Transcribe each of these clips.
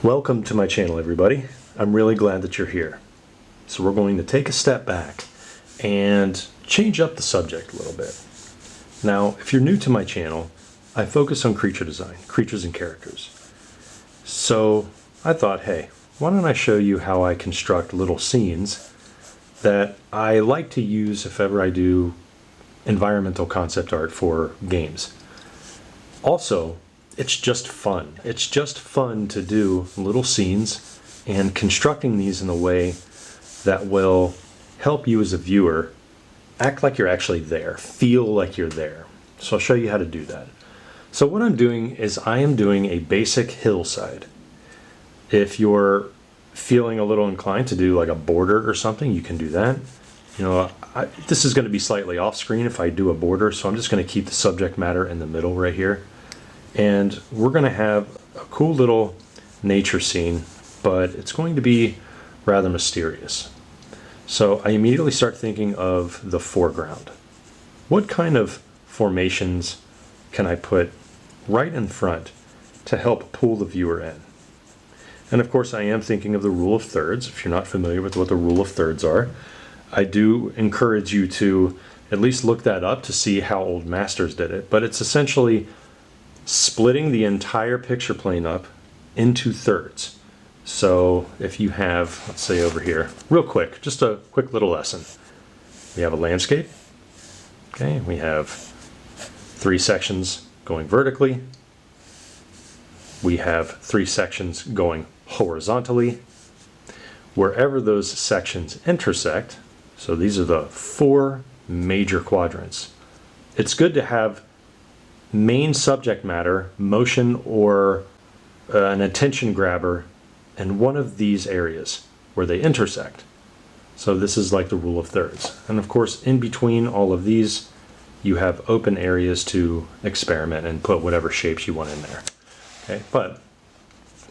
Welcome to my channel, everybody. I'm really glad that you're here. So we're going to take a step back and change up the subject a little bit. Now, if you're new to my channel, I focus on creature design, creatures and characters. So I thought, hey, why don't I show you how I construct little scenes that I like to use if ever I do environmental concept art for games. Also, it's just fun. It's just fun to do little scenes and constructing these in a way that will help you as a viewer act like you're actually there, feel like you're there. So I'll show you how to do that. So what I'm doing is I am doing a basic hillside. If you're feeling a little inclined to do like a border or something, you can do that. You know, this is going to be slightly off screen if I do a border, so I'm just going to keep the subject matter in the middle right here. And we're going to have a cool little nature scene, but it's going to be rather mysterious. So I immediately start thinking of the foreground. What kind of formations can I put right in front to help pull the viewer in? And of course I am thinking of the rule of thirds. If you're not familiar with what the rule of thirds are, I do encourage you to at least look that up to see how old masters did it. But it's essentially splitting the entire picture plane up into thirds. So if you have, let's say over here, real quick, just a quick little lesson. We have a landscape. Okay, we have 3 sections going vertically. We have 3 sections going horizontally. Wherever those sections intersect, so these are the 4 major quadrants. It's good to have main subject matter, motion, or an attention grabber in one of these areas where they intersect. So this is like the rule of thirds. And of course, in between all of these, you have open areas to experiment and put whatever shapes you want in there. Okay, but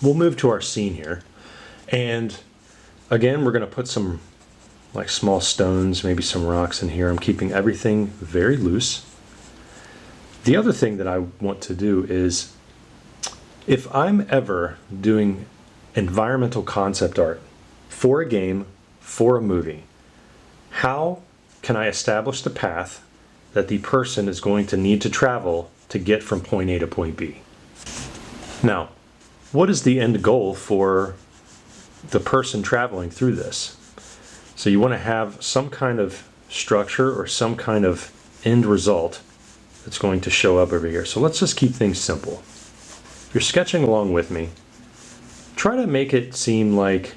we'll move to our scene here. And again, we're going to put some like small stones, maybe some rocks in here. I'm keeping everything very loose. The other thing that I want to do is, if I'm ever doing environmental concept art for a game, for a movie, how can I establish the path that the person is going to need to travel to get from point A to point B? Now, what is the end goal for the person traveling through this? So you want to have some kind of structure or some kind of end result that's going to show up over here. So let's just keep things simple. If you're sketching along with me, try to make it seem like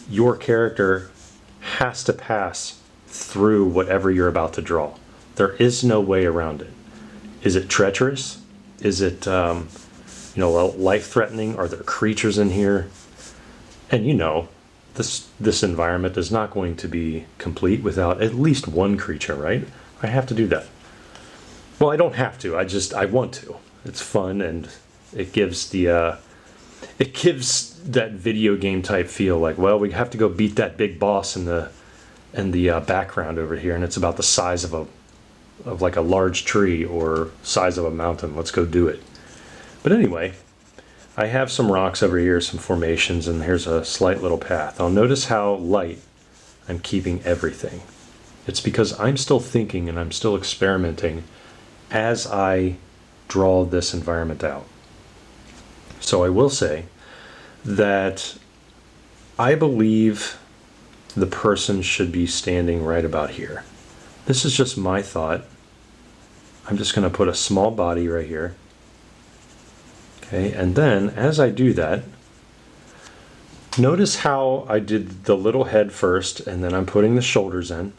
your character has to pass through whatever you're about to draw. There is no way around it. Is it treacherous? Is it life-threatening? Are there creatures in here? And you know, this environment is not going to be complete without at least one creature, right? I have to do that. Well, I don't have to. I want to. It's fun, and it gives that video game type feel. Like, well, we have to go beat that big boss in the background over here, and it's about the size of like a large tree or size of a mountain. Let's go do it. But anyway, I have some rocks over here, some formations, and here's a slight little path. I'll notice how light I'm keeping everything. It's because I'm still thinking and I'm still experimenting as I draw this environment out. So I will say that I believe the person should be standing right about here. This is just my thought. I'm just going to put a small body right here. Okay, and then as I do that, notice how I did the little head first, and then I'm putting the shoulders in.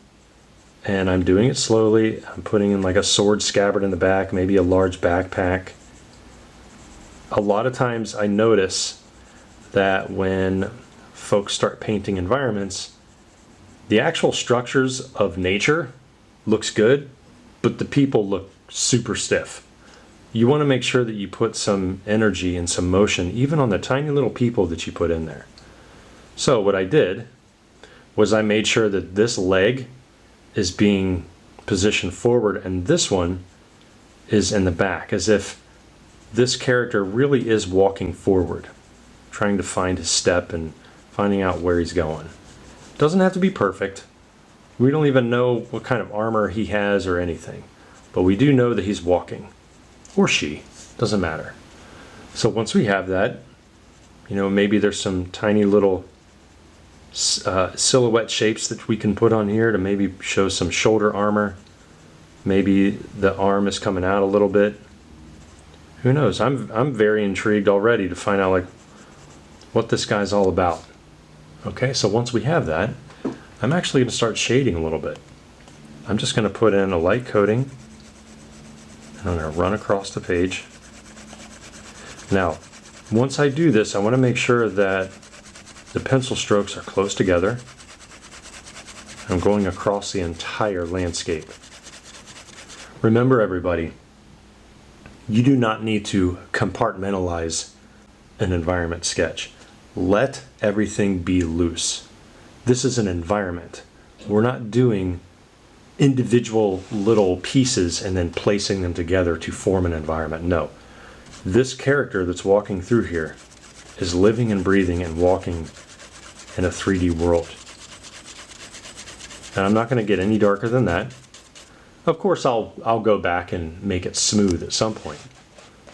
And I'm doing it slowly. I'm putting in like a sword scabbard in the back, maybe a large backpack. A lot of times I notice that when folks start painting environments, the actual structures of nature looks good, but the people look super stiff. You want to make sure that you put some energy and some motion, even on the tiny little people that you put in there. So what I did was I made sure that this leg is being positioned forward and this one is in the back, as if this character really is walking forward. trying to find his step and finding out where he's going. Doesn't have to be perfect. We don't even know what kind of armor he has or anything, but we do know that he's walking, or she, doesn't matter. So once we have that, maybe there's some tiny little silhouette shapes that we can put on here to maybe show some shoulder armor. Maybe the arm is coming out a little bit. Who knows? I'm very intrigued already to find out what this guy's all about. Okay, so once we have that, I'm actually going to start shading a little bit. I'm just going to put in a light coating, and I'm going to run across the page. Now, once I do this, I want to make sure that the pencil strokes are close together. I'm going across the entire landscape. Remember, everybody, you do not need to compartmentalize an environment sketch. Let everything be loose. This is an environment. We're not doing individual little pieces and then placing them together to form an environment. No. This character that's walking through here is living and breathing and walking in a 3D world. And I'm not going to get any darker than that. Of course, I'll go back and make it smooth at some point.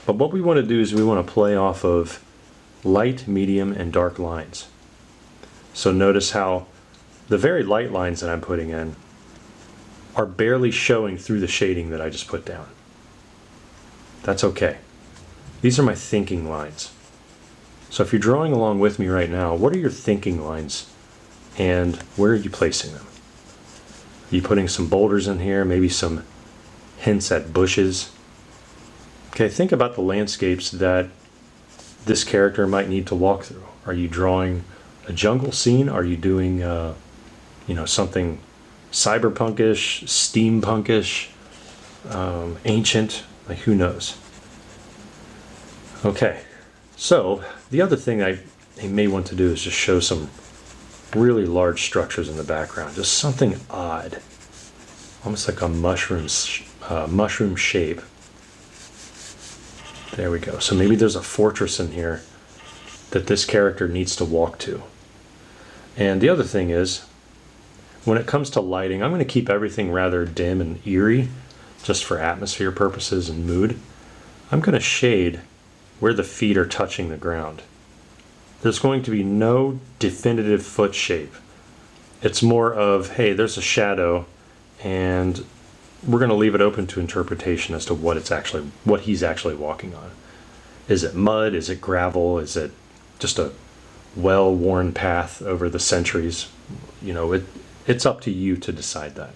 But what we want to do is we want to play off of light, medium, and dark lines. So notice how the very light lines that I'm putting in are barely showing through the shading that I just put down. That's okay. These are my thinking lines. So if you're drawing along with me right now, what are your thinking lines and where are you placing them? Are you putting some boulders in here, maybe some hints at bushes? Okay, think about the landscapes that this character might need to walk through. Are you drawing a jungle scene? Are you doing, something cyberpunkish, steampunkish, ancient? Like, who knows? Okay, so the other thing I may want to do is just show some really large structures in the background. Just something odd, almost like a mushroom shape. There we go. So maybe there's a fortress in here that this character needs to walk to. And the other thing is, when it comes to lighting, I'm going to keep everything rather dim and eerie, just for atmosphere purposes and mood. I'm going to shade where the feet are touching the ground. There's going to be no definitive foot shape. It's more of, hey, there's a shadow, and we're going to leave it open to interpretation as to what he's actually walking on. Is it mud? Is it gravel? Is it just a well-worn path over the centuries? It's up to you to decide that.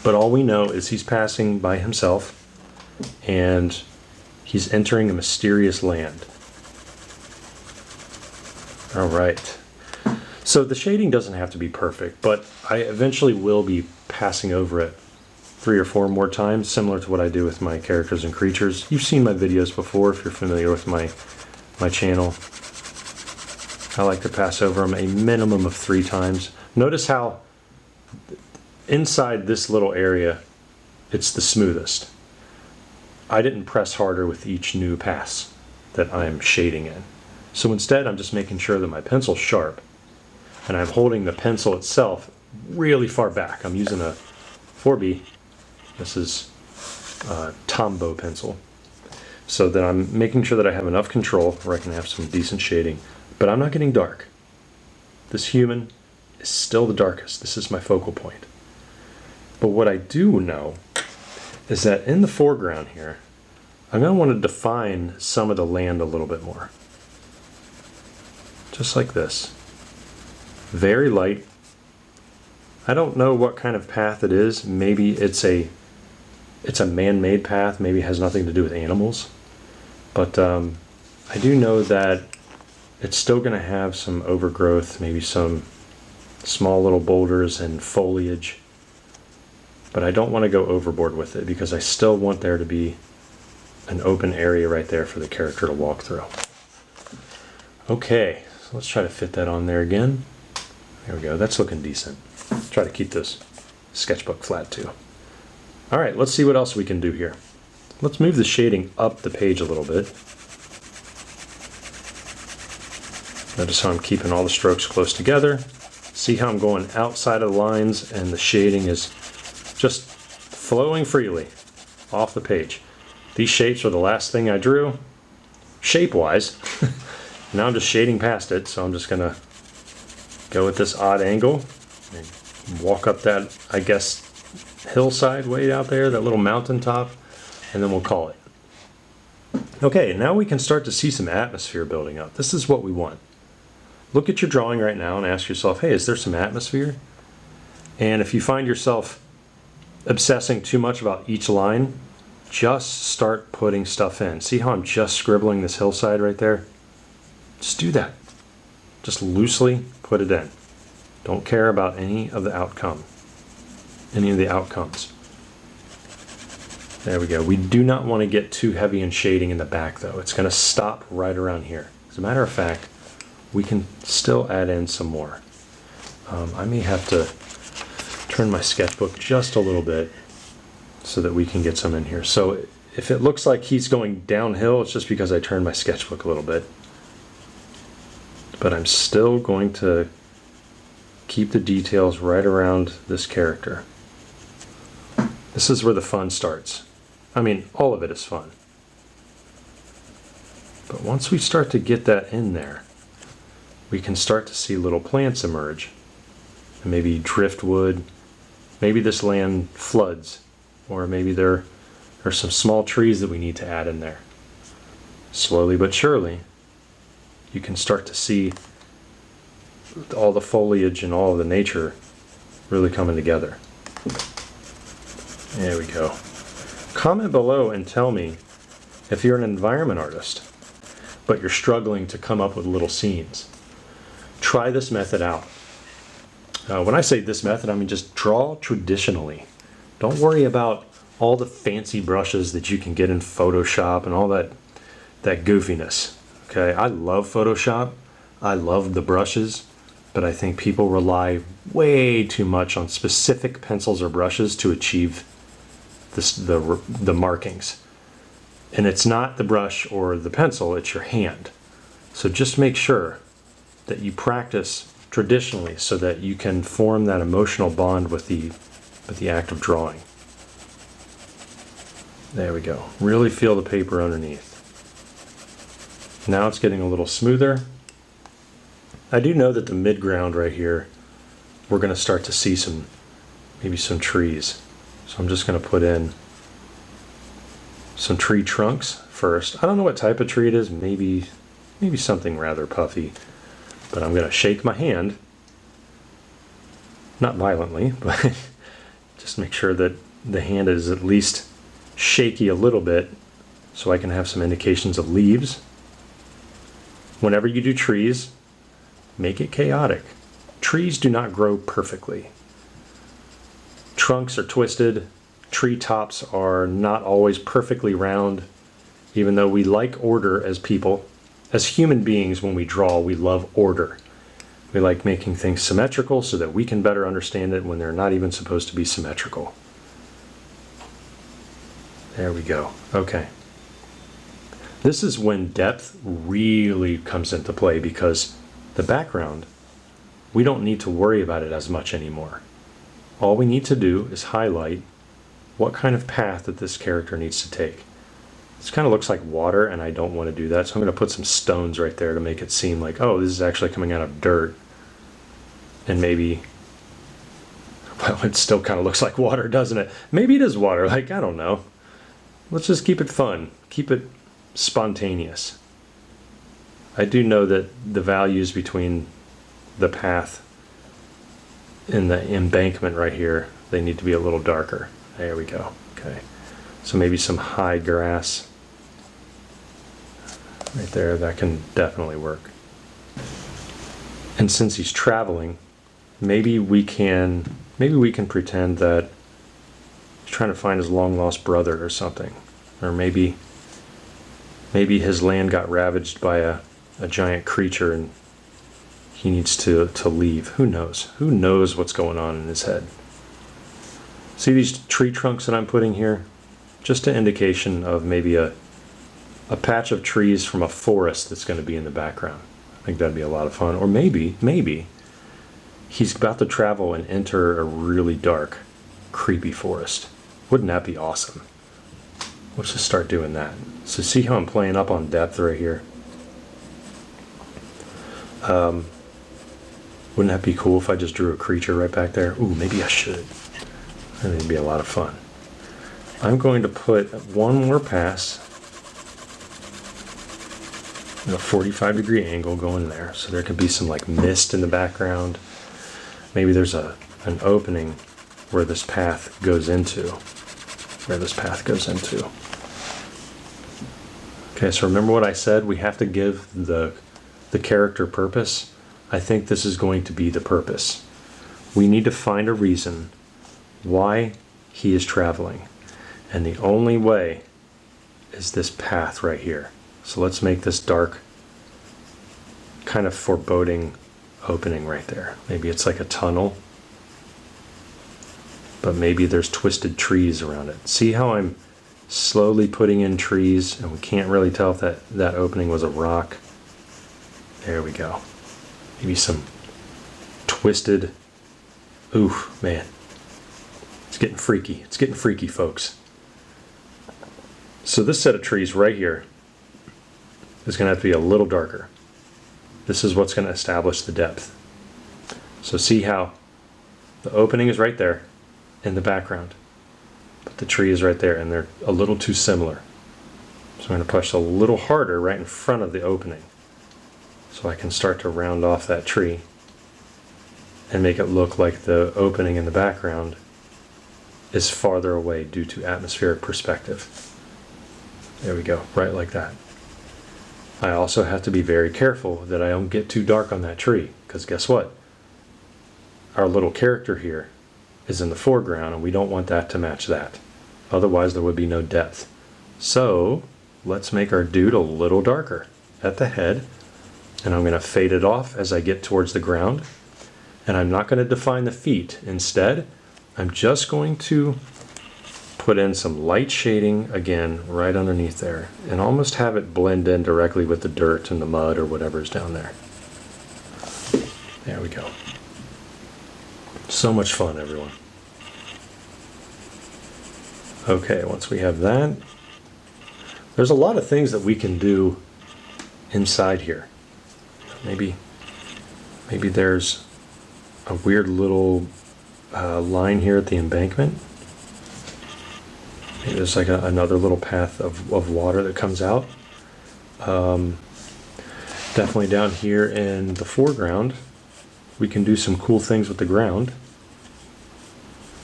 But all we know is he's passing by himself, and he's entering a mysterious land. All right. So the shading doesn't have to be perfect, but I eventually will be passing over it 3 or 4 more times, similar to what I do with my characters and creatures. You've seen my videos before if you're familiar with my channel. I like to pass over them a minimum of 3 times. Notice how inside this little area, it's the smoothest. I didn't press harder with each new pass that I'm shading in. So instead, I'm just making sure that my pencil's sharp, and I'm holding the pencil itself really far back. I'm using a 4B. This is a Tombow pencil. So that I'm making sure that I have enough control where I can have some decent shading, but I'm not getting dark. This human is still the darkest. This is my focal point. But what I do know is that in the foreground here, I'm going to want to define some of the land a little bit more. Just like this. Very light. I don't know what kind of path it is. Maybe it's a man-made path. Maybe it has nothing to do with animals. But I do know that it's still going to have some overgrowth, maybe some small little boulders and foliage. But I don't want to go overboard with it because I still want there to be an open area right there for the character to walk through. Okay, so let's try to fit that on there again. There we go, that's looking decent. Try to keep this sketchbook flat too. All right, let's see what else we can do here. Let's move the shading up the page a little bit. Notice how I'm keeping all the strokes close together. See how I'm going outside of the lines and the shading is just flowing freely off the page. These shapes are the last thing I drew, shape-wise. Now I'm just shading past it, so I'm just gonna go with this odd angle and walk up that, I guess, hillside way out there, that little mountaintop, and then we'll call it. Okay, now we can start to see some atmosphere building up. This is what we want. Look at your drawing right now and ask yourself, hey, is there some atmosphere? And if you find yourself obsessing too much about each line, just start putting stuff in. See how I'm just scribbling this hillside right there? Just do that. Just loosely put it in. Don't care about any of the outcomes. There we go. We do not want to get too heavy in shading in the back though. It's going to stop right around here. As a matter of fact, we can still add in some more. I may have to turn my sketchbook just a little bit so that we can get some in here. So if it looks like he's going downhill, it's just because I turned my sketchbook a little bit. But I'm still going to keep the details right around this character. This is where the fun starts. I mean, all of it is fun. But once we start to get that in there, we can start to see little plants emerge. And maybe driftwood, maybe this land floods, or maybe there are some small trees that we need to add in there. Slowly but surely, you can start to see all the foliage and all of the nature really coming together. There we go. Comment below and tell me if you're an environment artist, but you're struggling to come up with little scenes. Try this method out. When I say this method, I mean just draw traditionally. Don't worry about all the fancy brushes that you can get in Photoshop and all that goofiness. Okay, I love Photoshop. I love the brushes, but I think people rely way too much on specific pencils or brushes to achieve the markings. And it's not the brush or the pencil, it's your hand. So just make sure that you practice traditionally so that you can form that emotional bond with the act of drawing. There we go. Really feel the paper underneath. Now it's getting a little smoother. I do know that the midground right here, we're going to start to see maybe some trees. So I'm just going to put in some tree trunks first. I don't know what type of tree it is. Maybe something rather puffy. But I'm going to shake my hand. Not violently, but just make sure that the hand is at least shaky a little bit so I can have some indications of leaves. Whenever you do trees, make it chaotic. Trees do not grow perfectly. Trunks are twisted. Tree tops are not always perfectly round. Even though we like order as people, as human beings, when we draw, we love order. We like making things symmetrical so that we can better understand it when they're not even supposed to be symmetrical. There we go. Okay. This is when depth really comes into play because the background, we don't need to worry about it as much anymore. All we need to do is highlight what kind of path that this character needs to take. This kind of looks like water and I don't want to do that, so I'm going to put some stones right there to make it seem like, oh, this is actually coming out of dirt. And maybe, well, it still kind of looks like water, doesn't it? Maybe it is water, like, I don't know. Let's just keep it fun. Keep it spontaneous. I do know that the values between the path and the embankment right here, they need to be a little darker. There we go. Okay. So maybe some high grass right there, that can definitely work. And since he's traveling, maybe we can pretend that he's trying to find his long lost brother or something. Or maybe his land got ravaged by a giant creature and he needs to leave. Who knows? Who knows what's going on in his head? See these tree trunks that I'm putting here? Just an indication of maybe a patch of trees from a forest that's going to be in the background. I think that'd be a lot of fun. Or maybe he's about to travel and enter a really dark, creepy forest. Wouldn't that be awesome? Let's just start doing that. So see how I'm playing up on depth right here? Wouldn't that be cool if I just drew a creature right back there? Ooh, maybe I should. I think it'd be a lot of fun. I'm going to put one more pass at a 45-degree angle going there, so there could be some like mist in the background. Maybe there's an opening where this path goes into. Okay, so remember what I said? We have to give the character purpose. I think this is going to be the purpose. We need to find a reason why he is traveling. And the only way is this path right here. So let's make this dark, kind of foreboding opening right there. Maybe it's like a tunnel, but maybe there's twisted trees around it. See how I'm slowly putting in trees, and we can't really tell if that opening was a rock. There we go. Maybe some twisted, ooh, man. It's getting freaky. It's getting freaky, folks. So this set of trees right here is going to have to be a little darker. This is what's going to establish the depth. So see how the opening is right there in the background, but the tree is right there, and they're a little too similar. So I'm going to push a little harder right in front of the opening so I can start to round off that tree and make it look like the opening in the background is farther away due to atmospheric perspective. There we go, right like that. I also have to be very careful that I don't get too dark on that tree, because guess what? Our little character here is in the foreground, and we don't want that to match that. Otherwise there would be no depth. So let's make our dude a little darker at the head, and I'm going to fade it off as I get towards the ground. And I'm not going to define the feet. Instead, I'm just going to put in some light shading again right underneath there, and almost have it blend in directly with the dirt and the mud or whatever's down there. There we go. So much fun, everyone. Okay, once we have that, there's a lot of things that we can do inside here. Maybe there's a weird little line here at the embankment. Maybe there's like another little path of water that comes out. Definitely down here in the foreground, we can do some cool things with the ground.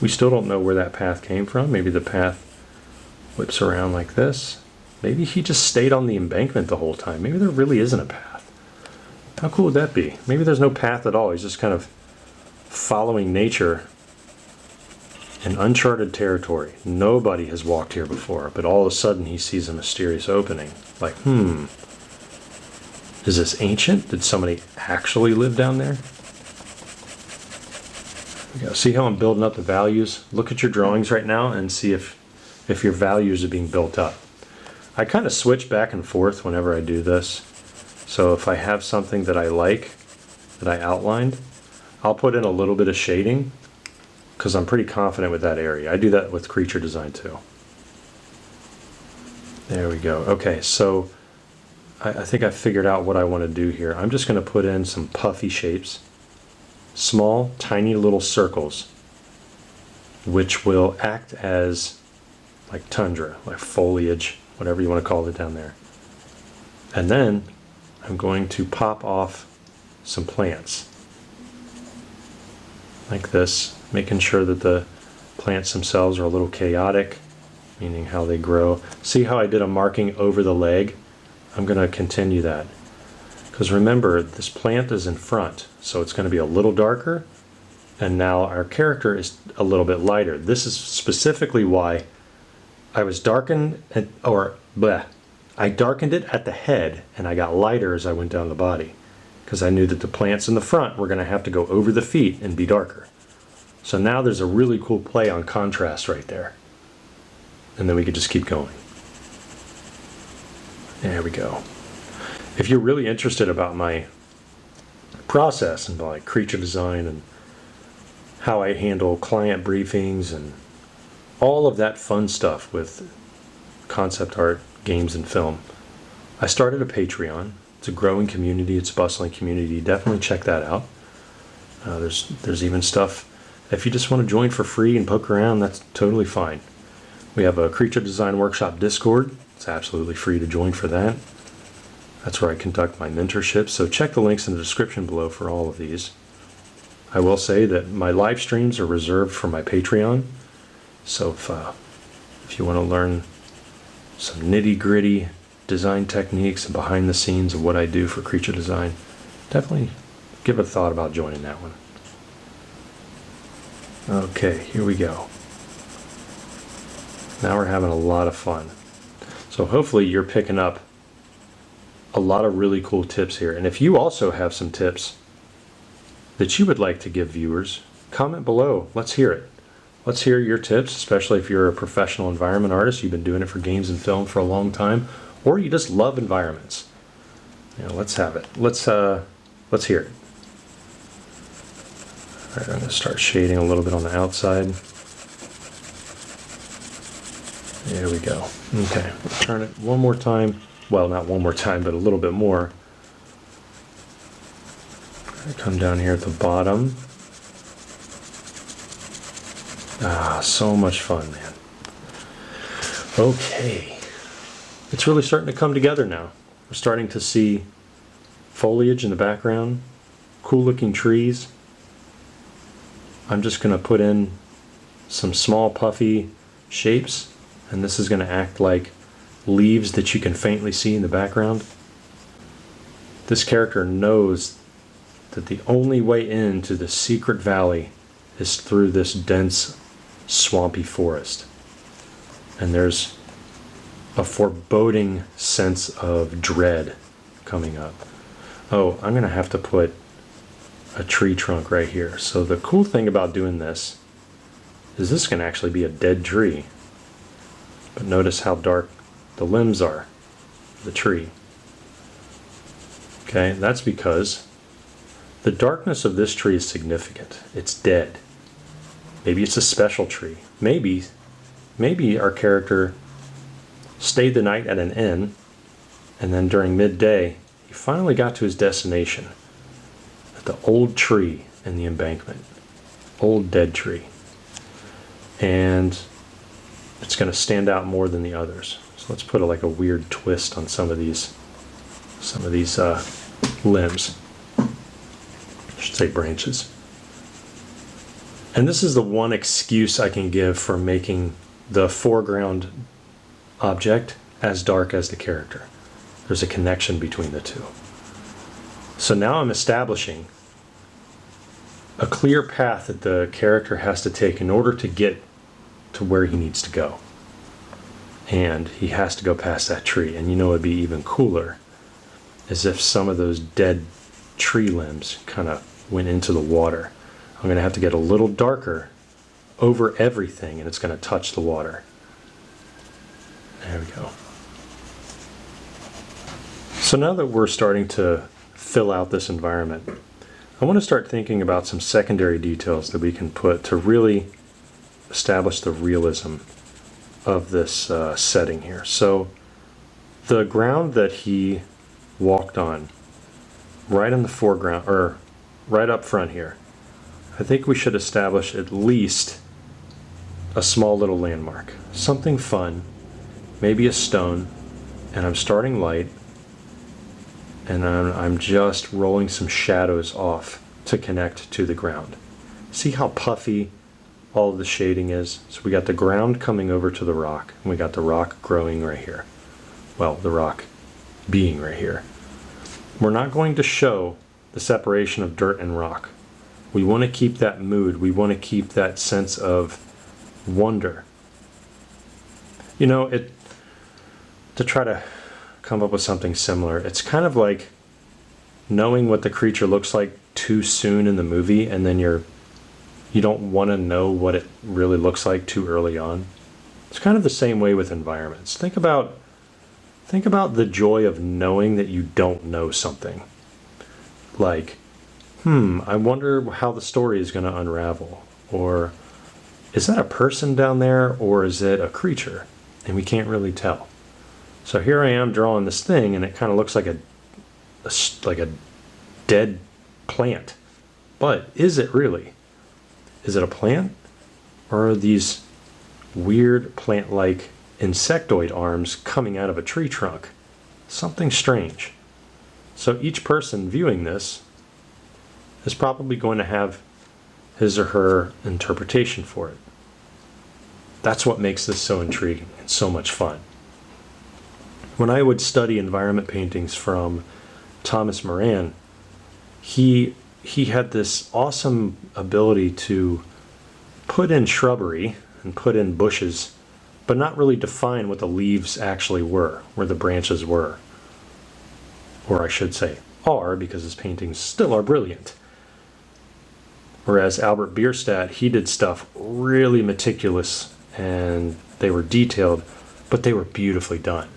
We still don't know where that path came from. Maybe the path whips around like this. Maybe he just stayed on the embankment the whole time. Maybe there really isn't a path. How cool would that be? Maybe there's no path at all. He's just kind of following nature in uncharted territory. Nobody has walked here before, but all of a sudden he sees a mysterious opening. Like, is this ancient? Did somebody actually live down there? We go. See how I'm building up the values? Look at your drawings right now and see if your values are being built up. I kind of switch back and forth whenever I do this. So if I have something that I like, that I outlined, I'll put in a little bit of shading, because I'm pretty confident with that area. I do that with creature design too. There we go. Okay, so I think I figured out what I want to do here. I'm just going to put in some puffy shapes, small, tiny little circles, which will act as like tundra, like foliage, whatever you want to call it down there. And then I'm going to pop off some plants like this, making sure that the plants themselves are a little chaotic, meaning how they grow. See how I did a marking over the leg? I'm going to continue that. Because remember, this plant is in front, so it's going to be a little darker, and now our character is a little bit lighter. This is specifically why I was darkened, I darkened it at the head, and I got lighter as I went down the body, because I knew that the plants in the front were going to have to go over the feet and be darker. So now there's a really cool play on contrast right there. And then we could just keep going. There we go. If you're really interested about my process and like creature design and how I handle client briefings and all of that fun stuff with concept art, games, and film. I started a Patreon. It's a growing community. It's a bustling community. Definitely check that out. There's even stuff, if you just want to join for free and poke around, that's totally fine. We have a Creature Design Workshop Discord. It's absolutely free to join for that. That's where I conduct my mentorship, so check the links in the description below for all of these. I will say that my live streams are reserved for my Patreon, so if you want to learn some nitty-gritty design techniques and behind the scenes of what I do for creature design, definitely give a thought about joining that one. Okay, here we go. Now we're having a lot of fun. So hopefully you're picking up a lot of really cool tips here. And if you also have some tips that you would like to give viewers, comment below. Let's hear it. Let's hear your tips, especially if you're a professional environment artist, you've been doing it for games and film for a long time, or you just love environments. Let's have it. Let's hear it. All right, I'm going to start shading a little bit on the outside. There we go. Okay, turn it one more time. Well, not one more time, but a little bit more. Come down here at the bottom. Ah, so much fun, man. Okay. It's really starting to come together now. We're starting to see foliage in the background, cool looking trees. I'm just going to put in some small puffy shapes, and this is going to act like leaves that you can faintly see in the background. This character knows that the only way into the secret valley is through this dense, swampy forest. And there's a foreboding sense of dread coming up. Oh, I'm going to have to put a tree trunk right here. So the cool thing about doing this is this can actually be a dead tree. But notice how dark the limbs are, the tree. Okay, that's because the darkness of this tree is significant. It's dead. Maybe it's a special tree. Maybe our character stayed the night at an inn, and then during midday, he finally got to his destination at the old tree in the embankment. Old dead tree. And it's going to stand out more than the others. So let's put like a weird twist on some of these limbs. I should say branches. And this is the one excuse I can give for making the foreground object as dark as the character. There's a connection between the two. So now I'm establishing a clear path that the character has to take in order to get to where he needs to go. And he has to go past that tree. And you know it'd be even cooler is if some of those dead tree limbs kind of went into the water. I'm going to have to get a little darker over everything, and it's going to touch the water. There we go. So now that we're starting to fill out this environment, I want to start thinking about some secondary details that we can put to really establish the realism of this setting here. So the ground that he walked on, right in the foreground, or right up front here, I think we should establish at least a small little landmark. Something fun, maybe a stone, and I'm starting light, and I'm just rolling some shadows off to connect to the ground. See how puffy all of the shading is? So we got the ground coming over to the rock, and we got the rock growing right here. Well, the rock being right here. We're not going to show the separation of dirt and rock. We want to keep that mood. We want to keep that sense of wonder. You know, to try to come up with something similar, it's kind of like knowing what the creature looks like too soon in the movie, and then you don't want to know what it really looks like too early on. It's kind of the same way with environments. Think about the joy of knowing that you don't know something. Like, I wonder how the story is going to unravel. Or is that a person down there, or is it a creature? And we can't really tell. So here I am drawing this thing, and it kind of looks like a dead plant. But is it really? Is it a plant? Or are these weird plant-like insectoid arms coming out of a tree trunk? Something strange. So each person viewing this is probably going to have his or her interpretation for it. That's what makes this so intriguing and so much fun. When I would study environment paintings from Thomas Moran, he had this awesome ability to put in shrubbery and put in bushes, but not really define what the leaves actually were, where the branches were. Or I should say are, because his paintings still are brilliant. Whereas Albert Bierstadt, he did stuff really meticulous, and they were detailed, but they were beautifully done.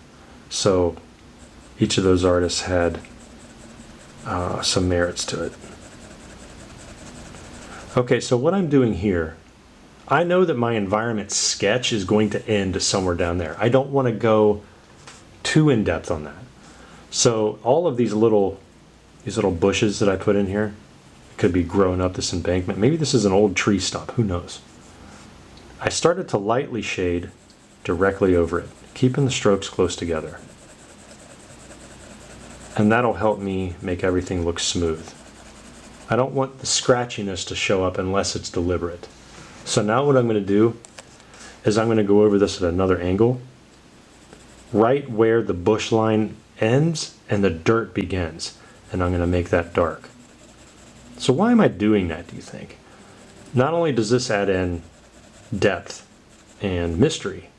So each of those artists had some merits to it. Okay, so what I'm doing here, I know that my environment sketch is going to end somewhere down there. I don't want to go too in depth on that. So all of these little bushes that I put in here could be growing up this embankment. Maybe this is an old tree stump, who knows? I started to lightly shade directly over it, keeping the strokes close together. And that'll help me make everything look smooth. I don't want the scratchiness to show up unless it's deliberate. So now what I'm going to do is I'm going to go over this at another angle, right where the bush line ends and the dirt begins, and I'm going to make that dark. So why am I doing that, do you think? Not only does this add in depth and mystery,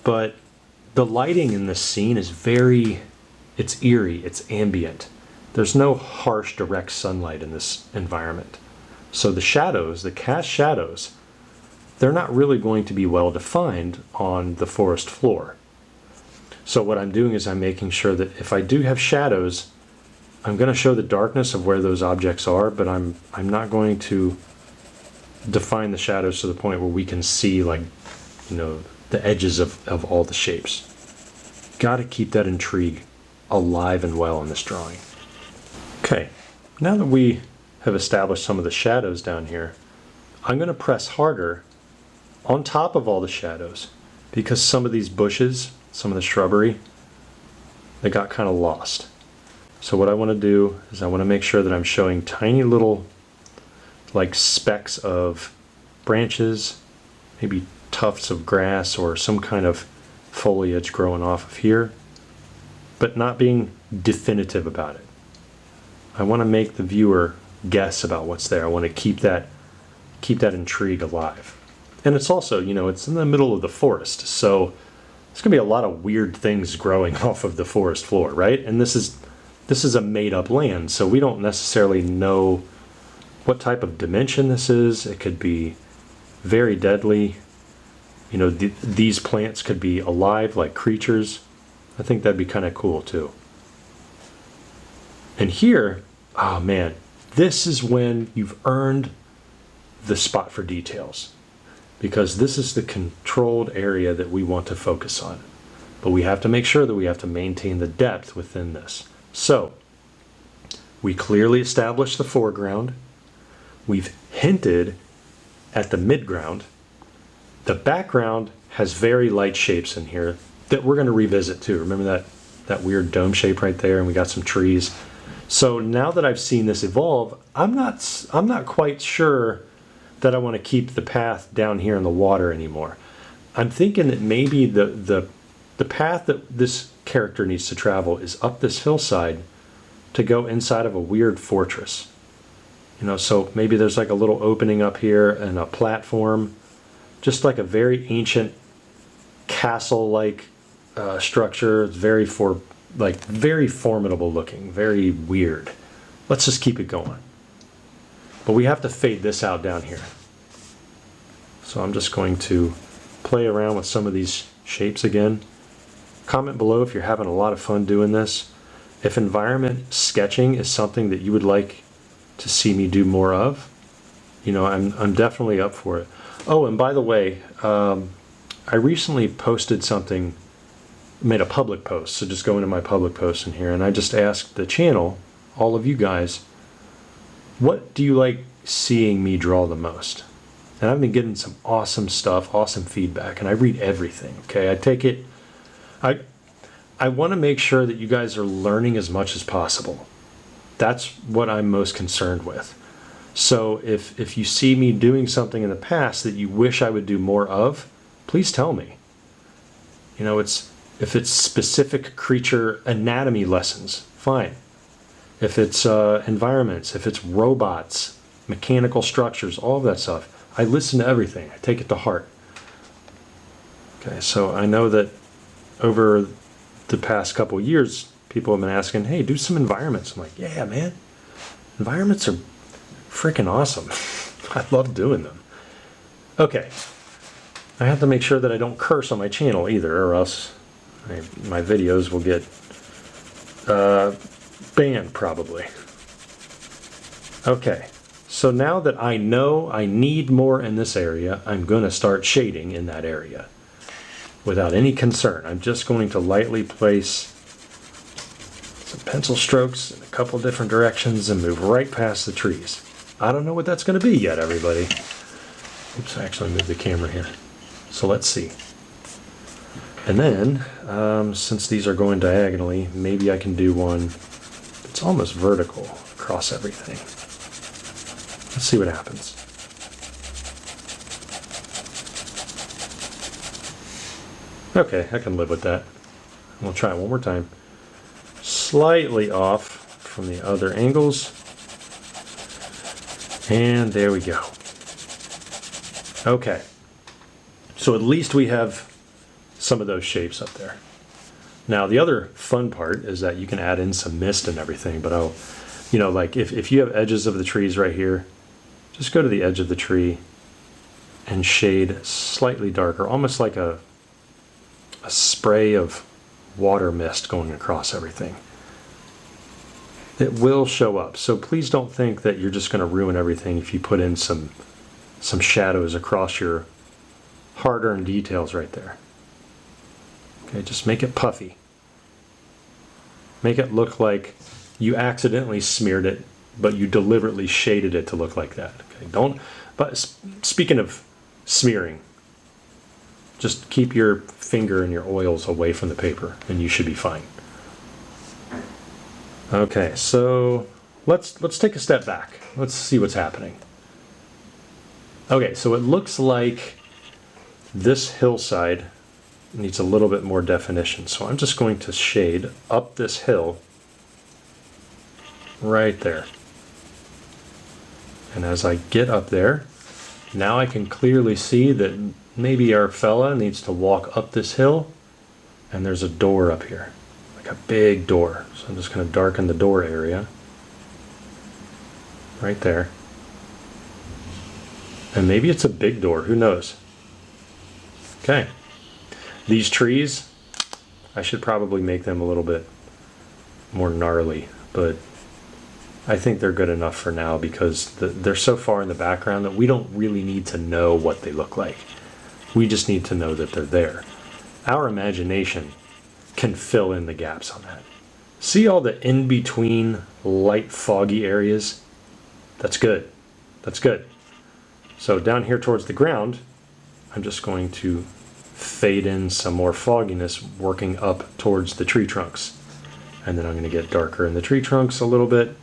but the lighting in this scene is it's eerie, it's ambient. There's no harsh direct sunlight in this environment. So the shadows, the cast shadows, they're not really going to be well defined on the forest floor. So what I'm doing is I'm making sure that if I do have shadows, I'm going to show the darkness of where those objects are, but I'm not going to define the shadows to the point where we can see, like, the edges of all the shapes. Got to keep that intrigue alive and well in this drawing. Okay, now that we have established some of the shadows down here, I'm going to press harder on top of all the shadows, because some of these bushes, some of the shrubbery, they got kind of lost. So what I want to do is I want to make sure that I'm showing tiny little, like, specks of branches, maybe tufts of grass or some kind of foliage growing off of here, but not being definitive about it. I want to make the viewer guess about what's there. I want to keep that intrigue alive. And it's also, it's in the middle of the forest, so there's going to be a lot of weird things growing off of the forest floor, right? And this is a made-up land, so we don't necessarily know what type of dimension this is. It could be very deadly. These plants could be alive like creatures. I think that'd be kind of cool too. And here, oh man, this is when you've earned the spot for details, because this is the controlled area that we want to focus on. But we have to make sure that we have to maintain the depth within this. So, we clearly established the foreground. We've hinted at the midground. The background has very light shapes in here that we're going to revisit too. Remember that weird dome shape right there, and we got some trees. So now that I've seen this evolve, I'm not quite sure that I want to keep the path down here in the water anymore. I'm thinking that maybe the path that this character needs to travel is up this hillside to go inside of a weird fortress. So maybe there's like a little opening up here and a platform, just like a very ancient castle-like structure. It's very formidable looking, very weird. Let's just keep it going. But we have to fade this out down here. So I'm just going to play around with some of these shapes again. Comment below if you're having a lot of fun doing this. If environment sketching is something that you would like to see me do more of, you know, I'm definitely up for it. Oh, and by the way, I recently posted something, made a public post, so just go into my public post in here, and I just asked the channel, all of you guys, what do you like seeing me draw the most? And I've been getting some awesome stuff, awesome feedback, and I read everything, okay? I take it, I want to make sure that you guys are learning as much as possible. That's what I'm most concerned with. So if you see me doing something in the past that you wish I would do more of, please tell me. You know, if it's specific creature anatomy lessons, fine. If it's environments, if it's robots, mechanical structures, all of that stuff, I listen to everything. I take it to heart. Okay, so I know that over the past couple years, people have been asking, hey, do some environments. I'm like, yeah, man, environments are freaking awesome. I love doing them. Okay, I have to make sure that I don't curse on my channel either, or else my videos will get banned probably. Okay, so now that I know I need more in this area, I'm going to start shading in that area without any concern. I'm just going to lightly place some pencil strokes in a couple different directions and move right past the trees. I don't know what that's going to be yet, everybody. Oops, I actually moved the camera here. So let's see. And then, since these are going diagonally, maybe I can do one that's almost vertical across everything. Let's see what happens. Okay, I can live with that. We'll try it one more time. Slightly off from the other angles. And there we go. Okay. So at least we have some of those shapes up there. Now the other fun part is that you can add in some mist and everything, but you know, like if you have edges of the trees right here, just go to the edge of the tree and shade slightly darker, almost like a spray of water mist going across everything. It will show up, so please don't think that you're just going to ruin everything if you put in some shadows across your hard-earned details right there. Okay, just make it puffy. Make it look like you accidentally smeared it, but you deliberately shaded it to look like that. Okay, but speaking of smearing, just keep your finger and your oils away from the paper and you should be fine. Okay, so let's take a step back. Let's see what's happening. Okay, so it looks like this hillside needs a little bit more definition. So I'm just going to shade up this hill right there. And as I get up there, now I can clearly see that maybe our fella needs to walk up this hill, and there's a door up here, like a big door. So I'm just going to darken the door area right there. And maybe it's a big door, who knows? Okay. These trees, I should probably make them a little bit more gnarly, but I think they're good enough for now because they're so far in the background that we don't really need to know what they look like. We just need to know that they're there. Our imagination can fill in the gaps on that. See all the in-between light foggy areas? That's good. That's good. So down here towards the ground, I'm just going to fade in some more fogginess working up towards the tree trunks. And then I'm going to get darker in the tree trunks a little bit.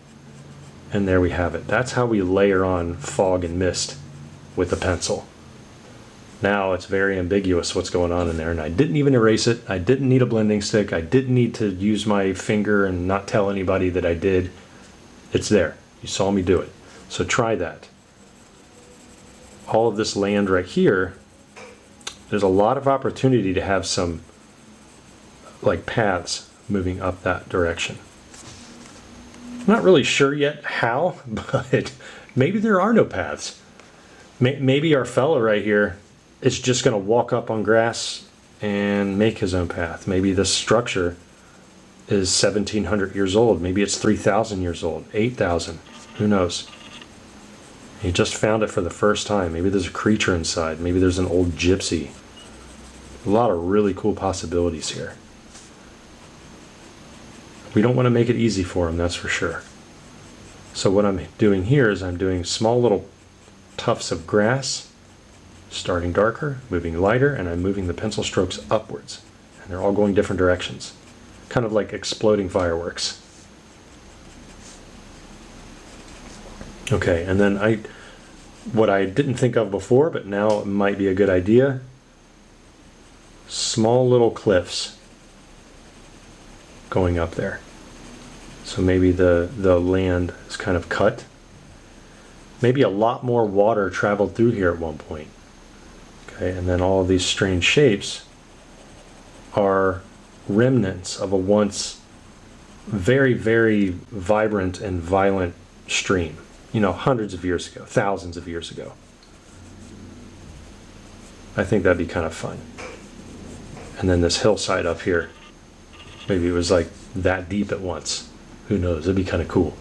And there we have it. That's how we layer on fog and mist with a pencil. Now it's very ambiguous what's going on in there, and I didn't even erase it. I didn't need a blending stick. I didn't need to use my finger and not tell anybody that I did. It's there. You saw me do it. So try that. All of this land right here, there's a lot of opportunity to have some like paths moving up that direction. I'm not really sure yet how, but maybe there are no paths. Maybe our fella right here is just going to walk up on grass and make his own path. Maybe this structure is 1,700 years old. Maybe it's 3,000 years old, 8,000. Who knows? You just found it for the first time. Maybe there's a creature inside. Maybe there's an old gypsy. A lot of really cool possibilities here. We don't want to make it easy for them, that's for sure. So what I'm doing here is I'm doing small little tufts of grass, starting darker, moving lighter, and I'm moving the pencil strokes upwards. And they're all going different directions. Kind of like exploding fireworks. Okay, and then what I didn't think of before, but now it might be a good idea, small little cliffs going up there. So maybe the land is kind of cut. Maybe a lot more water traveled through here at one point. Okay, and then all of these strange shapes are remnants of a once very, very vibrant and violent stream. You know, hundreds of years ago, thousands of years ago. I think that'd be kind of fun. And then this hillside up here, maybe it was like that deep at once. Who knows? It'd be kind of cool.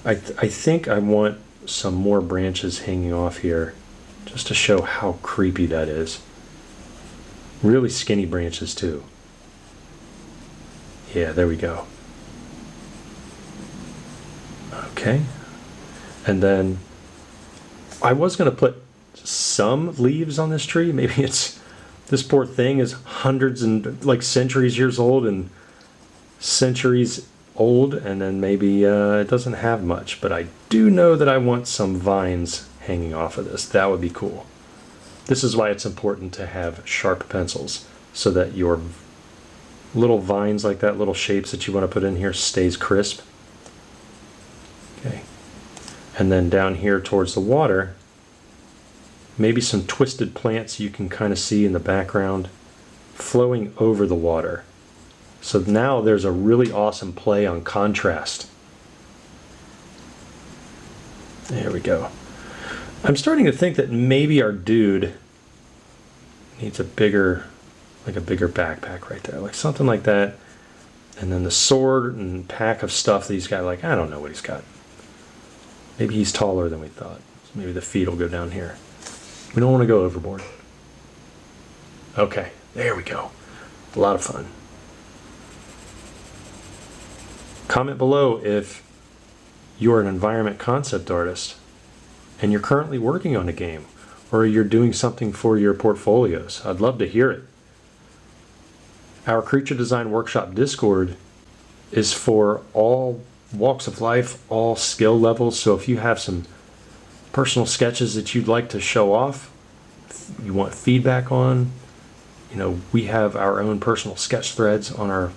I think I want some more branches hanging off here just to show how creepy that is. Really skinny branches too. Yeah, there we go. Okay. And then I was going to put some leaves on this tree. Maybe it's, this poor thing is hundreds and like centuries years old and centuries old, and then maybe it doesn't have much, but I do know that I want some vines hanging off of this. That would be cool. This is why it's important to have sharp pencils, so that your little vines like that, little shapes that you want to put in here, stays crisp. Okay. And then down here towards the water, maybe some twisted plants you can kind of see in the background flowing over the water. So now there's a really awesome play on contrast. There we go. I'm starting to think that maybe our dude needs a bigger backpack right there, like something like that. And then the sword and pack of stuff that he's got, like, I don't know what he's got. Maybe he's taller than we thought. So maybe the feet will go down here. We don't want to go overboard. Okay, there we go. A lot of fun. Comment below if you're an environment concept artist and you're currently working on a game, or you're doing something for your portfolios. I'd love to hear it. Our Creature Design Workshop Discord is for all walks of life, all skill levels. So if you have some personal sketches that you'd like to show off, you want feedback on, you know, we have our own personal sketch threads on our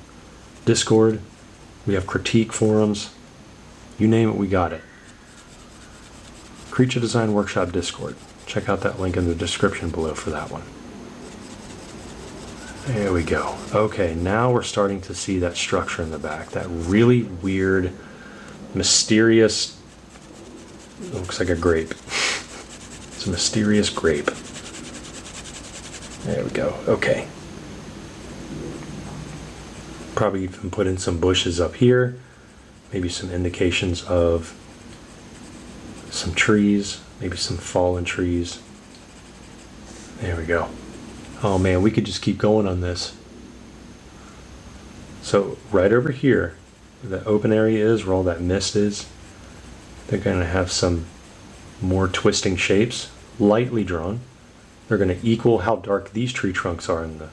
Discord. We have critique forums. You name it, we got it. Creature Design Workshop Discord. Check out that link in the description below for that one. There we go. Okay, now we're starting to see that structure in the back. That really weird, mysterious, looks like a grape. It's a mysterious grape. There we go. Okay. Probably even put in some bushes up here. Maybe some indications of some trees. Maybe some fallen trees. There we go. Oh man, we could just keep going on this. So right over here, where the open area is, where all that mist is, they're going to have some more twisting shapes, lightly drawn. They're going to equal how dark these tree trunks are in the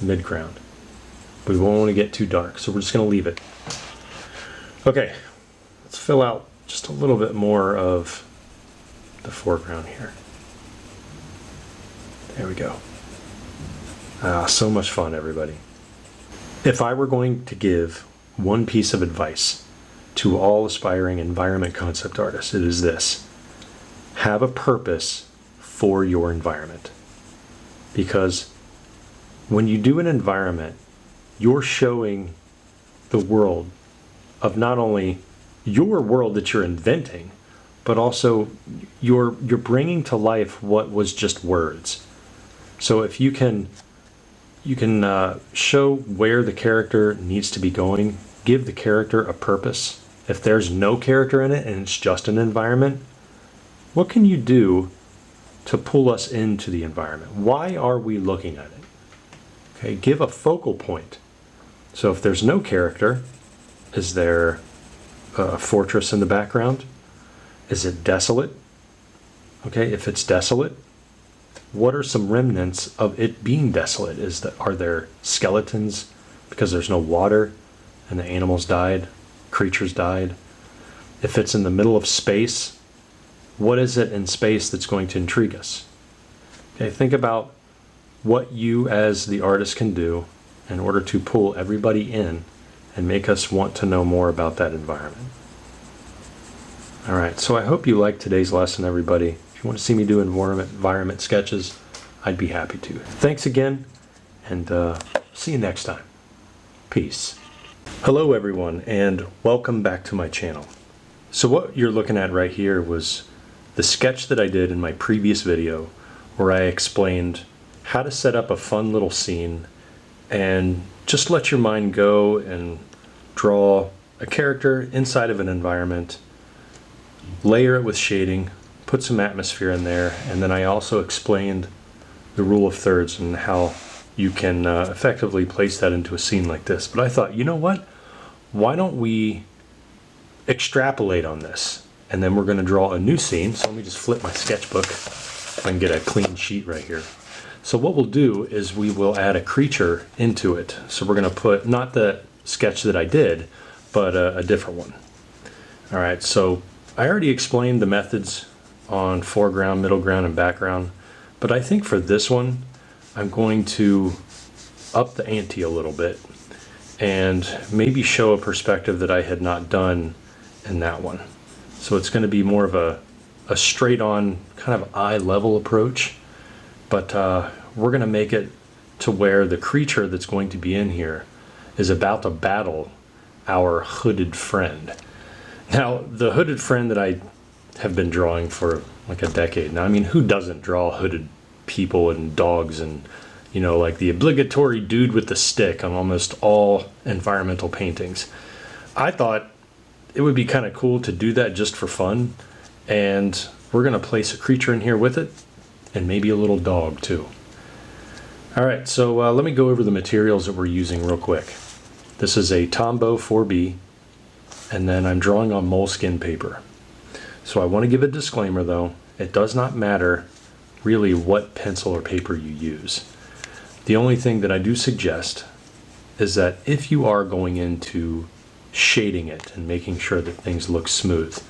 mid-ground. We won't want to get too dark, so we're just going to leave it. Okay, let's fill out just a little bit more of the foreground here. There we go. So much fun, everybody. If I were going to give one piece of advice to all aspiring environment concept artists, it is this: have a purpose for your environment. Because when you do an environment, you're showing the world of not only your world that you're inventing, but also you're bringing to life what was just words. So if you can show where the character needs to be going give the character a purpose. If there's no character in it and it's just an environment, what can you do to pull us into the environment? Why are we looking at it? Okay, give a focal point. So if there's no character, is there a fortress in the background? Is it desolate? Okay, if it's desolate, what are some remnants of it being desolate? Are there skeletons because there's no water and the animals died, creatures died? If it's in the middle of space, what is it in space that's going to intrigue us? Okay, think about what you as the artist can do in order to pull everybody in and make us want to know more about that environment. All right, so I hope you liked today's lesson, everybody. If you want to see me do environment sketches, I'd be happy to. Thanks again, and see you next time. Peace. Hello, everyone, and welcome back to my channel. So what you're looking at right here was the sketch that I did in my previous video where I explained how to set up a fun little scene and just let your mind go and draw a character inside of an environment, layer it with shading, put some atmosphere in there, and then I also explained the rule of thirds and how you can effectively place that into a scene like this. But I thought, you know what? Why don't we extrapolate on this? And then we're going to draw a new scene. So let me just flip my sketchbook if I can get a clean sheet right here. So what we'll do is we will add a creature into it. So we're going to put not the sketch that I did, but a different one. All right, so I already explained the methods on foreground, middle ground, and background, but I think for this one, I'm going to up the ante a little bit and maybe show a perspective that I had not done in that one. So it's going to be more of a straight on kind of eye level approach, but we're going to make it to where the creature that's going to be in here is about to battle our hooded friend. Now, the hooded friend that I have been drawing for like a decade now, I mean, who doesn't draw hooded people and dogs and, you know, like the obligatory dude with the stick on almost all environmental paintings? I thought it would be kind of cool to do that just for fun, and we're going to place a creature in here with it and maybe a little dog too. All right, so let me go over the materials that we're using real quick. This is a Tombow 4B, and then I'm drawing on moleskin paper. So I want to give a disclaimer though, it does not matter really what pencil or paper you use. The only thing that I do suggest is that if you are going into shading it and making sure that things look smooth,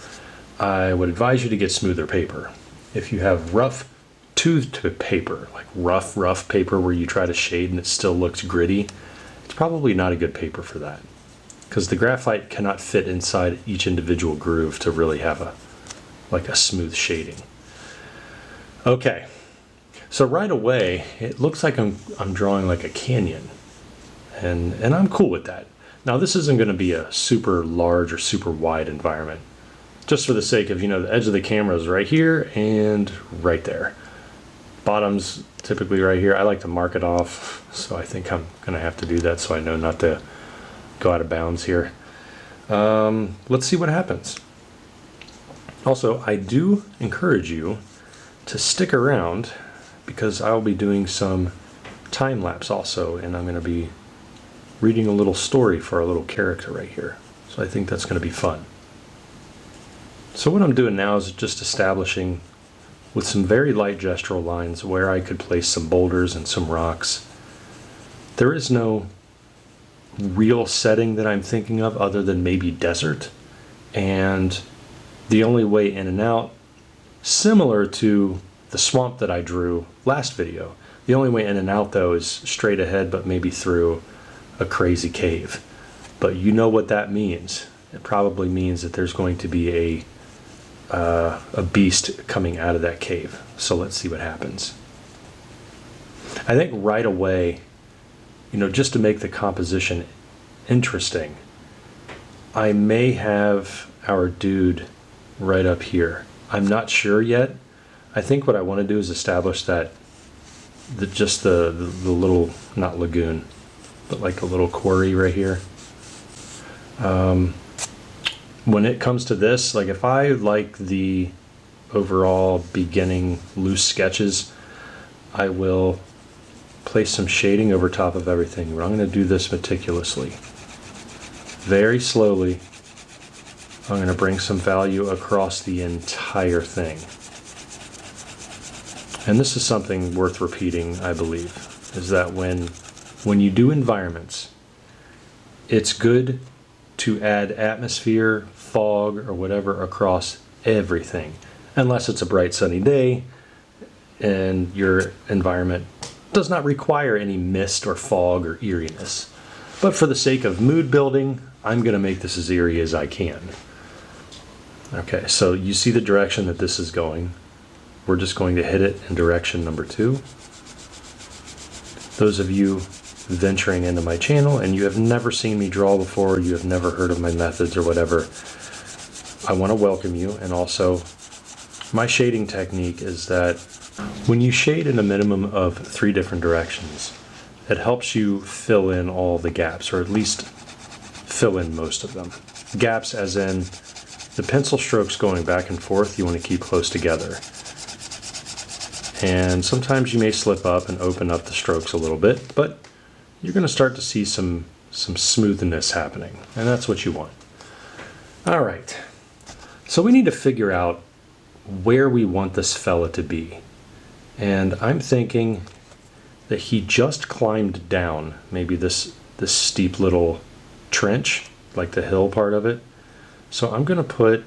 I would advise you to get smoother paper. If you have rough toothed paper, like rough paper where you try to shade and it still looks gritty, it's probably not a good paper for that, because the graphite cannot fit inside each individual groove to really have a smooth shading. Okay, so right away it looks like I'm drawing like a canyon, and I'm cool with that. Now this isn't going to be a super large or super wide environment, just for the sake of, you know, the edge of the camera is right here and right there. Bottom's typically right here. I like to mark it off, so I think I'm gonna have to do that so I know not to go out of bounds here. Let's see what happens. Also, I do encourage you to stick around because I'll be doing some time lapse also, and I'm gonna be reading a little story for our little character right here. So I think that's gonna be fun. So what I'm doing now is just establishing with some very light gestural lines where I could place some boulders and some rocks. There is no real setting that I'm thinking of other than maybe desert, and the only way in and out, similar to the swamp that I drew last video, the only way in and out though is straight ahead, but maybe through a crazy cave. But you know what that means. It probably means that there's going to be a beast coming out of that cave. So let's see what happens. I think right away, you know, just to make the composition interesting, I may have our dude right up here. I'm not sure yet. I think what I want to do is establish that just the little, not lagoon, but like a little quarry right here. When it comes to this, like if I like the overall beginning loose sketches, I will place some shading over top of everything. But I'm going to do this meticulously. Very slowly, I'm going to bring some value across the entire thing. And this is something worth repeating, I believe, is that when you do environments, it's good to add atmosphere, fog, or whatever across everything, unless it's a bright sunny day and your environment does not require any mist or fog or eeriness. But for the sake of mood building, I'm going to make this as eerie as I can. Okay, so you see the direction that this is going. We're just going to hit it in direction number 2. Those of you venturing into my channel and you have never seen me draw before, you have never heard of my methods or whatever, I want to welcome you. And also, my shading technique is that when you shade in a minimum of 3 different directions, it helps you fill in all the gaps, or at least fill in most of them. Gaps as in the pencil strokes going back and forth, you want to keep close together. And sometimes you may slip up and open up the strokes a little bit, but you're going to start to see some smoothness happening, and that's what you want. All right, so we need to figure out where we want this fella to be. And I'm thinking that he just climbed down maybe this steep little trench, like the hill part of it. So I'm going to put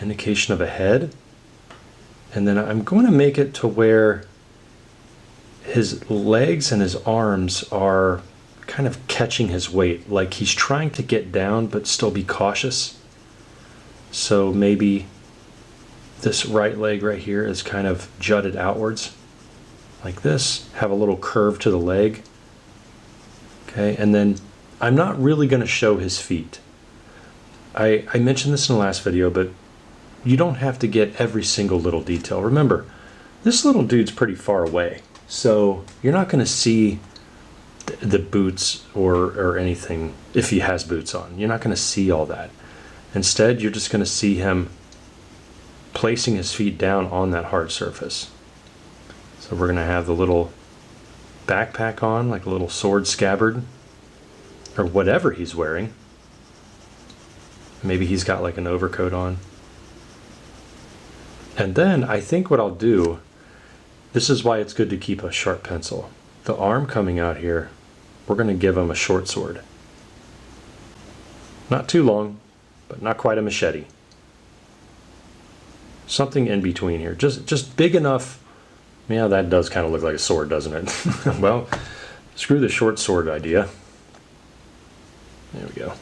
indication of a head, and then I'm going to make it to where his legs and his arms are kind of catching his weight, like he's trying to get down but still be cautious. So maybe this right leg right here is kind of jutted outwards like this, have a little curve to the leg. Okay, and then I'm not really going to show his feet. I mentioned this in the last video, but you don't have to get every single little detail. Remember, this little dude's pretty far away, so you're not going to see the boots or anything if he has boots on. You're not going to see all that. Instead, you're just going to see him placing his feet down on that hard surface. So we're going to have the little backpack on, like a little sword scabbard, or whatever he's wearing. Maybe he's got like an overcoat on. And then I think what I'll do, this is why it's good to keep a sharp pencil. The arm coming out here, we're going to give him a short sword. Not too long, but not quite a machete. Something in between here, just big enough. Yeah, that does kind of look like a sword, doesn't it? Well, screw the short sword idea. There we go.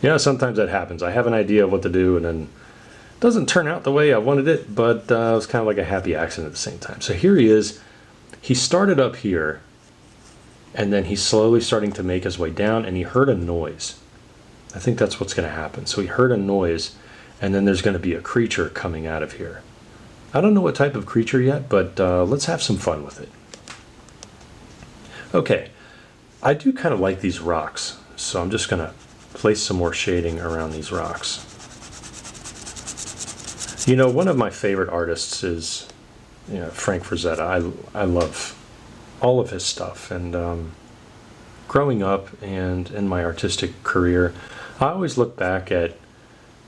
Yeah, sometimes that happens. I have an idea of what to do and then it doesn't turn out the way I wanted it, but it was kind of like a happy accident at the same time. So here he is. He started up here and then he's slowly starting to make his way down, and he heard a noise. I think that's what's going to happen. So he heard a noise, and then there's going to be a creature coming out of here. I don't know what type of creature yet, but let's have some fun with it. Okay, I do kind of like these rocks, so I'm just going to place some more shading around these rocks. You know, one of my favorite artists is, Frank Frazetta. I love all of his stuff, and growing up and in my artistic career, I always look back at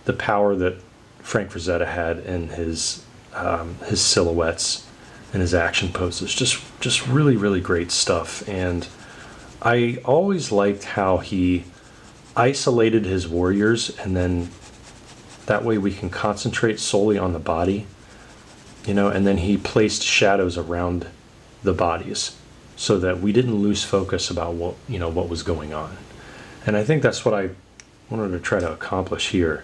the power that Frank Frazetta had in his silhouettes and his action poses. Just really, really great stuff. And I always liked how he isolated his warriors, and then that way we can concentrate solely on the body, and then he placed shadows around the bodies so that we didn't lose focus about what was going on. And I think that's what I wanted to try to accomplish here.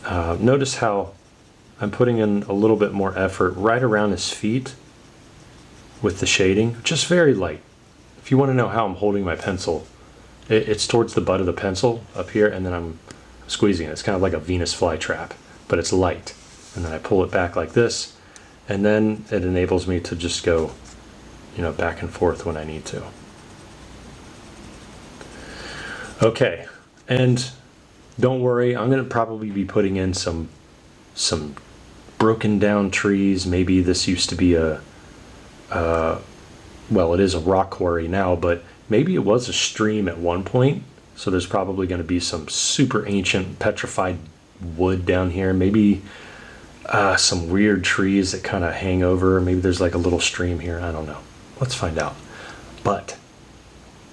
Notice how I'm putting in a little bit more effort right around his feet with the shading, just very light. If you want to know how I'm holding my pencil, it's towards the butt of the pencil up here, and then I'm squeezing it. It's kind of like a Venus flytrap, but it's light. And then I pull it back like this, and then it enables me to just go, back and forth when I need to. Okay, and Don't worry, I'm going to probably be putting in some broken down trees. Maybe this used to be well, it is a rock quarry now, but maybe it was a stream at one point. So there's probably going to be some super ancient petrified wood down here. Maybe some weird trees that kind of hang over. Maybe there's like a little stream here. I don't know. Let's find out. But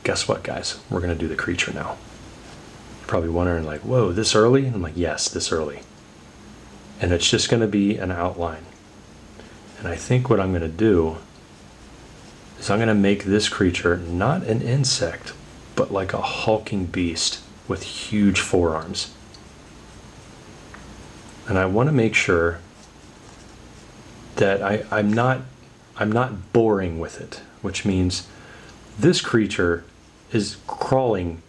guess what, guys? We're going to do the creature now. You're probably wondering like, whoa, this early? I'm like, yes, this early. And it's just going to be an outline. And I think what I'm going to do is I'm going to make this creature not an insect, but like a hulking beast with huge forearms. And I want to make sure that I'm not boring with it, which means this creature is crawling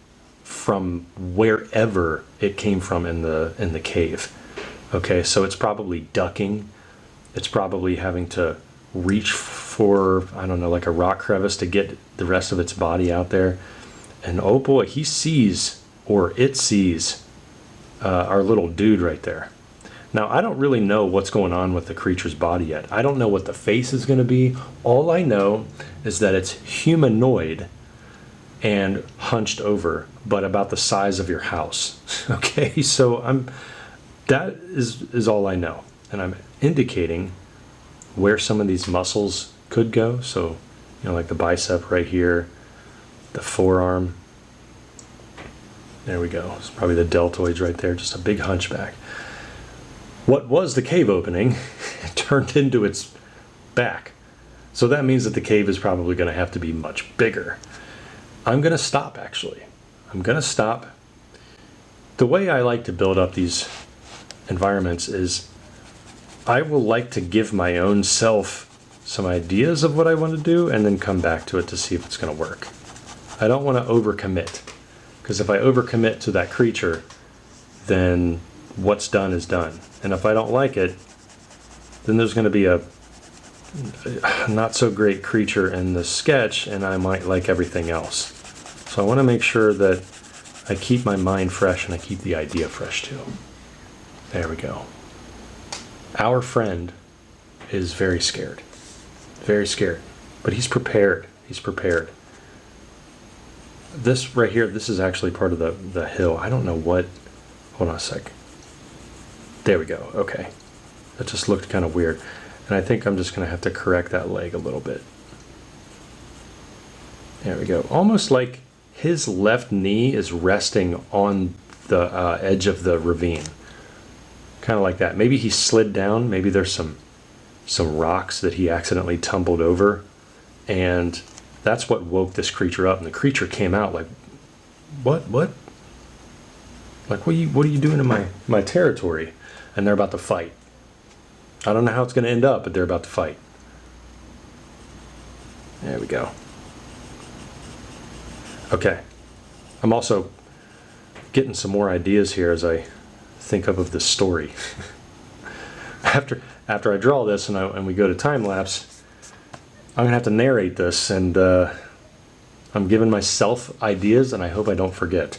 from wherever it came from in the cave. Okay, so it's probably ducking. It's probably having to reach for, I don't know, like a rock crevice to get the rest of its body out there. And oh boy, he sees, or it sees, our little dude right there. Now, I don't really know what's going on with the creature's body yet. I don't know what the face is going to be. All I know is that it's humanoid and hunched over, but about the size of your house. Okay, so that is all I know. And I'm indicating where some of these muscles could go. So, you know, like the bicep right here, the forearm. There we go. It's probably the deltoids right there, just a big hunchback. What was the cave opening turned into its back. So that means that the cave is probably going to have to be much bigger. I'm going to stop, actually. I'm going to stop. The way I like to build up these environments is I will like to give my own self some ideas of what I want to do and then come back to it to see if it's going to work. I don't want to overcommit, because if I overcommit to that creature, then what's done is done. And if I don't like it, then there's going to be a not so great creature in the sketch, and I might like everything else. So I want to make sure that I keep my mind fresh and I keep the idea fresh too. There we go. Our friend is very scared. Very scared. But he's prepared. He's prepared. This right here, this is actually part of the hill. I don't know what. Hold on a sec. There we go. Okay. That just looked kind of weird. And I think I'm just going to have to correct that leg a little bit. There we go. Almost like his left knee is resting on the edge of the ravine. Kind of like that. Maybe he slid down. Maybe there's some rocks that he accidentally tumbled over. And that's what woke this creature up. And the creature came out like, what? Like, what are you doing in my territory? And they're about to fight. I don't know how it's going to end up, but they're about to fight. There we go. Okay. I'm also getting some more ideas here as I think of this story. After I draw this and we go to time lapse, I'm going to have to narrate this, and I'm giving myself ideas, and I hope I don't forget.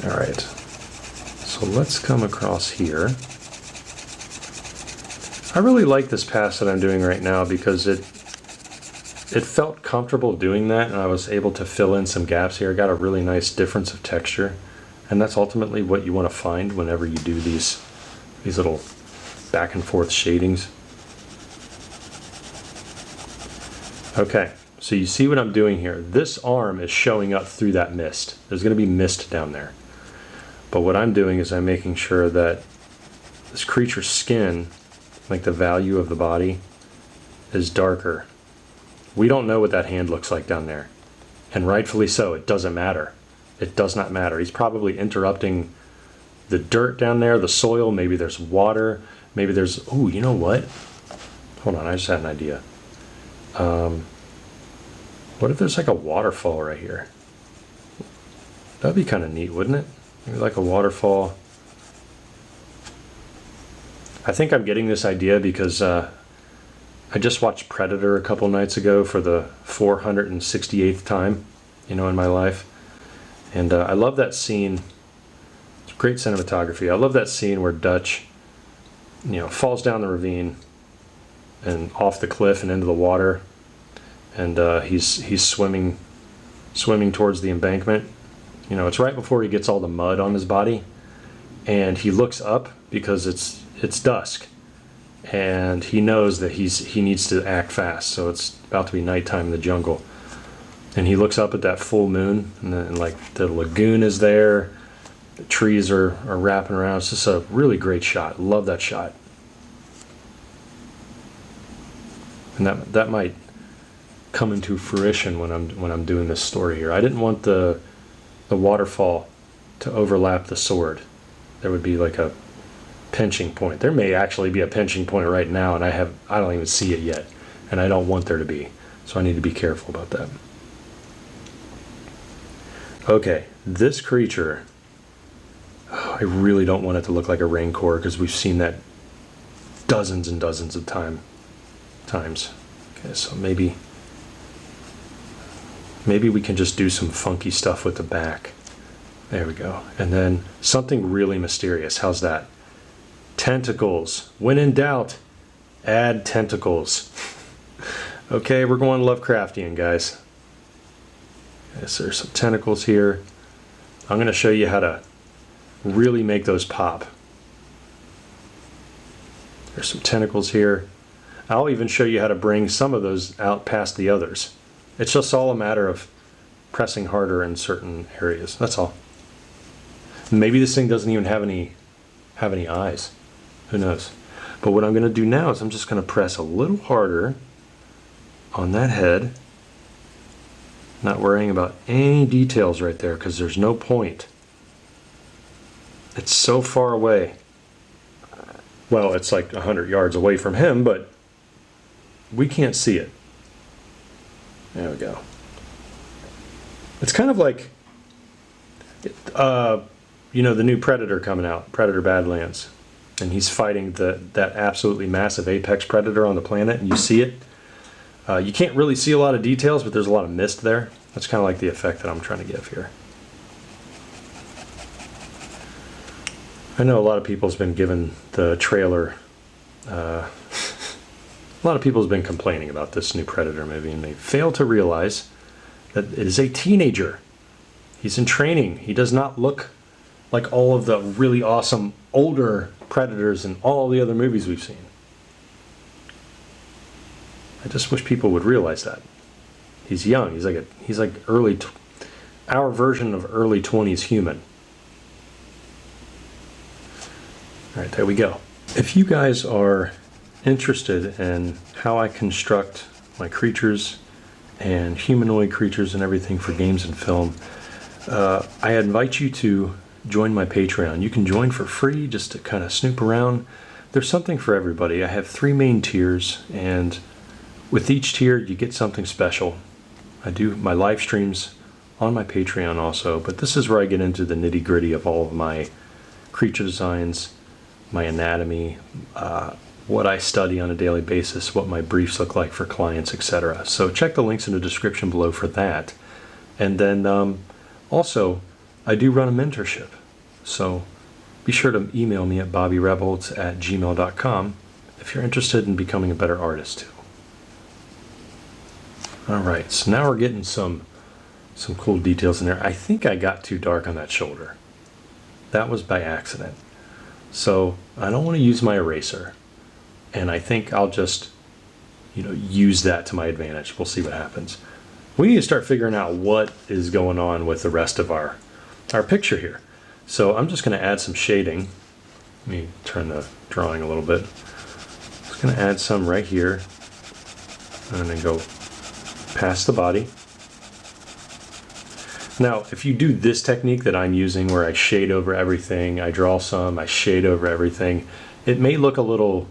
All right. So let's come across here. I really like this pass that I'm doing right now because it felt comfortable doing that, and I was able to fill in some gaps here. I got a really nice difference of texture, and that's ultimately what you want to find whenever you do these little back and forth shadings. Okay, so you see what I'm doing here. This arm is showing up through that mist. There's going to be mist down there. But what I'm doing is I'm making sure that this creature's skin, like the value of the body, is darker. We don't know what that hand looks like down there. And rightfully so, it doesn't matter. It does not matter. He's probably interrupting the dirt down there, the soil. Maybe there's water. Maybe there's, ooh, you know what? Hold on, I just had an idea. What if there's like a waterfall right here? That'd be kind of neat, wouldn't it? Maybe like a waterfall. I think I'm getting this idea because I just watched Predator a couple nights ago for the 468th time, in my life. And I love that scene. It's great cinematography. I love that scene where Dutch, falls down the ravine and off the cliff and into the water, and he's swimming towards the embankment. It's right before he gets all the mud on his body, and he looks up because it's dusk, and he knows that he needs to act fast. So it's about to be nighttime in the jungle, and he looks up at that full moon, and then like the lagoon is there, the trees are wrapping around. It's just a really great shot. Love that shot, and that might come into fruition when I'm doing this story here. I didn't want the waterfall to overlap the sword. There would be like a pinching point. There may actually be a pinching point right now, and I don't even see it yet, and I don't want there to be. So I need to be careful about that. Okay, this creature, I really don't want it to look like a rancor, because we've seen that dozens and dozens of times. Okay, so maybe we can just do some funky stuff with the back. There we go. And then something really mysterious. How's that? Tentacles. When in doubt, add tentacles. Okay, we're going Lovecraftian, guys. Okay, so there's some tentacles here. I'm going to show you how to really make those pop. There's some tentacles here. I'll even show you how to bring some of those out past the others. It's just all a matter of pressing harder in certain areas. That's all. Maybe this thing doesn't even have any eyes. Who knows? But what I'm going to do now is I'm just going to press a little harder on that head. Not worrying about any details right there, because there's no point. It's so far away. Well, it's like 100 yards away from him, but we can't see it. There we go. It's kind of like, the new Predator coming out, Predator Badlands. And he's fighting that absolutely massive apex predator on the planet, and you see it. You can't really see a lot of details, but there's a lot of mist there. That's kind of like the effect that I'm trying to give here. I know a lot of people's been given the trailer. A lot of people have been complaining about this new Predator movie, and they fail to realize that it is a teenager. He's in training. He does not look like all of the really awesome older Predators in all the other movies we've seen. I just wish people would realize that. He's young. He's like our version of early 20s human. All right, there we go. If you guys are interested in how I construct my creatures and humanoid creatures and everything for games and film, I invite you to join my Patreon. You can join for free just to kind of snoop around. There's something for everybody. I have 3 main tiers, and with each tier you get something special. I do my live streams on my Patreon also, but this is where I get into the nitty-gritty of all of my creature designs, my anatomy, what I study on a daily basis, what my briefs look like for clients, etc. So check the links in the description below for that. And then also, I do run a mentorship. So be sure to email me at bobbyrebholds@gmail.com if you're interested in becoming a better artist too. All right, so now we're getting some cool details in there. I think I got too dark on that shoulder. That was by accident. So I don't want to use my eraser, and I think I'll just use that to my advantage. We'll see what happens. We need to start figuring out what is going on with the rest of our picture here. So I'm just going to add some shading. Let me turn the drawing a little bit. Just going to add some right here, and then go past the body. Now, if you do this technique that I'm using, where I shade over everything, I draw some, I shade over everything, it may look a little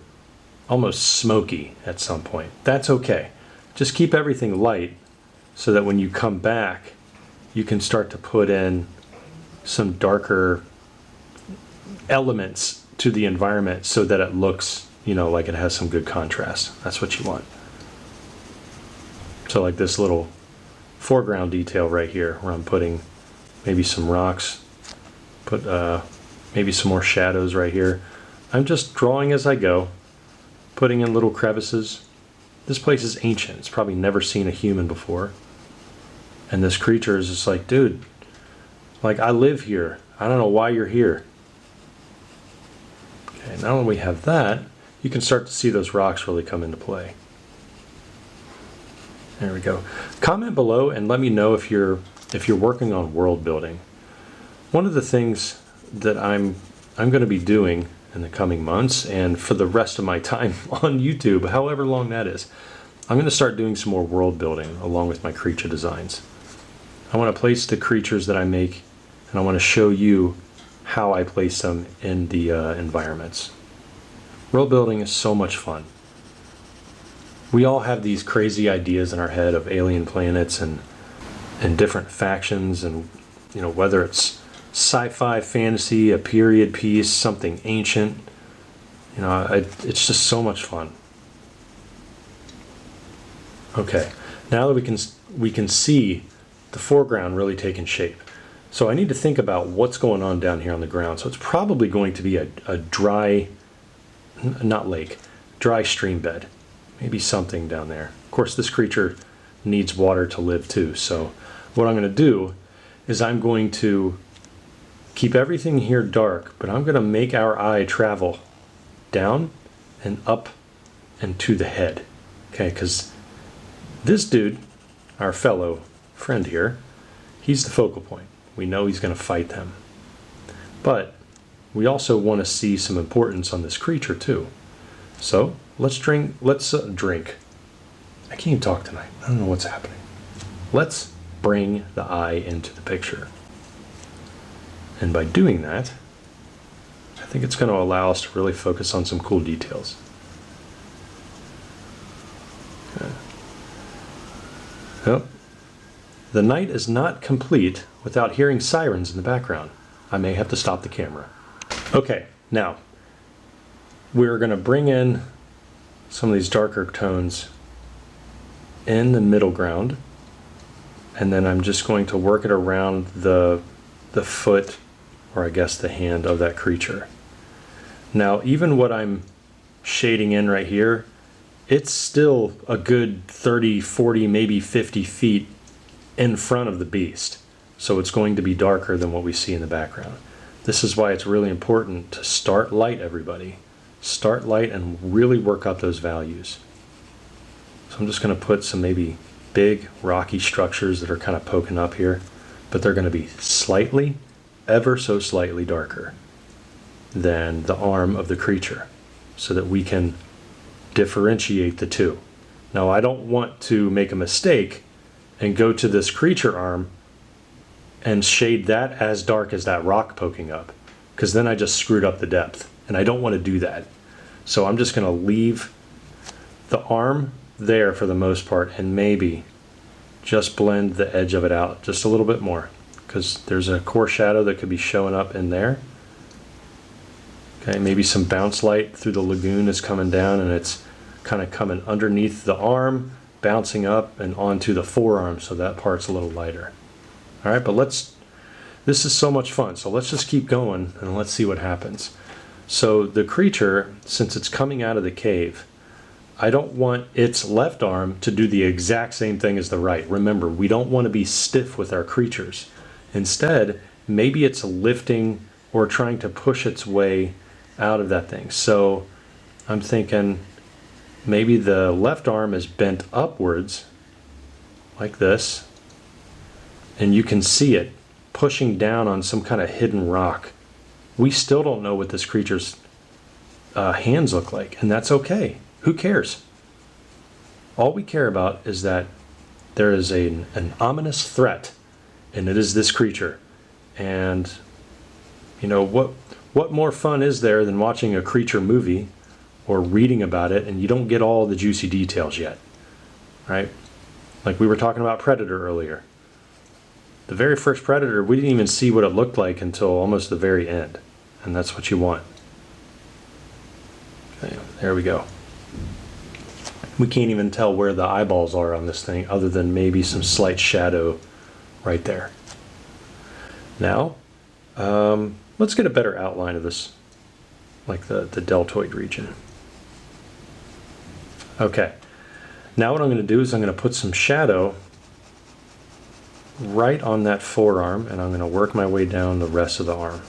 almost smoky at some point. That's okay. Just keep everything light so that when you come back, you can start to put in some darker elements to the environment so that it looks, like it has some good contrast. That's what you want. So like this little foreground detail right here, where I'm putting maybe some rocks, put maybe some more shadows right here. I'm just drawing as I go, putting in little crevices. This place is ancient. It's probably never seen a human before. And this creature is just like, dude, like, I live here. I don't know why you're here. Okay, now that we have that, you can start to see those rocks really come into play. There we go. Comment below and let me know if you're working on world building. One of the things that I'm going to be doing in the coming months and for the rest of my time on YouTube, however long that is, I'm going to start doing some more world building along with my creature designs. I want to place the creatures that I make, and I want to show you how I place them in the environments. World building is so much fun. We all have these crazy ideas in our head of alien planets and different factions, and you know, whether it's sci-fi, fantasy, a period piece, something ancient, you know, it's just so much fun. Okay, now that we can see the foreground really taking shape. So I need to think about what's going on down here on the ground. So it's probably going to be a dry, not lake, dry stream bed. Maybe something down there. Of course, this creature needs water to live too. So what I'm going to do is I'm going to keep everything here dark, but I'm going to make our eye travel down and up and to the head. Okay, because this dude, our fellow friend here, he's the focal point. We know he's going to fight them. But we also want to see some importance on this creature too. So let's drink. I can't even talk tonight. I don't know what's happening. Let's bring the eye into the picture. And by doing that, I think it's going to allow us to really focus on some cool details. Okay. Oh. The night is not complete without hearing sirens in the background. I may have to stop the camera. Okay, now we're going to bring in some of these darker tones in the middle ground, and then I'm just going to work it around the foot, or I guess the hand of that creature. Now, even what I'm shading in right here, it's still a good 30, 40, maybe 50 feet in front of the beast. So it's going to be darker than what we see in the background. This is why it's really important to start light, everybody. Start light and really work up those values. So I'm just going to put some maybe big rocky structures that are kind of poking up here, but they're going to be slightly, ever so slightly darker than the arm of the creature so that we can differentiate the two. Now, I don't want to make a mistake and go to this creature arm and shade that as dark as that rock poking up, because then I just screwed up the depth, and I don't want to do that. So I'm just going to leave the arm there for the most part and maybe just blend the edge of it out just a little bit more, because there's a core shadow that could be showing up in there. Okay, maybe some bounce light through the lagoon is coming down, and it's kind of coming underneath the arm, bouncing up and onto the forearm, so that part's a little lighter. All right, but this is so much fun, so let's just keep going and let's see what happens. So the creature, since it's coming out of the cave, I don't want its left arm to do the exact same thing as the right. Remember, we don't want to be stiff with our creatures. Instead, maybe it's lifting or trying to push its way out of that thing. So I'm thinking maybe the left arm is bent upwards like this, and you can see it pushing down on some kind of hidden rock. We still don't know what this creature's hands look like, and that's okay. Who cares? All we care about is that there is an ominous threat, and it is this creature. And you know, what more fun is there than watching a creature movie or reading about it and you don't get all the juicy details yet, right? Like we were talking about Predator earlier. The very first Predator, we didn't even see what it looked like until almost the very end. And that's what you want. Okay, there we go. We can't even tell where the eyeballs are on this thing other than maybe some slight shadow right there. Now, let's get a better outline of this, like the deltoid region. Okay, now what I'm going to do is I'm going to put some shadow right on that forearm, and I'm going to work my way down the rest of the arm.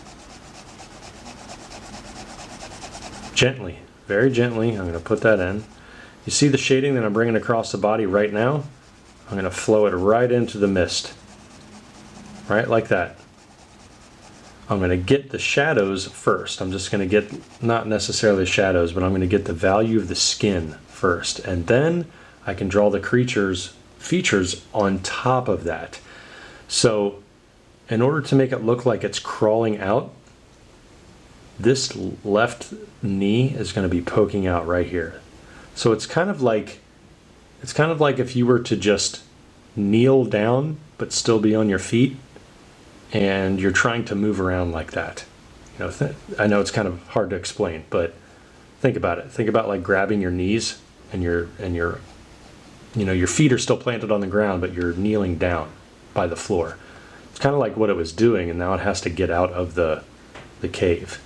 Gently, very gently, I'm going to put that in. You see the shading that I'm bringing across the body right now? I'm going to flow it right into the mist. Right like that. I'm going to get the shadows first. I'm just going to get, not necessarily shadows, but I'm going to get the value of the skin first. And then I can draw the creature's features on top of that. So in order to make it look like it's crawling out, this left knee is going to be poking out right here. So it's kind of like if you were to just kneel down but still be on your feet, and you're trying to move around like that. You know, I know it's kind of hard to explain, but think about it. Think about like grabbing your knees and your feet are still planted on the ground, but you're kneeling down by the floor. It's kind of like what it was doing, and now it has to get out of the cave.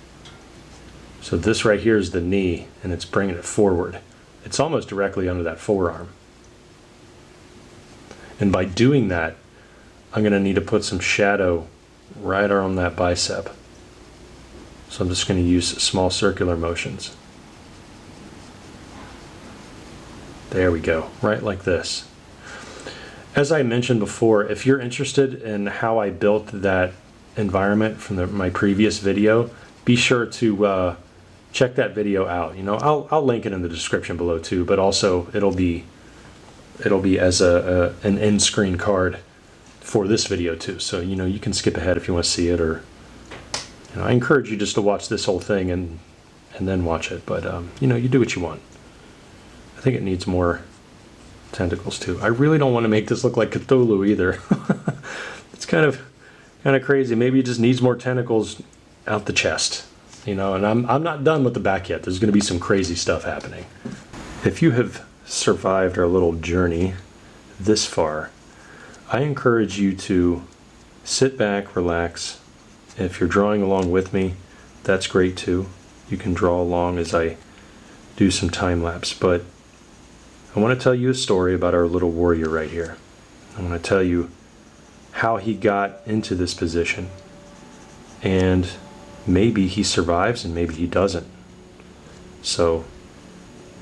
So this right here is the knee, and it's bringing it forward. It's almost directly under that forearm. And by doing that, I'm going to need to put some shadow right around that bicep. So I'm just going to use small circular motions. There we go, right like this. As I mentioned before, if you're interested in how I built that environment from my previous video, be sure to check that video out. You know, I'll link it in the description below too, but also it'll be as an end screen card for this video too. So, you know, you can skip ahead if you want to see it, or, you know, I encourage you just to watch this whole thing and then watch it. But, you know, you do what you want. I think it needs more tentacles too. I really don't want to make this look like Cthulhu either. It's kind of crazy. Maybe it just needs more tentacles out the chest, you know, and I'm not done with the back yet. There's going to be some crazy stuff happening. If you have survived our little journey this far, I encourage you to sit back, relax. If you're drawing along with me, that's great too. You can draw along as I do some time lapse, but I want to tell you a story about our little warrior right here. I want to tell you how he got into this position, and maybe he survives and maybe he doesn't. So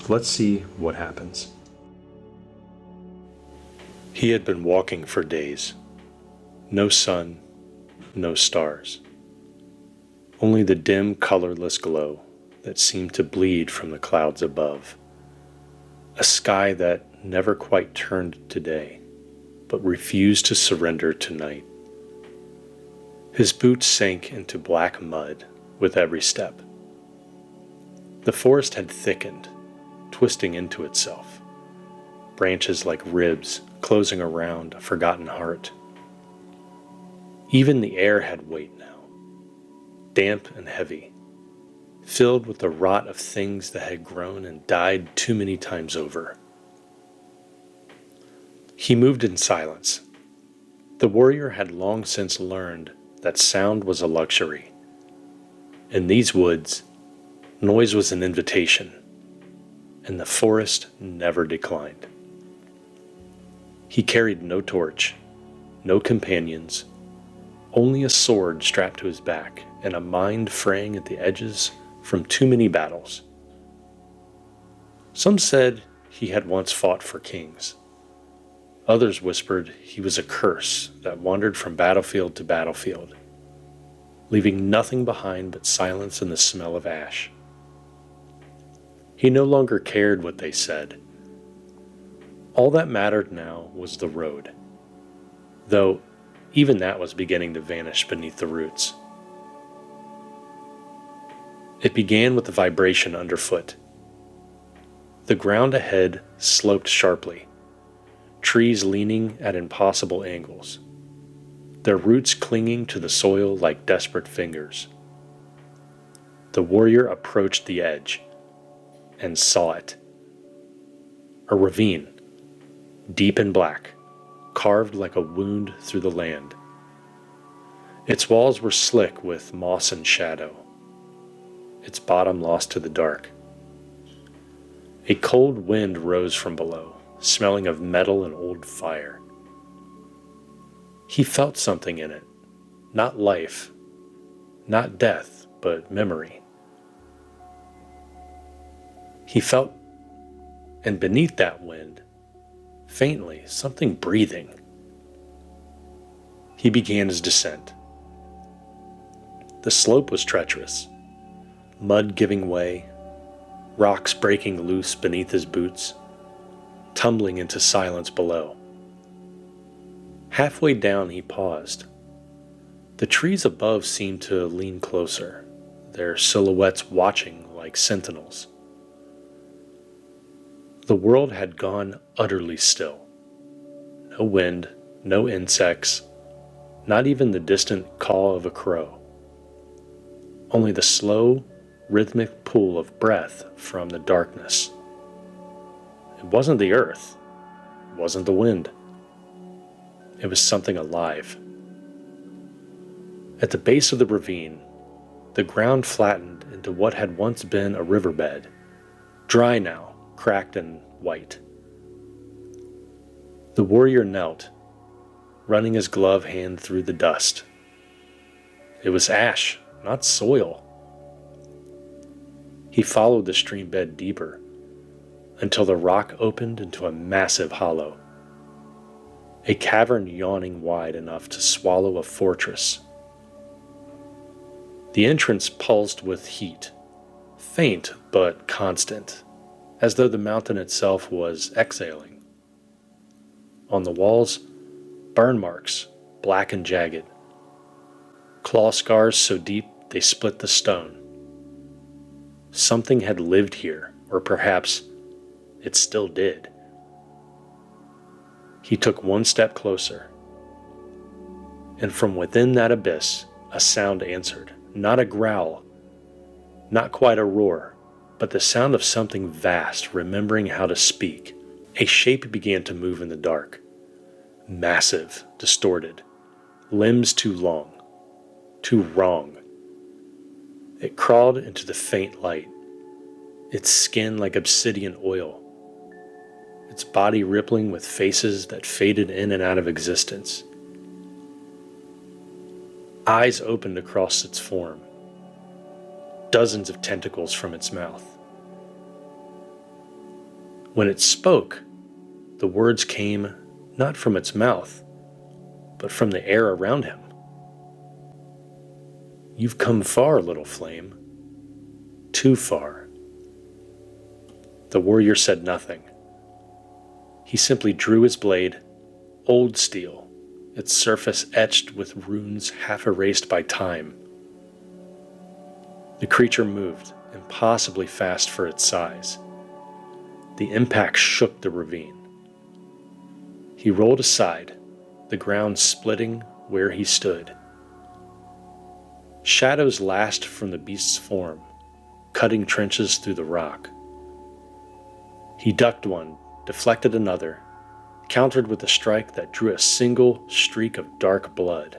let's see what happens. He had been walking for days. No sun, no stars. Only the dim, colorless glow that seemed to bleed from the clouds above. A sky that never quite turned to day, but refused to surrender to night. His boots sank into black mud with every step. The forest had thickened, twisting into itself. Branches like ribs closing around a forgotten heart. Even the air had weight now, damp and heavy, filled with the rot of things that had grown and died too many times over. He moved in silence. The warrior had long since learned that sound was a luxury. In these woods, noise was an invitation, and the forest never declined. He carried no torch, no companions, only a sword strapped to his back and a mind fraying at the edges from too many battles. Some said he had once fought for kings. Others whispered he was a curse that wandered from battlefield to battlefield, leaving nothing behind but silence and the smell of ash. He no longer cared what they said. All that mattered now was the road, though even that was beginning to vanish beneath the roots. It began with the vibration underfoot. The ground ahead sloped sharply, trees leaning at impossible angles, their roots clinging to the soil like desperate fingers. The warrior approached the edge and saw it. A ravine, deep and black, carved like a wound through the land. Its walls were slick with moss and shadow, its bottom lost to the dark. A cold wind rose from below, smelling of metal and old fire. He felt something in it, not life, not death, but memory. He felt, and beneath that wind, faintly, something breathing. He began his descent. The slope was treacherous, mud giving way, rocks breaking loose beneath his boots, tumbling into silence below. Halfway down, he paused. The trees above seemed to lean closer, their silhouettes watching like sentinels. The world had gone utterly still. No wind, no insects, not even the distant call of a crow. Only the slow, rhythmic pull of breath from the darkness. It wasn't the earth. It wasn't the wind. It was something alive. At the base of the ravine, the ground flattened into what had once been a riverbed, dry now, cracked and white. The warrior knelt, running his glove hand through the dust. It was ash, not soil. He followed the stream bed deeper until the rock opened into a massive hollow, a cavern yawning wide enough to swallow a fortress. The entrance pulsed with heat, faint but constant, as though the mountain itself was exhaling. On the walls, burn marks, black and jagged, claw scars so deep they split the stone. Something had lived here, or perhaps it still did. He took one step closer, and from within that abyss, a sound answered. Not a growl, not quite a roar, but the sound of something vast remembering how to speak. A shape began to move in the dark. Massive, distorted, limbs too long, too wrong. It crawled into the faint light, its skin like obsidian oil, its body rippling with faces that faded in and out of existence. Eyes opened across its form, dozens of tentacles from its mouth. When it spoke, the words came not from its mouth, but from the air around him. "You've come far, little flame. Too far." The warrior said nothing. He simply drew his blade, old steel, its surface etched with runes half erased by time. The creature moved, impossibly fast for its size. The impact shook the ravine. He rolled aside, the ground splitting where he stood. Shadows lashed from the beast's form, cutting trenches through the rock. He ducked one, deflected another, countered with a strike that drew a single streak of dark blood,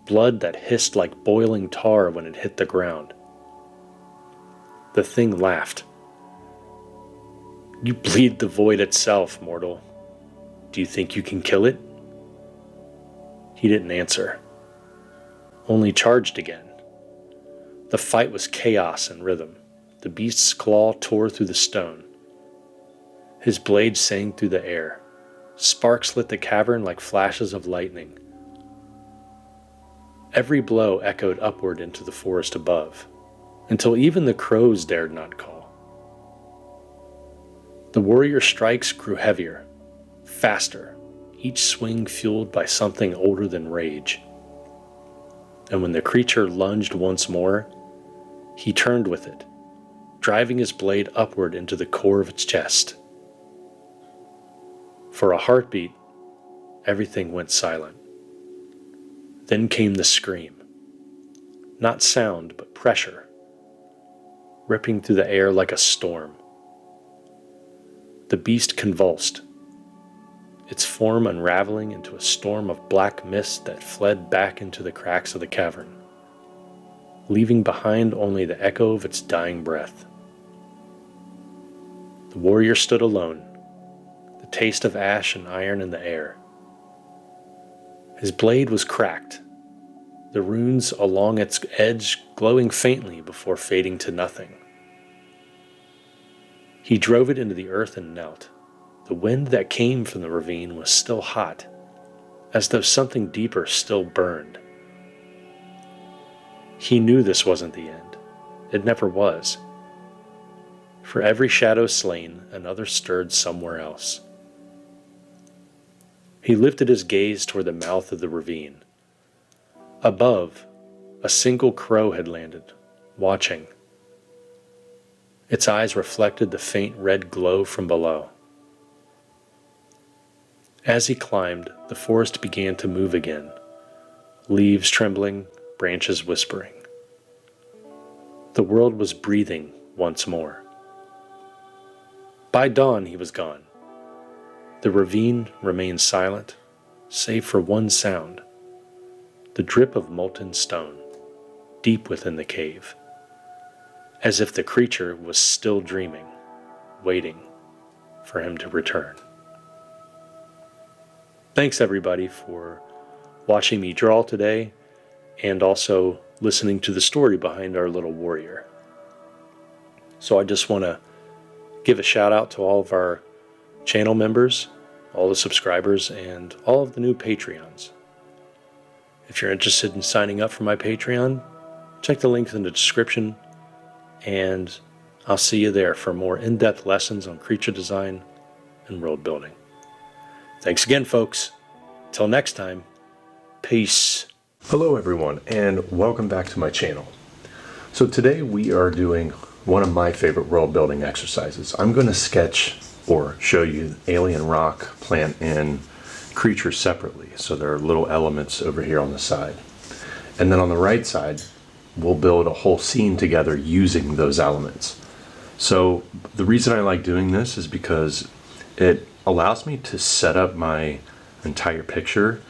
blood that hissed like boiling tar when it hit the ground. The thing laughed. "You bleed the void itself, mortal. Do you think you can kill it?" He didn't answer, only charged again. The fight was chaos and rhythm. The beast's claw tore through the stone. His blade sang through the air. Sparks lit the cavern like flashes of lightning. Every blow echoed upward into the forest above, until even the crows dared not call. The warrior's strikes grew heavier, faster, each swing fueled by something older than rage. And when the creature lunged once more, he turned with it, driving his blade upward into the core of its chest. For a heartbeat, everything went silent. Then came the scream. Not sound, but pressure, ripping through the air like a storm. The beast convulsed. its form unraveling into a storm of black mist that fled back into the cracks of the cavern, leaving behind only the echo of its dying breath. The warrior stood alone, the taste of ash and iron in the air. His blade was cracked, the runes along its edge glowing faintly before fading to nothing. He drove it into the earth and knelt. The wind that came from the ravine was still hot, as though something deeper still burned. He knew this wasn't the end. It never was. For every shadow slain, another stirred somewhere else. He lifted his gaze toward the mouth of the ravine. Above, a single crow had landed, watching. Its eyes reflected the faint red glow from below. As he climbed, the forest began to move again, leaves trembling, branches whispering. The world was breathing once more. By dawn, he was gone. The ravine remained silent, save for one sound, the drip of molten stone, deep within the cave, as if the creature was still dreaming, waiting for him to return. Thanks everybody for watching me draw today and also listening to the story behind our little warrior. So I just want to give a shout out to all of our channel members, all the subscribers, and all of the new Patreons. If you're interested in signing up for my Patreon, check the link in the description, and I'll see you there for more in-depth lessons on creature design and world building. Thanks again, folks. Till next time, peace. Hello everyone, and welcome back to my channel. So today we are doing one of my favorite world building exercises. I'm going to sketch or show you alien rock, plant, and creatures separately. So there are little elements over here on the side. And then on the right side, we'll build a whole scene together using those elements. So the reason I like doing this is because it allows me to set up my entire picture,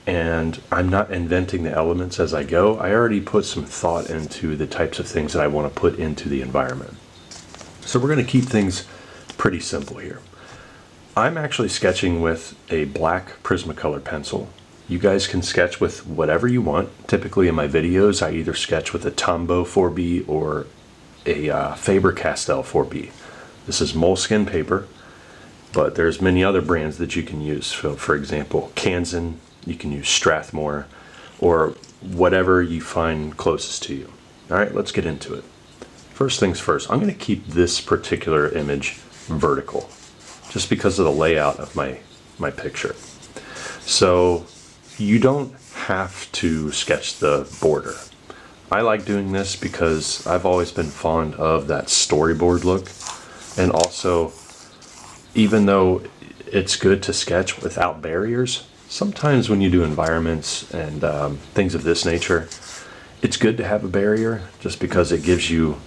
and I'm not inventing the elements as I go. I already put some thought into the types of things that I want to put into the environment. So we're going to keep things pretty simple here. I'm actually sketching with a black Prismacolor pencil. You guys can sketch with whatever you want. Typically in my videos, I either sketch with a Tombow 4B or a Faber-Castell 4B. This is moleskin paper, but there's many other brands that you can use. So for example, Kansan, you can use Strathmore, or whatever you find closest to you. All right, let's get into it. First things first, I'm going to keep this particular image vertical, just because of the layout of my picture. So you don't have to sketch the border. I like doing this because I've always been fond of that storyboard look, and also, even though it's good to sketch without barriers, sometimes when you do environments and things of this nature, it's good to have a barrier just because it gives you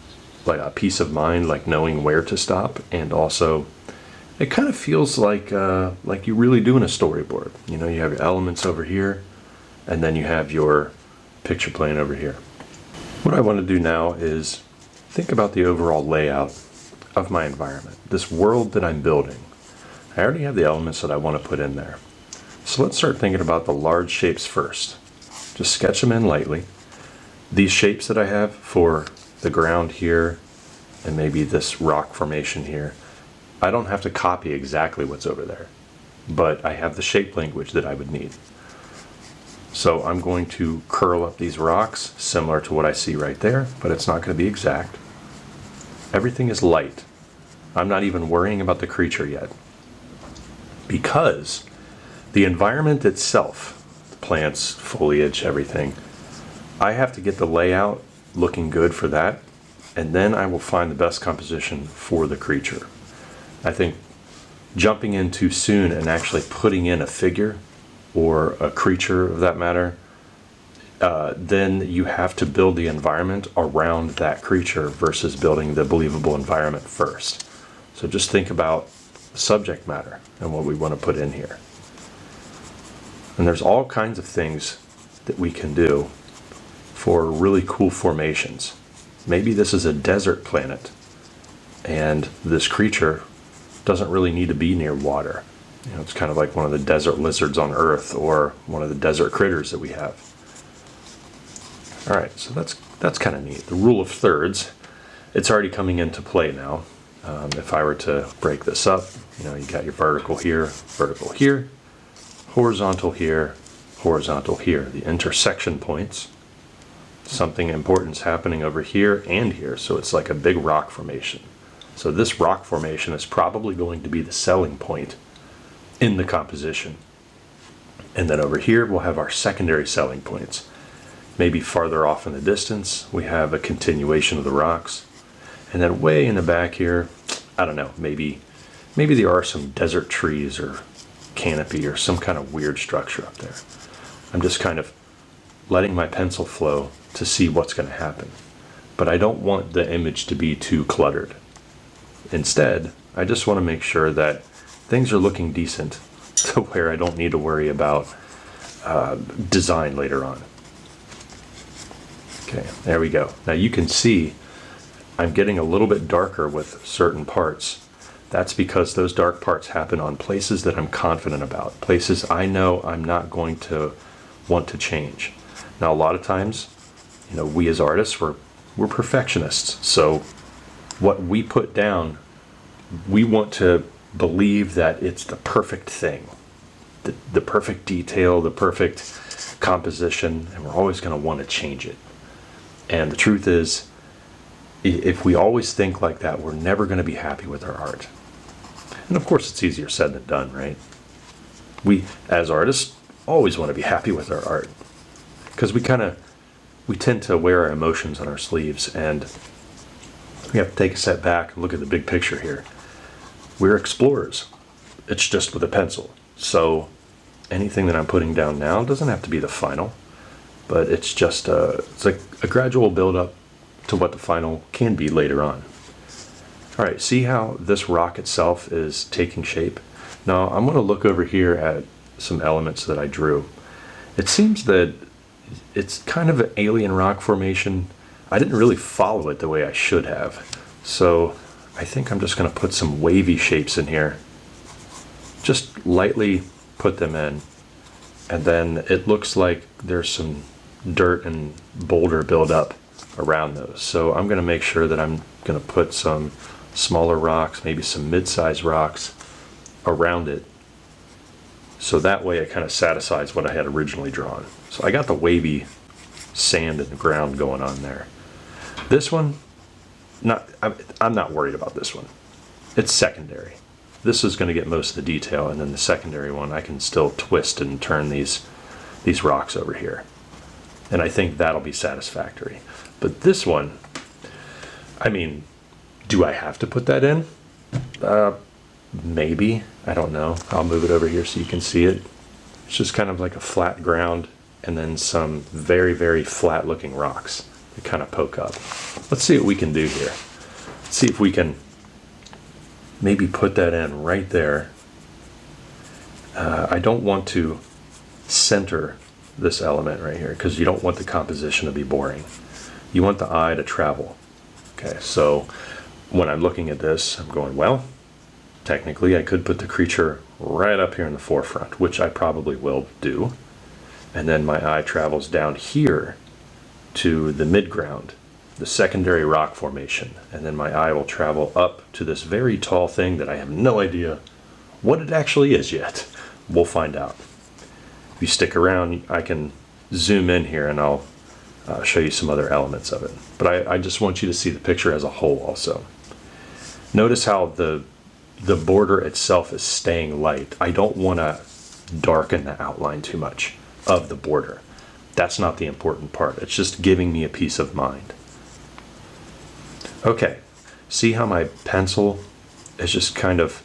like a peace of mind, like knowing where to stop, and also it kind of feels like you're really doing a storyboard. You know, you have your elements over here, and then you have your picture plane over here. What I want to do now is think about the overall layout of my environment, this world that I'm building. I already have the elements that I want to put in there. So let's start thinking about the large shapes first. Just sketch them in lightly. These shapes that I have for the ground here, and maybe this rock formation here, I don't have to copy exactly what's over there, but I have the shape language that I would need. So I'm going to curl up these rocks similar to what I see right there, but it's not going to be exact. Everything is light. I'm not even worrying about the creature yet, because the environment itself, the plants, foliage, everything, I have to get the layout looking good for that, and then I will find the best composition for the creature. I think jumping in too soon and actually putting in a figure or a creature of that matter, then you have to build the environment around that creature versus building the believable environment first. So just think about the subject matter and what we want to put in here. And there's all kinds of things that we can do for really cool formations. Maybe this is a desert planet and this creature doesn't really need to be near water. You know, it's kind of like one of the desert lizards on Earth or one of the desert critters that we have. All right, so that's kind of neat. The rule of thirds, it's already coming into play now. If I were to break this up, you know, you got your vertical here, horizontal here, horizontal here. The intersection points, something important's happening over here and here, so it's like a big rock formation. So this rock formation is probably going to be the selling point in the composition. And then over here we'll have our secondary selling points. Maybe farther off in the distance we have a continuation of the rocks. And then way in the back here, I don't know, maybe there are some desert trees or canopy or some kind of weird structure up there. I'm just kind of letting my pencil flow to see what's going to happen. But I don't want the image to be too cluttered. Instead, I just want to make sure that things are looking decent to where I don't need to worry about design later on. Okay, there we go. Now you can see I'm getting a little bit darker with certain parts. That's because those dark parts happen on places that I'm confident about, places I know I'm not going to want to change. Now a lot of times, you know, we as artists, we're perfectionists. So what we put down, we want to believe that it's the perfect thing, the perfect detail, the perfect composition, and we're always going to want to change it. And the truth is, if we always think like that, we're never going to be happy with our art. And of course, it's easier said than done, right? We, as artists, always want to be happy with our art because we tend to wear our emotions on our sleeves, and we have to take a step back and look at the big picture here. We're explorers. It's just with a pencil. So anything that I'm putting down now doesn't have to be the final, but it's just it's like a gradual build up to what the final can be later on. All right, see how this rock itself is taking shape? Now I'm going to look over here at some elements that I drew. It seems that it's kind of an alien rock formation. I didn't really follow it the way I should have. So I think I'm just going to put some wavy shapes in here. Just lightly put them in. And then it looks like there's some dirt and boulder buildup around those. So I'm going to make sure that I'm going to put some smaller rocks, maybe some mid-sized rocks around it. So that way it kind of satisfies what I had originally drawn. So I got the wavy sand in the ground going on there. This one, I'm not worried about this one. It's secondary. This is going to get most of the detail, and then the secondary one I can still twist and turn these rocks over here. And I think that'll be satisfactory. But this one, I mean, do I have to put that in? Maybe. I don't know. I'll move it over here so you can see it. It's just kind of like a flat ground and then some very, very flat looking rocks that kind of poke up. Let's see what we can do here. Let's see if we can maybe put that in right there. I don't want to center this element right here because you don't want the composition to be boring. You want the eye to travel. Okay, so when I'm looking at this, I'm going, well, technically I could put the creature right up here in the forefront, which I probably will do. And then my eye travels down here to the midground, the secondary rock formation. And then my eye will travel up to this very tall thing that I have no idea what it actually is yet. We'll find out. If you stick around, I can zoom in here and I'll show you some other elements of it. But I just want you to see the picture as a whole also. Notice how the border itself is staying light. I don't want to darken the outline too much of the border. That's not the important part. It's just giving me a peace of mind. Okay, see how my pencil is just kind of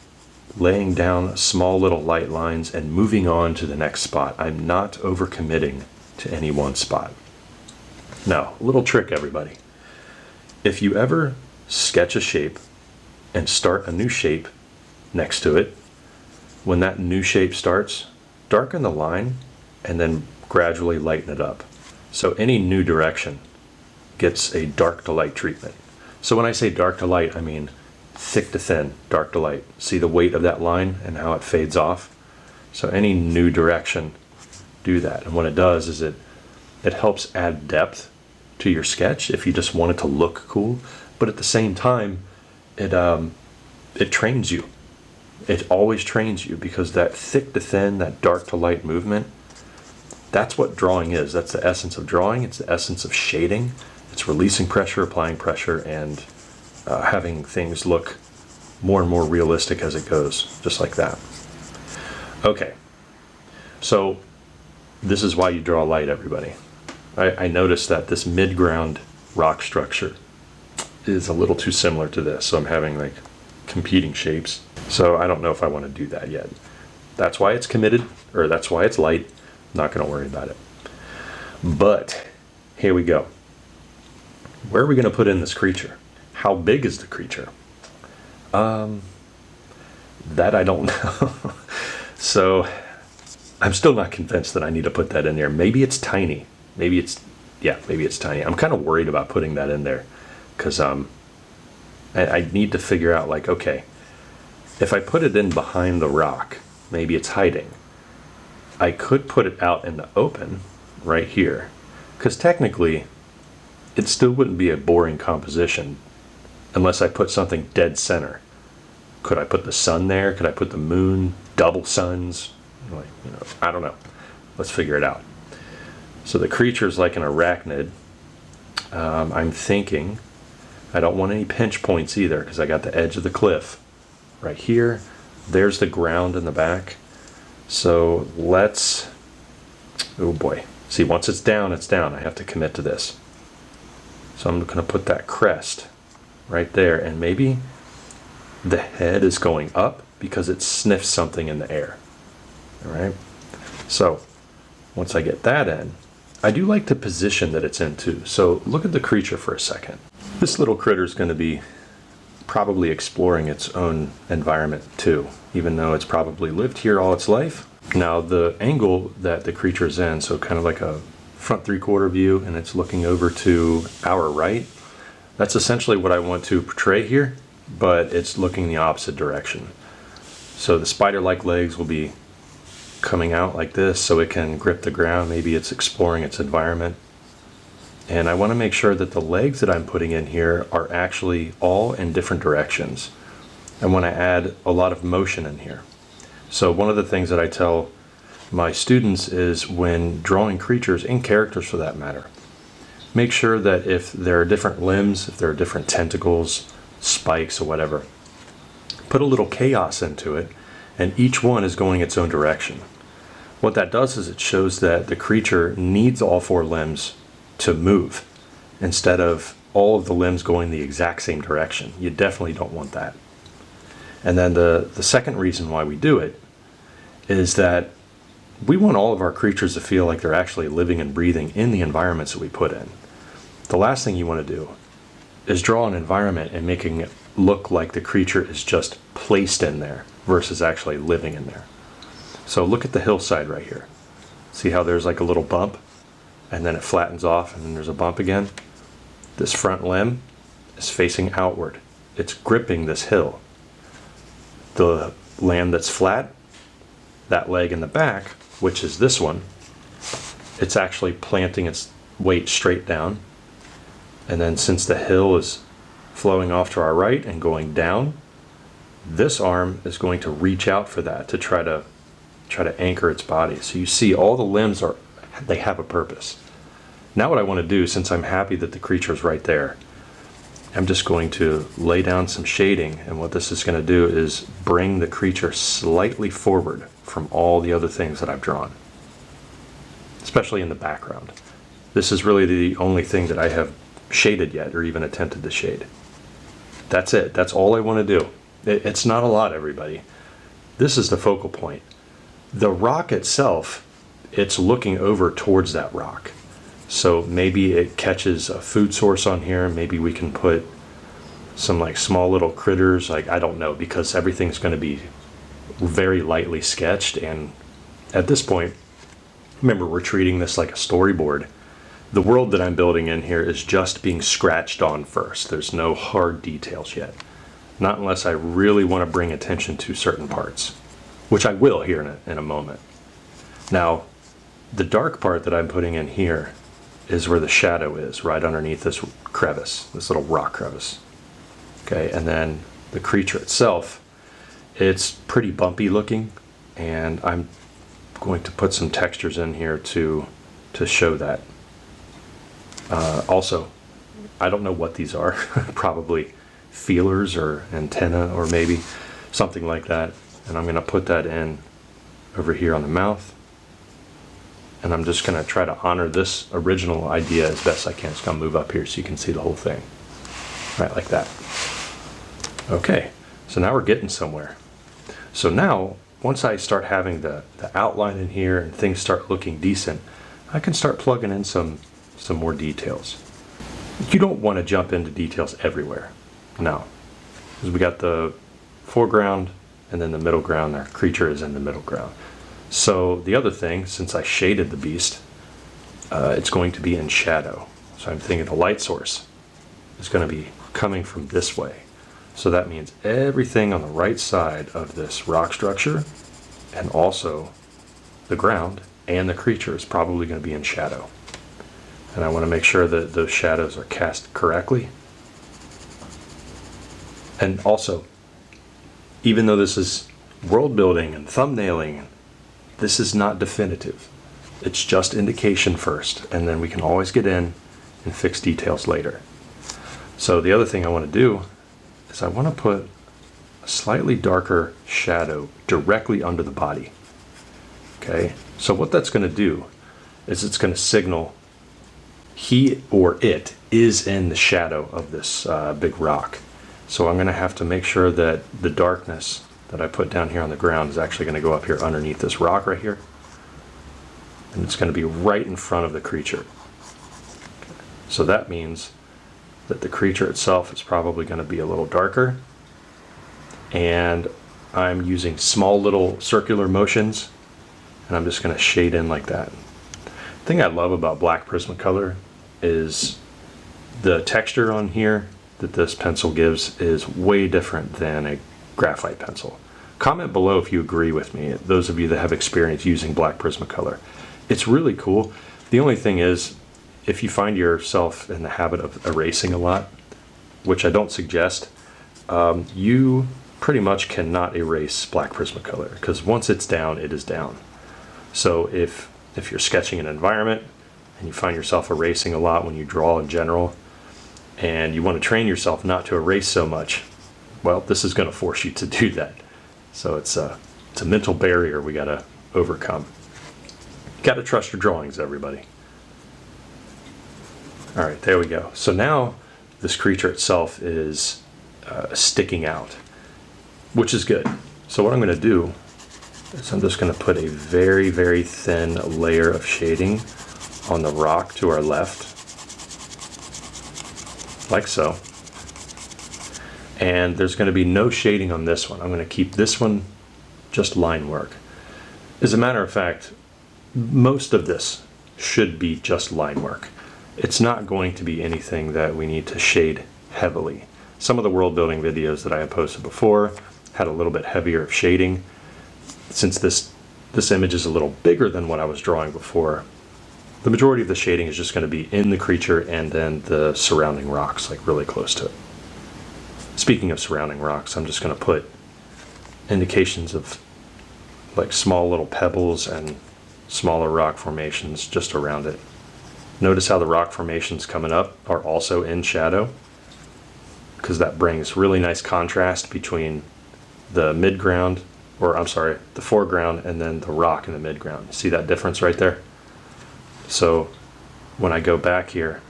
laying down small little light lines and moving on to the next spot. I'm not overcommitting to any one spot. Now, a little trick, everybody. If you ever sketch a shape and start a new shape next to it, when that new shape starts, darken the line and then gradually lighten it up. So any new direction gets a dark to light treatment. So when I say dark to light, I mean thick to thin, dark to light. See the weight of that line and how it fades off? So any new direction, do that. And what it does is it helps add depth to your sketch if you just want it to look cool, but at the same time, it trains you. It always trains you, because that thick to thin, that dark to light movement, that's what drawing is. That's the essence of drawing. It's the essence of shading. It's releasing pressure, applying pressure, and having things look more and more realistic as it goes, just like that. Okay, so this is why you draw light, everybody. I noticed that this mid-ground rock structure is a little too similar to this, so I'm having like competing shapes. So I don't know if I want to do that yet. That's why it's committed, or that's why it's light. I'm not going to worry about it. But here we go. Where are we going to put in this creature? How big is the creature? That I don't know. So I'm still not convinced that I need to put that in there. Maybe it's tiny. Maybe it's tiny. I'm kind of worried about putting that in there, because I need to figure out, like, okay, if I put it in behind the rock, maybe it's hiding. I could put it out in the open right here, because technically it still wouldn't be a boring composition unless I put something dead center. Could I put the sun there? Could I put the moon, double suns? Like, I don't know. Let's figure it out. So the creature's like an arachnid. I'm thinking I don't want any pinch points either, because I got the edge of the cliff right here. There's the ground in the back. So let's, oh boy. See, once it's down, it's down. I have to commit to this. So I'm going to put that crest right there, and maybe the head is going up because it sniffs something in the air. All right. So once I get that in, I do like the position that it's in too. So look at the creature for a second. This little critter is going to be probably exploring its own environment too, even though it's probably lived here all its life. Now the angle that the creature is in, so kind of like a front three-quarter view, and it's looking over to our right, that's essentially what I want to portray here, but it's looking the opposite direction. So the spider-like legs will be coming out like this so it can grip the ground. Maybe it's exploring its environment. And I want to make sure that the legs that I'm putting in here are actually all in different directions. I want to add a lot of motion in here. So one of the things that I tell my students is, when drawing creatures, and characters for that matter, make sure that if there are different limbs, if there are different tentacles, spikes, or whatever, put a little chaos into it, and each one is going its own direction. What that does is it shows that the creature needs all four limbs to move, instead of all of the limbs going the exact same direction. You definitely don't want that. And then the second reason why we do it is that we want all of our creatures to feel like they're actually living and breathing in the environments that we put in. The last thing you want to do is draw an environment and making it look like the creature is just placed in there versus actually living in there. So look at the hillside right here. See how there's like a little bump, and then it flattens off, and then there's a bump again? This front limb is facing outward. It's gripping this hill. The land that's flat, that leg in the back, which is this one, it's actually planting its weight straight down. And then since the hill is flowing off to our right and going down, this arm is going to reach out for that to try to anchor its body. So you see all the limbs they have a purpose. Now what I want to do, since I'm happy that the creature is right there, I'm just going to lay down some shading, and what this is going to do is bring the creature slightly forward from all the other things that I've drawn, especially in the background. This is really the only thing that I have shaded yet, or even attempted to shade. That's it. That's all I want to do. It's not a lot, everybody. This is the focal point. The rock itself, it's looking over towards that rock. So maybe it catches a food source on here. Maybe we can put some like small little critters, like, I don't know, because everything's going to be very lightly sketched, and at this point Remember, we're treating this like a storyboard. The world that I'm building in here is just being scratched on first. There's no hard details yet. Not unless I really want to bring attention to certain parts, which I will here in a moment. Now, the dark part that I'm putting in here is where the shadow is, right underneath this crevice, this little rock crevice. Okay, and then the creature itself, it's pretty bumpy looking, and I'm going to put some textures in here to show that. Also, I don't know what these are. Probably feelers or antenna or maybe something like that. And I'm going to put that in over here on the mouth. And I'm just going to try to honor this original idea as best I can. It's going to move up here so you can see the whole thing. Right, like that. Okay, so now we're getting somewhere. So now, once I start having the outline in here and things start looking decent, I can start plugging in some more details. You don't want to jump into details everywhere. No, because we got the foreground and then the middle ground. Our creature is in the middle ground. So the other thing, since I shaded the beast, it's going to be in shadow. So I'm thinking the light source is going to be coming from this way. So that means everything on the right side of this rock structure and also the ground and the creature is probably going to be in shadow. And I want to make sure that those shadows are cast correctly. And also, even though this is world building and thumbnailing, this is not definitive. It's just indication first, and then we can always get in and fix details later. So the other thing I want to do is I want to put a slightly darker shadow directly under the body. Okay, so what that's going to do is it's going to signal he or it is in the shadow of this big rock. So I'm going to have to make sure that the darkness that I put down here on the ground is actually going to go up here underneath this rock right here. And it's going to be right in front of the creature. So that means that the creature itself is probably going to be a little darker. And I'm using small little circular motions, and I'm just going to shade in like that. The thing I love about black Prismacolor is the texture on here that this pencil gives is way different than a graphite pencil. Comment below if you agree with me, those of you that have experience using black Prismacolor. It's really cool. The only thing is, if you find yourself in the habit of erasing a lot, which I don't suggest, you pretty much cannot erase black Prismacolor, because once it's down, it is down. So if you're sketching an environment and you find yourself erasing a lot when you draw in general, and you want to train yourself not to erase so much, well, this is going to force you to do that. So it's a mental barrier we got to overcome. Got to trust your drawings, everybody. All right, there we go. So now this creature itself is sticking out, which is good. So what I'm going to do is I'm just going to put a very, very thin layer of shading on the rock to our left, like so. And there's going to be no shading on this one. I'm going to keep this one just line work. As a matter of fact, most of this should be just line work. It's not going to be anything that we need to shade heavily. Some of the world building videos that I have posted before had a little bit heavier of shading. Since this image is a little bigger than what I was drawing before, the majority of the shading is just going to be in the creature and then the surrounding rocks, like really close to it. Speaking of surrounding rocks, I'm just going to put indications of like small little pebbles and smaller rock formations just around it. Notice how the rock formations coming up are also in shadow, because that brings really nice contrast between the midground, or I'm sorry, the foreground, and then the rock in the midground. See that difference right there? So when I go back here,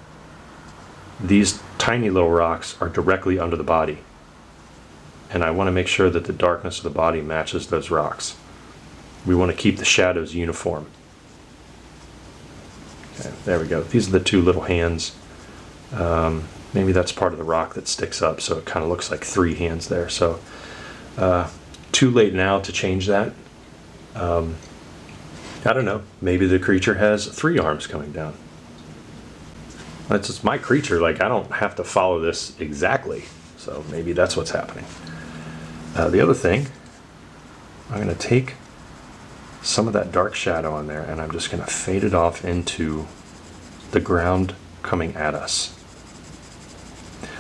these tiny little rocks are directly under the body, and I want to make sure that the darkness of the body matches those rocks. We want to keep the shadows uniform. Okay, there we go. These are the two little hands. Maybe that's part of the rock that sticks up, so it kind of looks like three hands there. So too late now to change that. I don't know, maybe the creature has 3 arms coming down. That's just my creature, like I don't have to follow this exactly, so maybe that's what's happening. The other thing, I'm going to take some of that dark shadow on there and I'm just going to fade it off into the ground coming at us.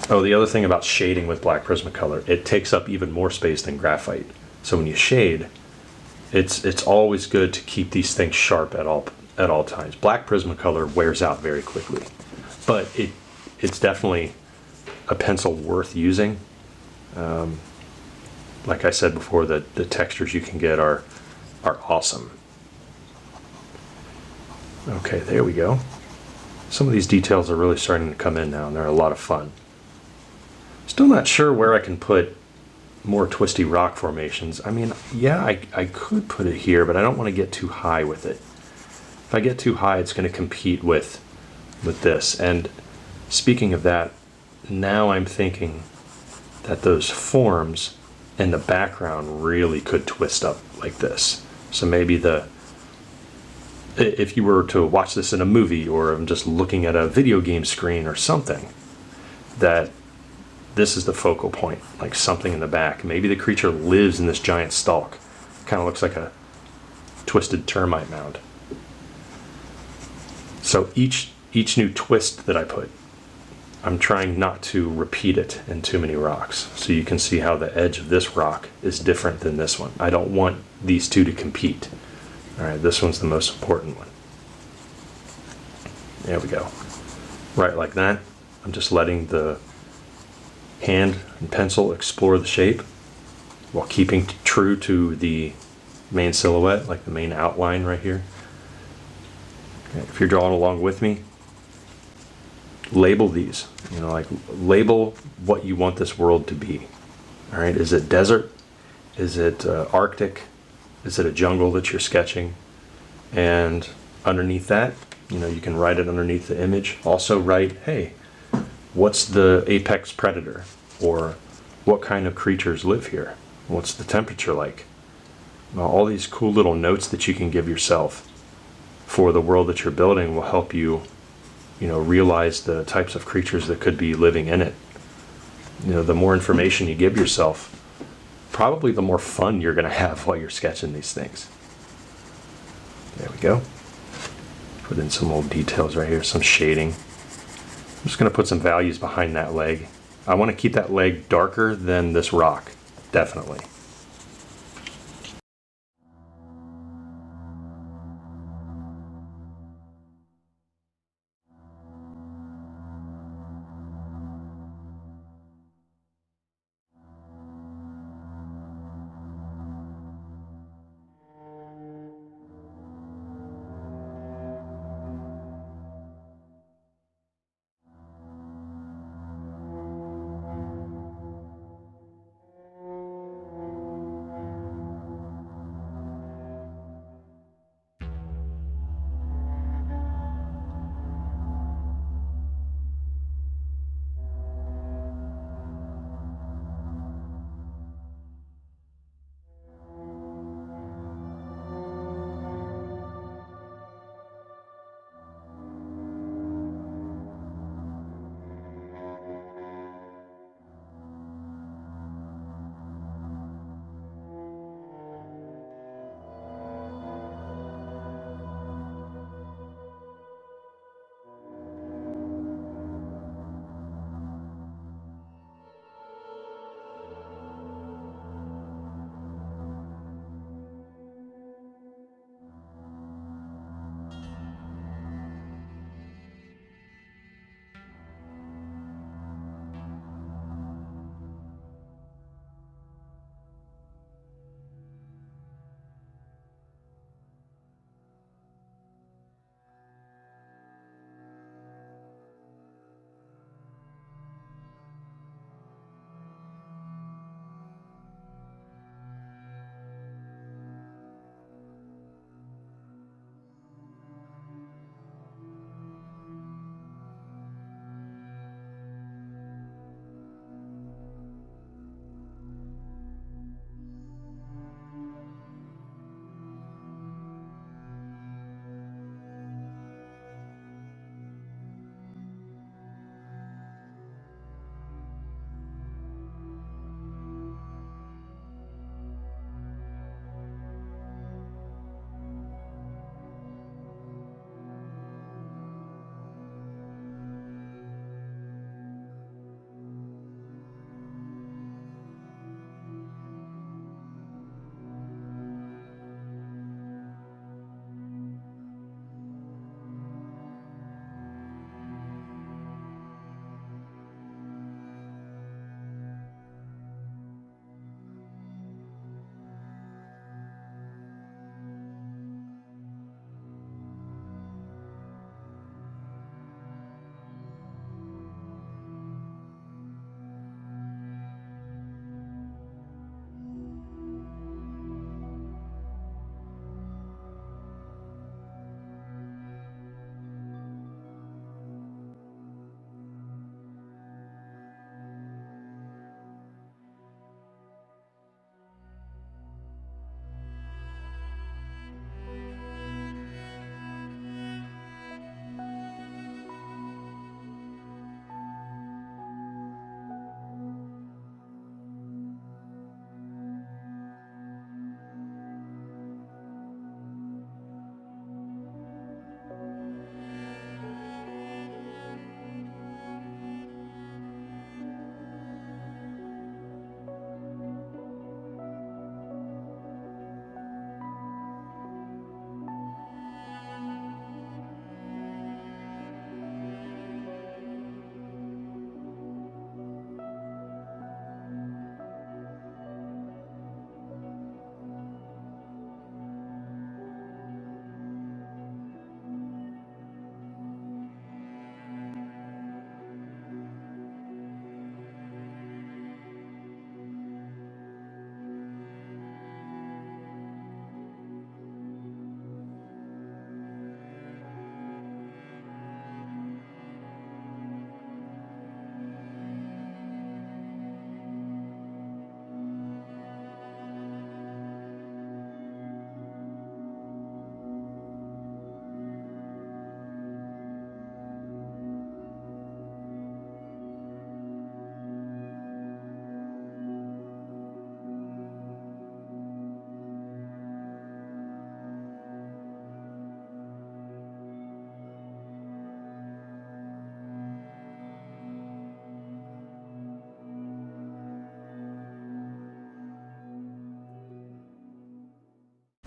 Oh, the other thing about shading with black Prismacolor, it takes up even more space than graphite. So when you shade, it's always good to keep these things sharp at all times. Black Prismacolor wears out very quickly, but it's definitely a pencil worth using. Like I said before, the textures you can get are awesome. Okay, there we go. Some of these details are really starting to come in now, and they're a lot of fun. Still not sure where I can put more twisty rock formations. I mean, yeah, I could put it here, but I don't want to get too high with it. If I get too high, it's going to compete with this. And speaking of that, now I'm thinking that those forms in the background really could twist up like this. So maybe if you were to watch this in a movie or I'm just looking at a video game screen or something, that this is the focal point, like something in the back. Maybe the creature lives in this giant stalk. Kind of looks like a twisted termite mound. So each new twist that I put, I'm trying not to repeat it in too many rocks. So you can see how the edge of this rock is different than this one. I don't want these two to compete. All right, this one's the most important one. There we go. Right like that. I'm just letting the hand and pencil explore the shape while keeping true to the main silhouette, like the main outline right here. Okay, if you're drawing along with me, label these. You know, like label what you want this world to be. All right, is it desert? Is it Arctic? Is it a jungle that you're sketching? And underneath that, you know, you can write it underneath the image. Also write, hey, what's the apex predator? Or what kind of creatures live here? What's the temperature like? Well, all these cool little notes that you can give yourself for the world that you're building will help you, you know, realize the types of creatures that could be living in it. You know, the more information you give yourself, probably the more fun you're going to have while you're sketching these things. There we go. Put in some old details right here, some shading. I'm just going to put some values behind that leg. I want to keep that leg darker than this rock, definitely.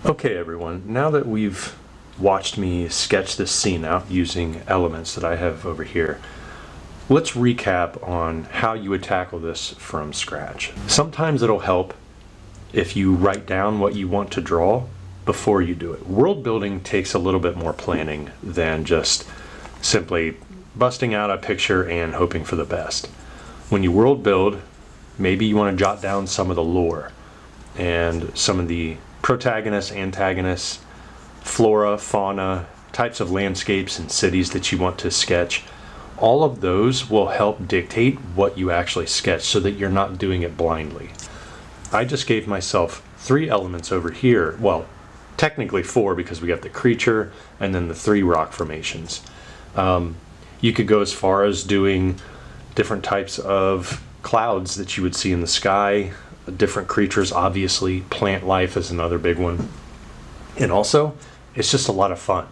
Okay everyone, now that we've watched me sketch this scene out using elements that I have over here, let's recap on how you would tackle this from scratch. Sometimes it'll help if you write down what you want to draw before you do it. World building takes a little bit more planning than just simply busting out a picture and hoping for the best. When you world build, maybe you want to jot down some of the lore and some of the protagonists, antagonists, flora, fauna, types of landscapes and cities that you want to sketch. All of those will help dictate what you actually sketch so that you're not doing it blindly. I just gave myself 3 elements over here. Well, technically 4 because we got the creature and then the 3 rock formations. You could go as far as doing different types of clouds that you would see in the sky, different creatures, obviously. Plant life is another big one. And also, it's just a lot of fun.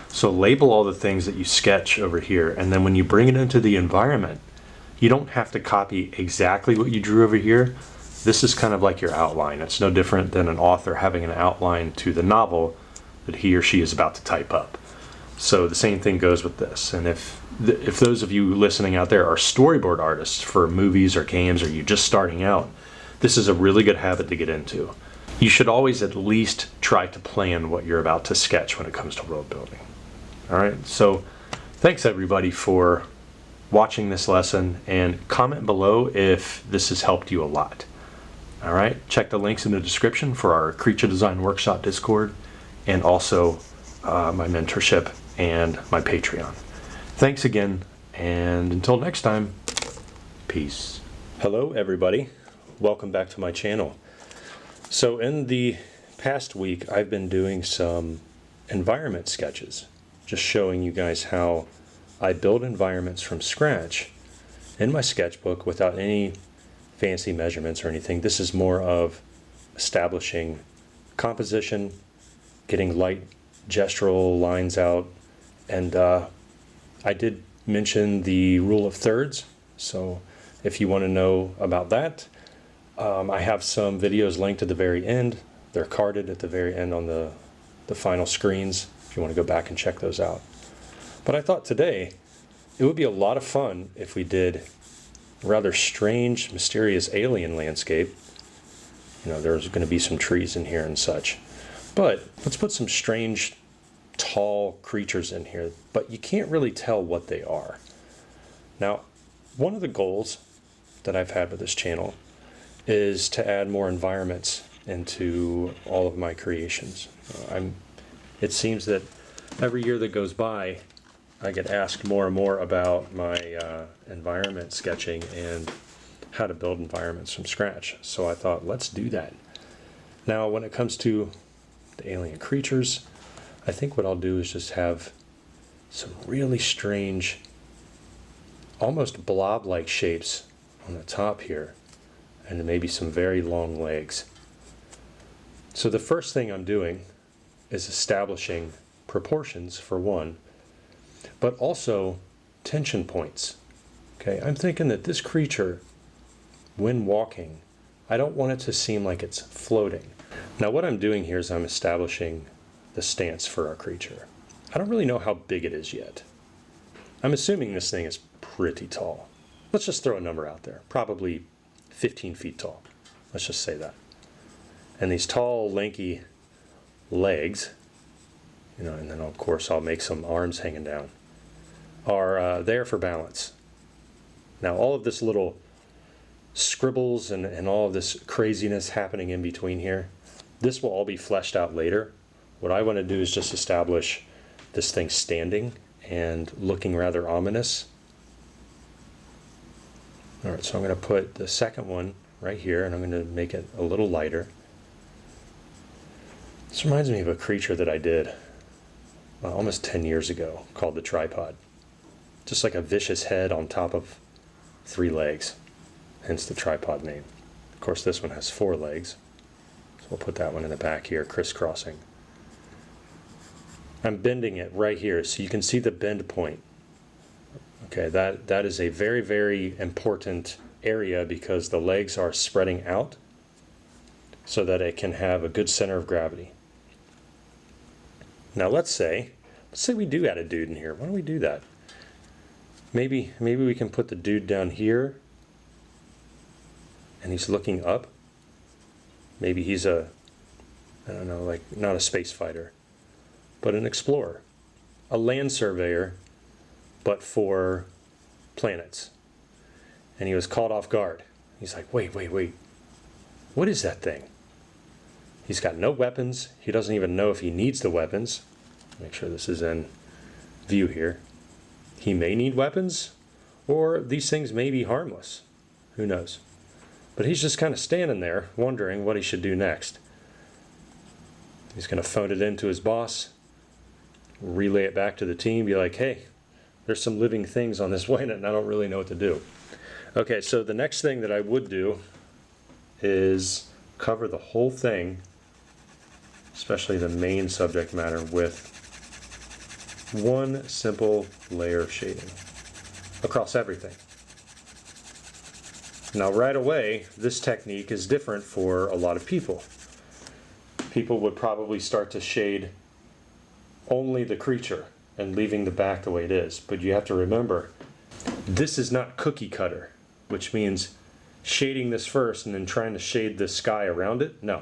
So label all the things that you sketch over here, and then when you bring it into the environment, you don't have to copy exactly what you drew over here. This is kind of like your outline. It's no different than an author having an outline to the novel that he or she is about to type up. So the same thing goes with this. And if those of you listening out there are storyboard artists for movies or games, or you're just starting out, this is a really good habit to get into. You should always at least try to plan what you're about to sketch when it comes to world building. All right, so thanks everybody for watching this lesson, and comment below if this has helped you a lot. All right, check the links in the description for our Creature Design Workshop Discord, and also my mentorship and my Patreon. Thanks again, and until next time, peace. Hello everybody, welcome back to my channel. So in the past week, I've been doing some environment sketches, just showing you guys how I build environments from scratch in my sketchbook without any fancy measurements or anything. This is more of establishing composition, getting light gestural lines out, and I did mention the rule of thirds, so if you want to know about that, I have some videos linked at the very end. They're carded at the very end on the final screens if you want to go back and check those out. But I thought today it would be a lot of fun if we did a rather strange, mysterious alien landscape. You know, there's going to be some trees in here and such. But let's put some strange, tall creatures in here, but you can't really tell what they are. Now, one of the goals that I've had with this channel is to add more environments into all of my creations. It seems that every year that goes by, I get asked more and more about my environment sketching and how to build environments from scratch. So I thought, let's do that. Now, when it comes to the alien creatures, I think what I'll do is just have some really strange, almost blob-like shapes on the top here, and maybe some very long legs. So the first thing I'm doing is establishing proportions for one, but also tension points. Okay, I'm thinking that this creature, when walking, I don't want it to seem like it's floating. Now what I'm doing here is I'm establishing the stance for our creature. I don't really know how big it is yet. I'm assuming this thing is pretty tall. Let's just throw a number out there, probably 15 feet tall. Let's just say that. And these tall, lanky legs, you know, and then of course I'll make some arms hanging down, are there for balance. Now all of this little scribbles and all of this craziness happening in between here, this will all be fleshed out later. What I want to do is just establish this thing standing and looking rather ominous. All right, so I'm going to put the second one right here, and I'm going to make it a little lighter. This reminds me of a creature that I did almost 10 years ago called the tripod. Just like a vicious head on top of 3 legs, hence the tripod name. Of course, this one has 4 legs, so we'll put that one in the back here, crisscrossing. I'm bending it right here so you can see the bend point. Okay, that is a very, very important area because the legs are spreading out so that it can have a good center of gravity. Now let's say we do add a dude in here. Why don't we do that? Maybe we can put the dude down here and he's looking up. Maybe he's I don't know, like not a space fighter, but an explorer, a land surveyor, but for planets. And he was caught off guard. He's like, wait, what is that thing? He's got no weapons. He doesn't even know if he needs the weapons. Make sure this is in view here. He may need weapons, or these things may be harmless. Who knows? But he's just kind of standing there wondering what he should do next. He's going to phone it in to his boss, relay it back to the team, be like, hey, there's some living things on this planet and I don't really know what to do. Okay, so the next thing that I would do is cover the whole thing, especially the main subject matter, with one simple layer of shading across everything. Now right away, this technique is different for a lot of people. People would probably start to shade only the creature and leaving the back the way it is. But you have to remember, this is not cookie cutter, which means shading this first and then trying to shade the sky around it. No.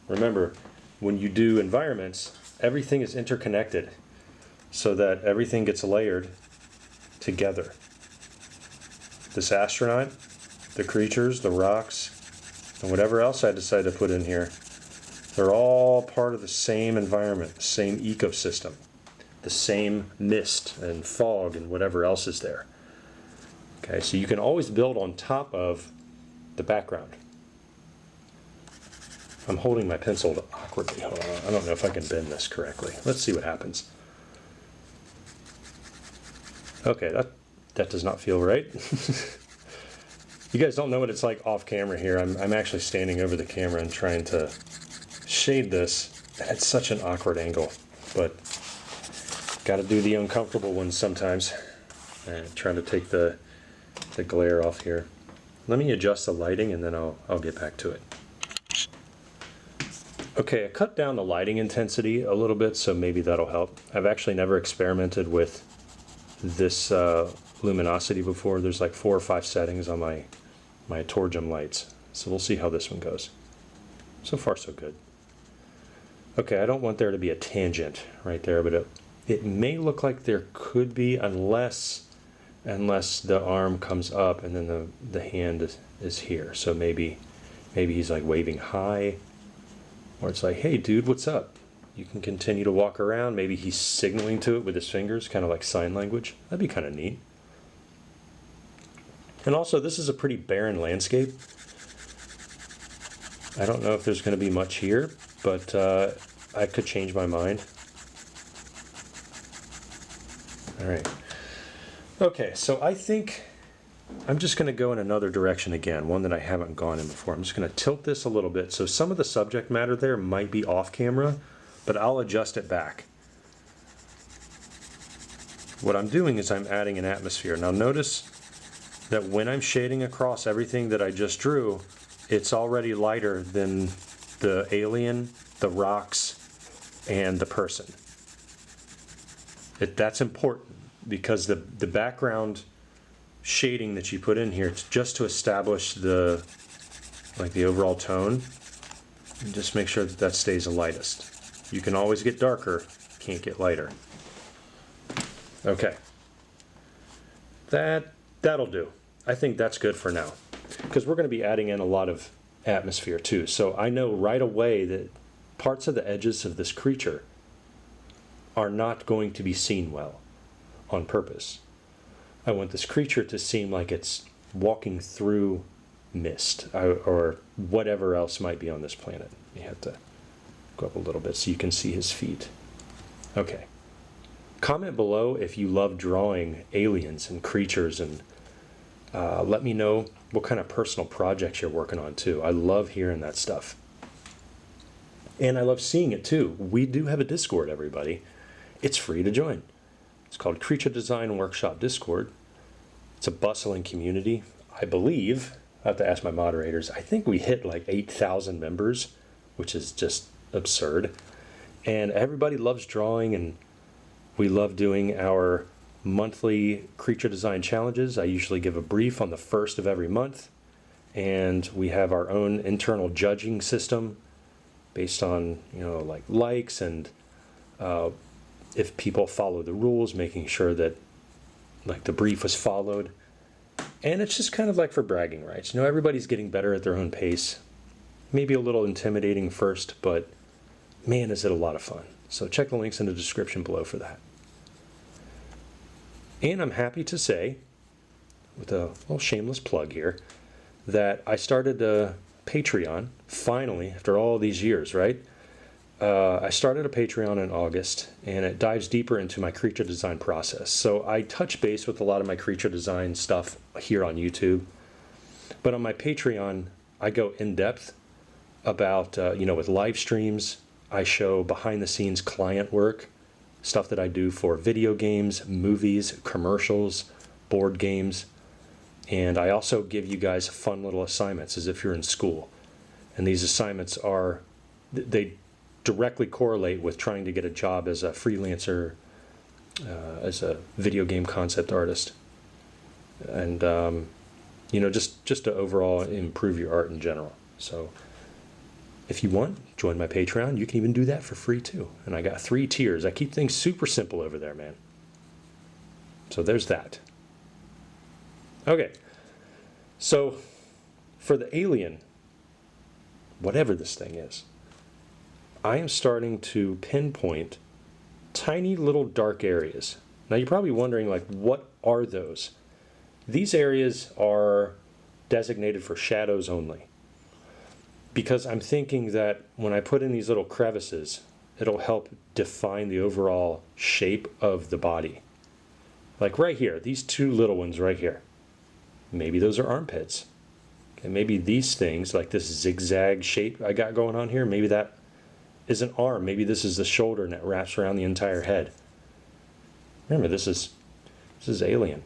Remember, when you do environments, everything is interconnected so that everything gets layered together. This astronaut, the creatures, the rocks, and whatever else I decide to put in here, they're all part of the same environment, the same ecosystem, the same mist and fog and whatever else is there. Okay, so you can always build on top of the background. I'm holding my pencil awkwardly. Hold on. I don't know if I can bend this correctly. Let's see what happens. Okay, that does not feel right. You guys don't know what it's like off camera here. I'm actually standing over the camera and trying to shade this. It's such an awkward angle, but got to do the uncomfortable ones sometimes. And try to take the glare off here. Let me adjust the lighting and then I'll get back to it. Okay, I cut down the lighting intensity a little bit, so maybe that'll help. I've actually never experimented with this luminosity before. There's like 4 or 5 settings on my Torgem lights, so we'll see how this one goes. So far so good. Okay, I don't want there to be a tangent right there, but it may look like there could be, unless the arm comes up and then the hand is here. So maybe he's like waving hi, or it's like, hey dude, what's up? You can continue to walk around. Maybe he's signaling to it with his fingers, kind of like sign language. That'd be kind of neat. And also, this is a pretty barren landscape. I don't know if there's going to be much here, but I could change my mind. All right. Okay, so I think I'm just going to go in another direction again, one that I haven't gone in before. I'm just going to tilt this a little bit. So some of the subject matter there might be off camera, but I'll adjust it back. What I'm doing is I'm adding an atmosphere. Now notice that when I'm shading across everything that I just drew, it's already lighter than the alien, the rocks, and the person. That's important because the background shading that you put in here, it's just to establish the overall tone, and just make sure that stays the lightest. You can always get darker, can't get lighter. Okay, that'll do. I think that's good for now, because we're going to be adding in a lot of atmosphere too. So I know right away that parts of the edges of this creature are not going to be seen well on purpose. I want this creature to seem like it's walking through mist or whatever else might be on this planet. You have to go up a little bit so you can see his feet. Okay. Comment below if you love drawing aliens and creatures, and let me know what kind of personal projects you're working on too. I love hearing that stuff. And I love seeing it too. We do have a Discord, everybody. It's free to join. It's called Creature Design Workshop Discord. It's a bustling community. I believe, I have to ask my moderators, I think we hit like 8,000 members, which is just absurd. And everybody loves drawing, and we love doing our monthly creature design challenges. I usually give a brief on the first of every month, and we have our own internal judging system based on, like likes and if people follow the rules, making sure that like the brief was followed. And it's just kind of like for bragging rights. Everybody's getting better at their own pace. Maybe a little intimidating first, but man, is it a lot of fun. So check the links in the description below for that. And I'm happy to say, with a little shameless plug here, that I started a Patreon, finally, after all these years, right? I started a Patreon in August, and it dives deeper into my creature design process. So I touch base with a lot of my creature design stuff here on YouTube. But on my Patreon, I go in depth about, with live streams. I show behind the scenes client work, stuff that I do for video games, movies, commercials, board games. And I also give you guys fun little assignments as if you're in school. And these assignments they directly correlate with trying to get a job as a freelancer, as a video game concept artist. And, just to overall improve your art in general. So if you want, join my Patreon. You can even do that for free too. And I got 3 tiers. I keep things super simple over there, man. So there's that. Okay, so for the alien, whatever this thing is, I am starting to pinpoint tiny little dark areas. Now you're probably wondering, like, what are those? These areas are designated for shadows only, because I'm thinking that when I put in these little crevices, it'll help define the overall shape of the body. Like right here, these 2 little ones right here. Maybe those are armpits. Okay, maybe these things, like this zigzag shape I got going on here, maybe that is an arm. Maybe this is the shoulder and it wraps around the entire head. Remember, this is alien.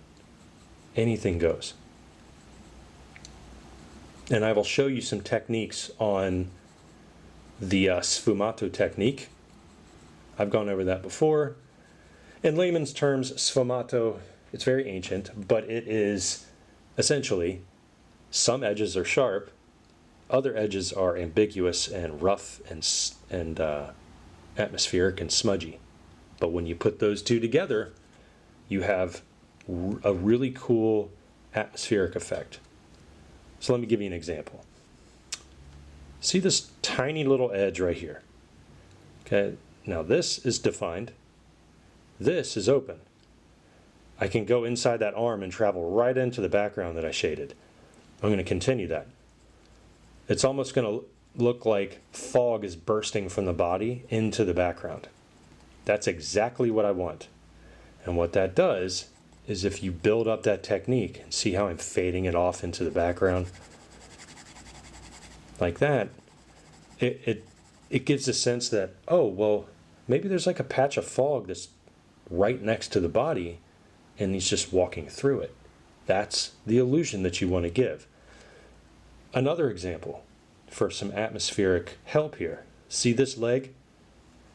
Anything goes. And I will show you some techniques on the sfumato technique. I've gone over that before. In layman's terms, sfumato, it's very ancient, but it is essentially, some edges are sharp, other edges are ambiguous and rough and atmospheric and smudgy. But when you put those 2 together, you have a really cool atmospheric effect. So let me give you an example. See this tiny little edge right here? Okay, now this is defined. This is open. I can go inside that arm and travel right into the background that I shaded. I'm going to continue that. It's almost going to look like fog is bursting from the body into the background. That's exactly what I want. And what that does is, if you build up that technique and see how I'm fading it off into the background, like that, it gives a sense that, oh, well, maybe there's like a patch of fog that's right next to the body, and he's just walking through it. That's the illusion that you want to give. Another example for some atmospheric help here. See this leg?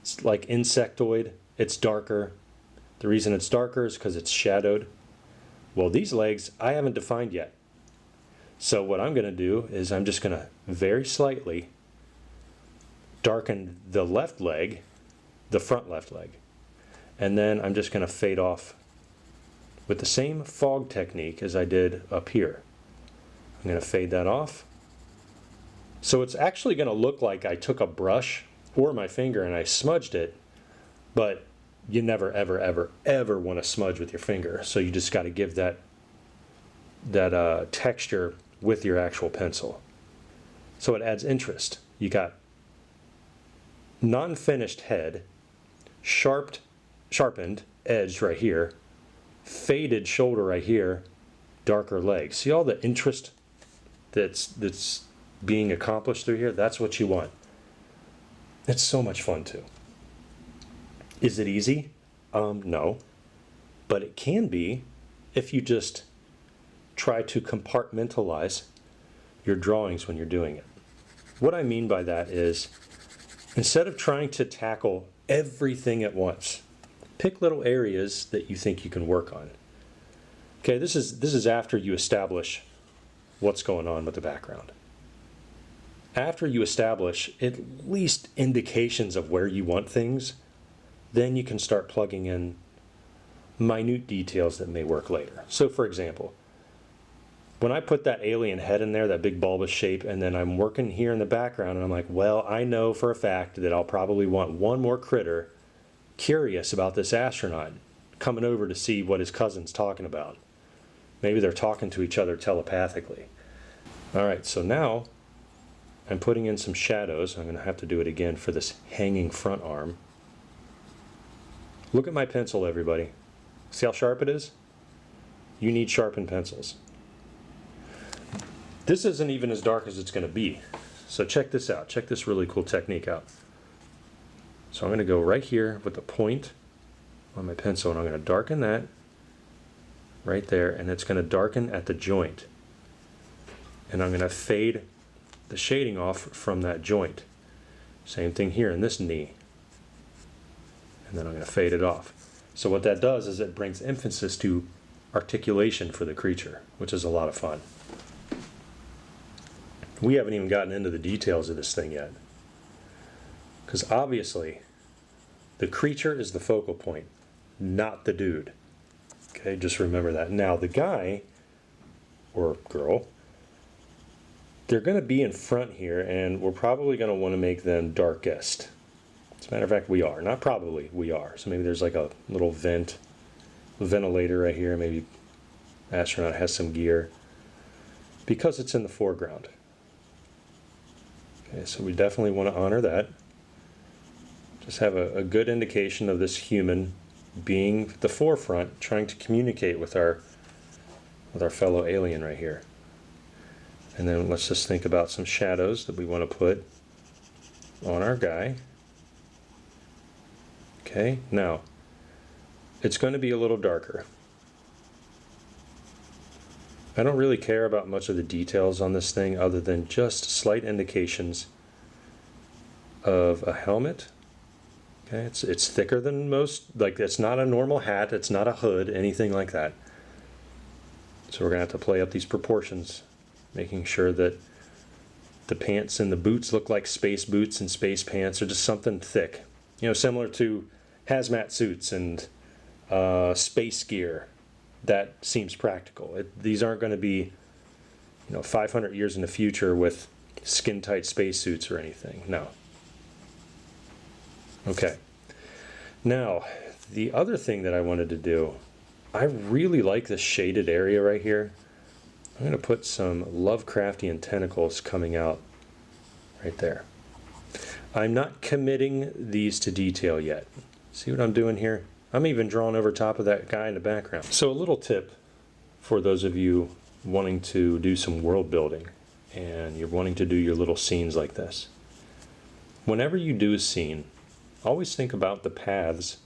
It's like insectoid. It's darker. The reason it's darker is because it's shadowed. Well, these legs I haven't defined yet. So what I'm going to do is I'm just going to very slightly darken the left leg, the front left leg. And then I'm just going to fade off with the same fog technique as I did up here. I'm going to fade that off. So it's actually going to look like I took a brush or my finger and I smudged it, but you never, ever, ever, ever want to smudge with your finger. So you just got to give that texture with your actual pencil. So it adds interest. You got non-finished head, sharpened edge right here, faded shoulder right here, darker legs. See all the interest that's being accomplished through here? That's what you want. It's so much fun too. Is it easy? No. But it can be if you just try to compartmentalize your drawings when you're doing it. What I mean by that is, Instead of trying to tackle everything at once, pick little areas that you think you can work on. Okay, this is after you establish what's going on with the background. After you establish at least indications of where you want things, then you can start plugging in minute details that may work later. So for example, when I put that alien head in there, that big bulbous shape, and then I'm working here in the background and I'm like, well, I know for a fact that I'll probably want one more critter curious about this astronaut coming over to see what his cousin's talking about. Maybe they're talking to each other telepathically. All right, so now I'm putting in some shadows. I'm going to have to do it again for this hanging front arm. Look at my pencil, everybody. See how sharp it is? You need sharpened pencils. This isn't even as dark as it's going to be. So check this out. Check this really cool technique out. So I'm going to go right here with the point on my pencil, and I'm going to darken that right there, and it's going to darken at the joint. And I'm going to fade the shading off from that joint. Same thing here in this knee. And then I'm going to fade it off. So what that does is it brings emphasis to articulation for the creature, which is a lot of fun. We haven't even gotten into the details of this thing yet. Because obviously, the creature is the focal point, not the dude. Okay, just remember that. Now, the guy, or girl, they're going to be in front here, and we're probably going to want to make them darkest. As a matter of fact, we are. Not probably, we are. So maybe there's like a little ventilator right here. Maybe astronaut has some gear. Because it's in the foreground. Okay, so we definitely want to honor that. Just have a good indication of this human being at the forefront, trying to communicate with our fellow alien right here. And then let's just think about some shadows that we want to put on our guy. Okay, now it's going to be a little darker. I don't really care about much of the details on this thing other than just slight indications of a helmet. Okay, it's thicker than most, like it's not a normal hat, it's not a hood, anything like that. So we're going to have to play up these proportions, making sure that the pants and the boots look like space boots and space pants, or just something thick. You know, similar to hazmat suits and space gear. That seems practical. These aren't going to be, 500 years in the future with skin-tight spacesuits or anything. No. Okay. Now, the other thing that I wanted to do, I really like this shaded area right here. I'm going to put some Lovecraftian tentacles coming out right there. I'm not committing these to detail yet. See what I'm doing here? I'm even drawing over top of that guy in the background. So a little tip for those of you wanting to do some world building and you're wanting to do your little scenes like this. Whenever you do a scene, always think about the paths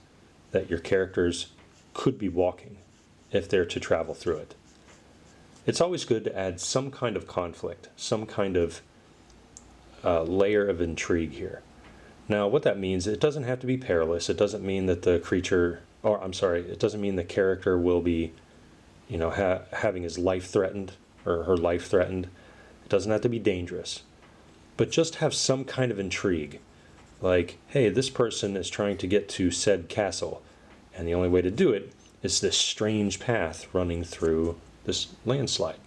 that your characters could be walking if they're to travel through it. It's always good to add some kind of conflict, some kind of layer of intrigue here. Now, what that means, it doesn't have to be perilous. It doesn't mean that the creature, or I'm sorry, it doesn't mean the character will be, having his life threatened or her life threatened. It doesn't have to be dangerous. But just have some kind of intrigue. Like, hey, this person is trying to get to said castle, and the only way to do it is this strange path running through this landslide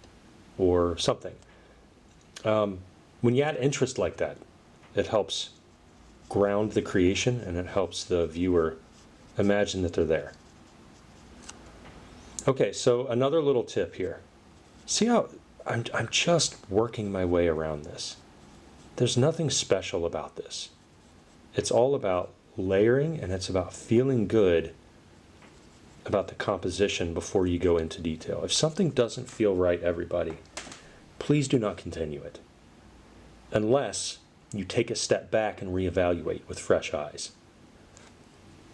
or something. When you add interest like that, it helps ground the creation, and it helps the viewer imagine that they're there. Okay, so another little tip here. See how I'm just working my way around this. There's nothing special about this. It's all about layering, and it's about feeling good about the composition before you go into detail. If something doesn't feel right, everybody, please do not continue it. Unless you take a step back and reevaluate with fresh eyes.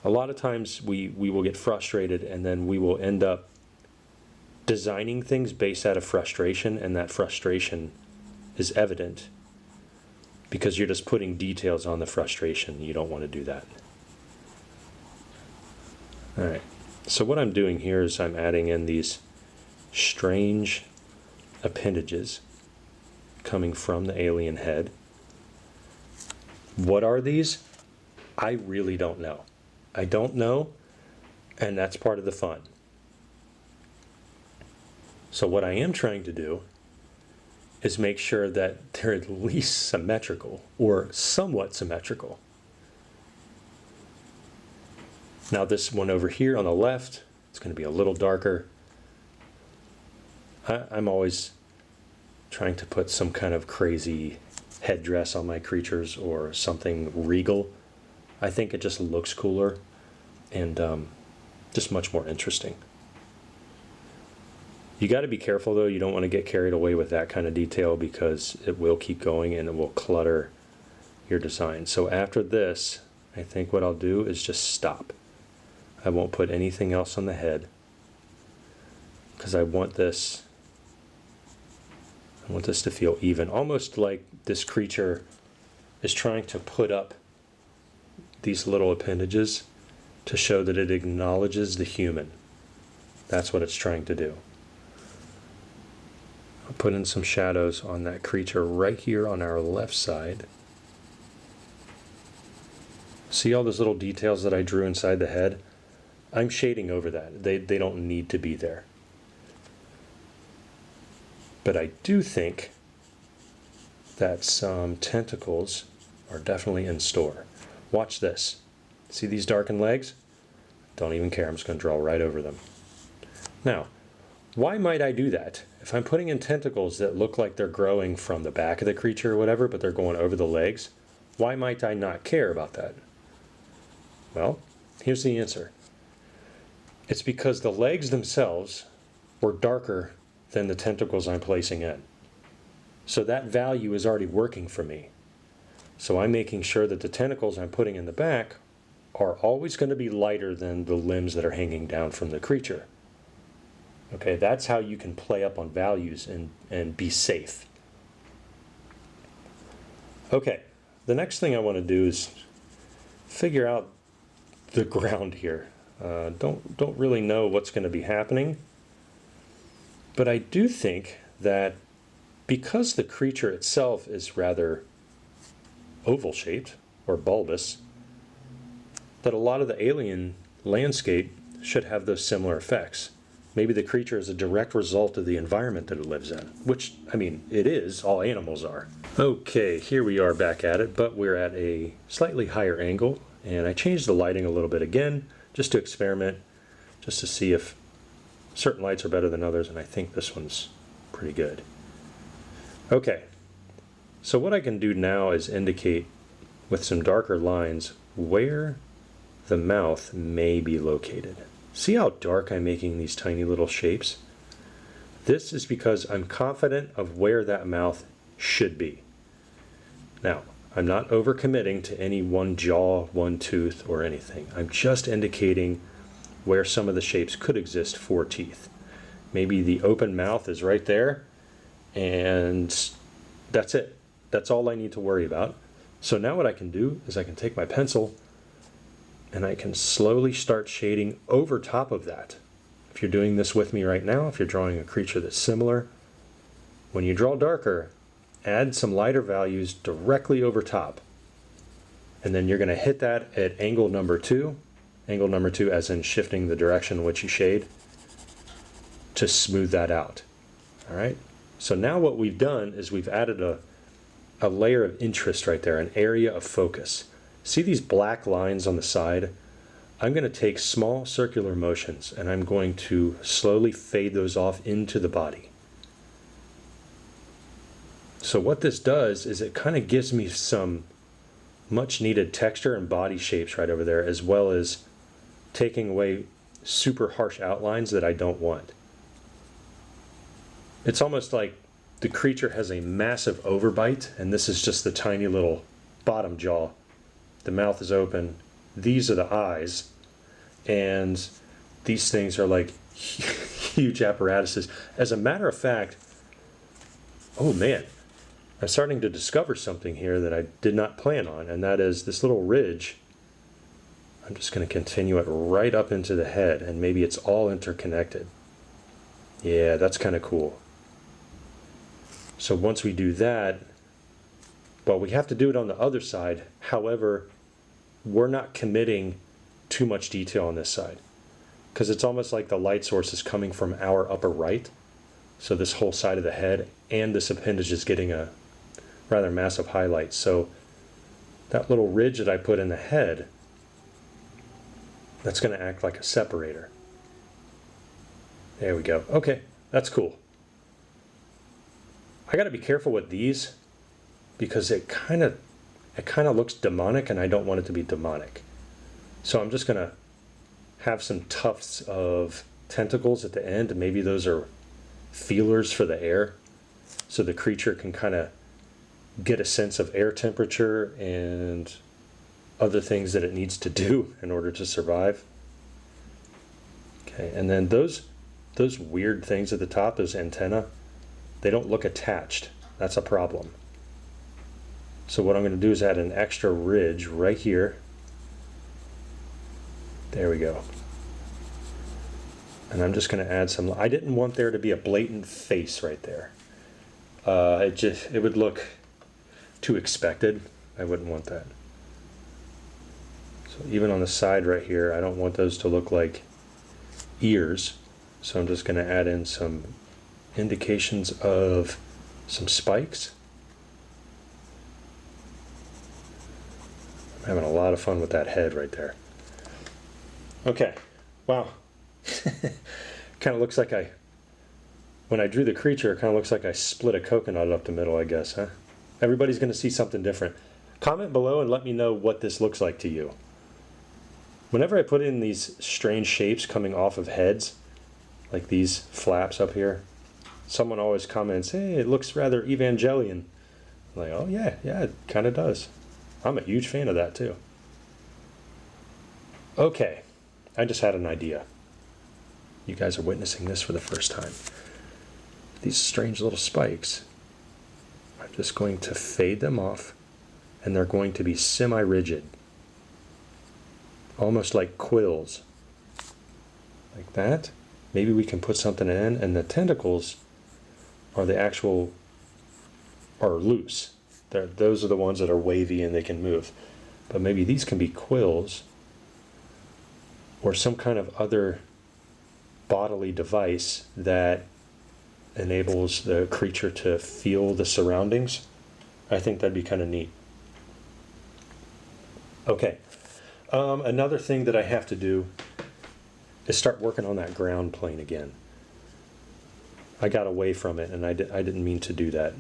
A lot of times we will get frustrated, and then we will end up designing things based out of frustration, and that frustration is evident because you're just putting details on the frustration. You don't want to do that. All right, so what I'm doing here is I'm adding in these strange appendages coming from the alien head. What are these? I really don't know. I don't know, and that's part of the fun. So what I am trying to do is make sure that they're at least symmetrical or somewhat symmetrical. Now this one over here on the left, it's going to be a little darker. I'm always trying to put some kind of crazy headdress on my creatures or something regal. I think it just looks cooler and just much more interesting. You got to be careful though. You don't want to get carried away with that kind of detail because it will keep going and it will clutter your design. So after this, I think what I'll do is just stop. I won't put anything else on the head because I want this to feel even, almost like this creature is trying to put up these little appendages to show that it acknowledges the human. That's what it's trying to do. I'll put in some shadows on that creature right here on our left side. See all those little details that I drew inside the head? I'm shading over that. They don't need to be there. But I do think that some tentacles are definitely in store. Watch this. See these darkened legs? Don't even care. I'm just going to draw right over them. Now, why might I do that? If I'm putting in tentacles that look like they're growing from the back of the creature or whatever, but they're going over the legs, why might I not care about that? Well, here's the answer. It's because the legs themselves were darker than the tentacles I'm placing in. So that value is already working for me. So I'm making sure that the tentacles I'm putting in the back are always going to be lighter than the limbs that are hanging down from the creature. Okay, that's how you can play up on values and be safe. Okay, the next thing I want to do is figure out the ground here. Don't really know what's going to be happening, but I do think that because the creature itself is rather oval shaped or bulbous, that a lot of the alien landscape should have those similar effects. Maybe the creature is a direct result of the environment that it lives in, which, I mean, it is. All animals are. Okay, here we are back at it, but we're at a slightly higher angle, and I changed the lighting a little bit again, just to experiment, just to see if certain lights are better than others, and I think this one's pretty good. Okay, so what I can do now is indicate with some darker lines where the mouth may be located. See how dark I'm making these tiny little shapes? This is because I'm confident of where that mouth should be. Now, I'm not overcommitting to any one jaw, one tooth, or anything. I'm just indicating where some of the shapes could exist for teeth. Maybe the open mouth is right there, and that's it. That's all I need to worry about. So now what I can do is I can take my pencil and I can slowly start shading over top of that. If you're doing this with me right now, if you're drawing a creature that's similar, when you draw darker, add some lighter values directly over top. And then you're going to hit that at angle number 2 as in shifting the direction in which you shade, to smooth that out. All right. So now what we've done is we've added a layer of interest right there, an area of focus. See these black lines on the side? I'm going to take small circular motions and I'm going to slowly fade those off into the body. So what this does is it kind of gives me some much needed texture and body shapes right over there, as well as taking away super harsh outlines that I don't want. It's almost like the creature has a massive overbite, and this is just the tiny little bottom jaw. The mouth is open. These are the eyes, and these things are like huge apparatuses. As a matter of fact, oh man, I'm starting to discover something here that I did not plan on, and that is this little ridge. I'm just going to continue it right up into the head, and maybe it's all interconnected. Yeah, that's kind of cool. So once we do that, well, we have to do it on the other side. However, we're not committing too much detail on this side, because it's almost like the light source is coming from our upper right. So this whole side of the head and this appendage is getting a rather massive highlight. So that little ridge that I put in the head, that's going to act like a separator. There we go. Okay, that's cool. I got to be careful with these because it kind of looks demonic, and I don't want it to be demonic. So I'm just going to have some tufts of tentacles at the end, and maybe those are feelers for the air, so the creature can kind of get a sense of air temperature and other things that it needs to do in order to survive. Okay, and then those weird things at the top, those antennae, they don't look attached. That's a problem. So what I'm going to do is add an extra ridge right here. There we go. And I'm just going to add some. I didn't want there to be a blatant face right there. It would look too expected. I wouldn't want that. So even on the side right here, I don't want those to look like ears. So I'm just going to add in some indications of some spikes. I'm having a lot of fun with that head right there. Okay, wow. Kind of looks like when I drew the creature, it kind of looks like I split a coconut up the middle, I guess, huh? Everybody's going to see something different. Comment below and let me know what this looks like to you. Whenever I put in these strange shapes coming off of heads, like these flaps up here, someone always comments, hey, it looks rather Evangelion. I'm like, oh yeah, it kind of does. I'm a huge fan of that too. Okay, I just had an idea. You guys are witnessing this for the first time. These strange little spikes, I'm just going to fade them off, and they're going to be semi-rigid, almost like quills, like that. Maybe we can put something in, and the tentacles are loose. Those are the ones that are wavy and they can move. But maybe these can be quills or some kind of other bodily device that enables the creature to feel the surroundings. I think that'd be kind of neat. Okay, another thing that I have to do is start working on that ground plane again. I got away from it, and I didn't mean to do that.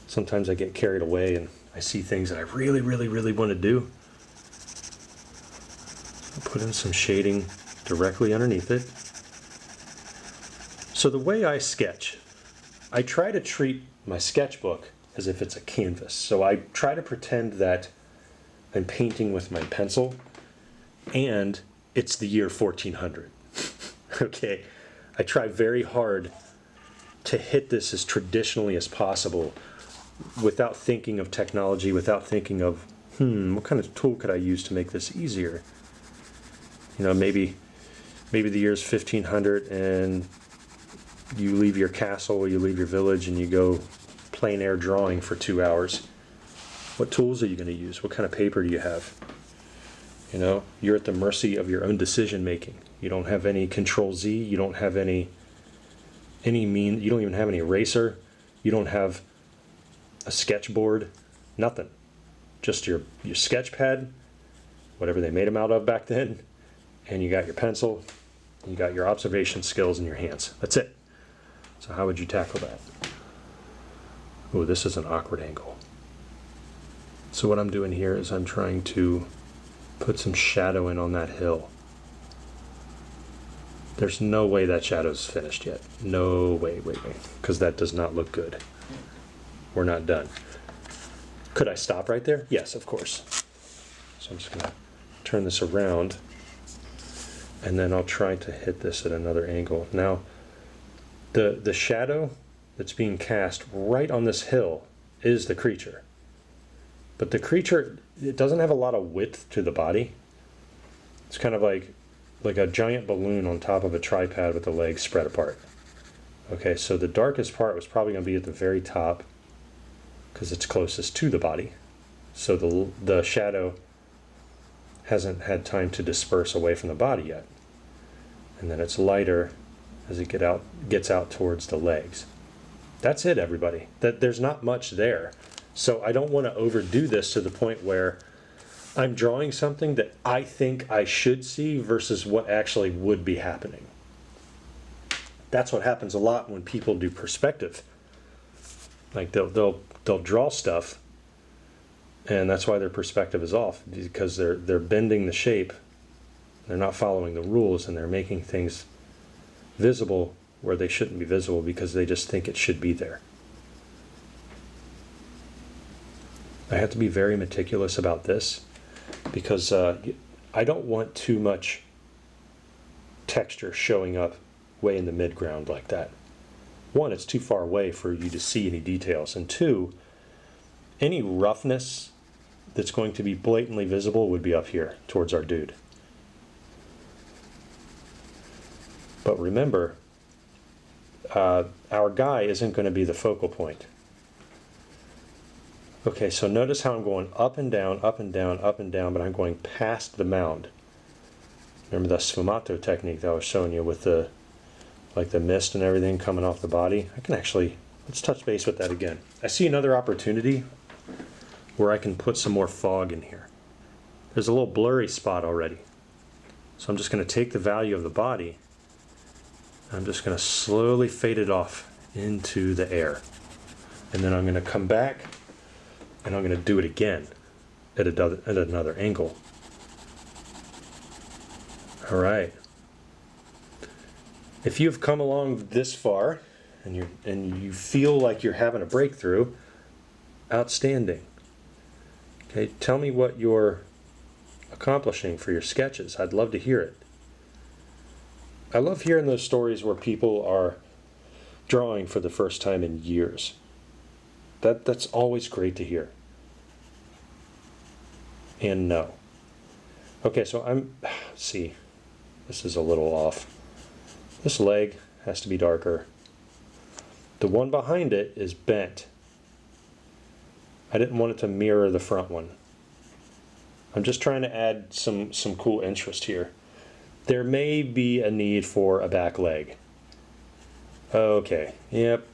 Sometimes I get carried away and I see things that I really, really, really want to do. I'll put in some shading directly underneath it. So the way I sketch, I try to treat my sketchbook as if it's a canvas. So I try to pretend that I'm painting with my pencil and it's the year 1400. Okay, I try very hard to hit this as traditionally as possible without thinking of technology, without thinking of, what kind of tool could I use to make this easier? You know, maybe the year's 1500 and you leave your castle, you leave your village, and you go plein air drawing for 2 hours. What tools are you going to use? What kind of paper do you have? You know, you're at the mercy of your own decision making. You don't have any Control Z. You don't have any you don't even have any eraser. You don't have a sketchboard. Nothing. Just your sketch pad, whatever they made them out of back then, and you got your pencil. You got your observation skills in your hands. That's it. So how would you tackle that? Oh, this is an awkward angle. So what I'm doing here is I'm trying to put some shadow in on that hill. There's no way that shadow's finished yet. No way, because that does not look good. We're not done. Could I stop right there? Yes, of course. So I'm just going to turn this around, and then I'll try to hit this at another angle. Now, the shadow that's being cast right on this hill is the creature. But the creature, it doesn't have a lot of width to the body. It's kind of like a giant balloon on top of a tripod with the legs spread apart. Okay, so the darkest part was probably going to be at the very top because it's closest to the body. So the shadow hasn't had time to disperse away from the body yet. And then it's lighter as it gets out towards the legs. That's it, everybody. There's not much there. So I don't want to overdo this to the point where I'm drawing something that I think I should see versus what actually would be happening. That's what happens a lot when people do perspective. Like they'll draw stuff, and that's why their perspective is off, because they're bending the shape. They're not following the rules, and they're making things visible where they shouldn't be visible because they just think it should be there. I have to be very meticulous about this because I don't want too much texture showing up way in the midground like that. One, it's too far away for you to see any details, and two, any roughness that's going to be blatantly visible would be up here towards our dude. But remember, our guy isn't going to be the focal point. Okay, so notice how I'm going up and down, up and down, up and down, but I'm going past the mound. Remember the sfumato technique that I was showing you with the mist and everything coming off the body? I can actually, let's touch base with that again. I see another opportunity where I can put some more fog in here. There's a little blurry spot already. So I'm just going to take the value of the body, I'm just going to slowly fade it off into the air. And then I'm going to come back and I'm going to do it again at another angle. All right. If you've come along this far and you feel like you're having a breakthrough, outstanding. Okay, tell me what you're accomplishing for your sketches. I'd love to hear it. I love hearing those stories where people are drawing for the first time in years. That's always great to hear. And no. Okay, so let's see, this is a little off. This leg has to be darker. The one behind it is bent. I didn't want it to mirror the front one. I'm just trying to add some cool interest here. There may be a need for a back leg. Okay, yep.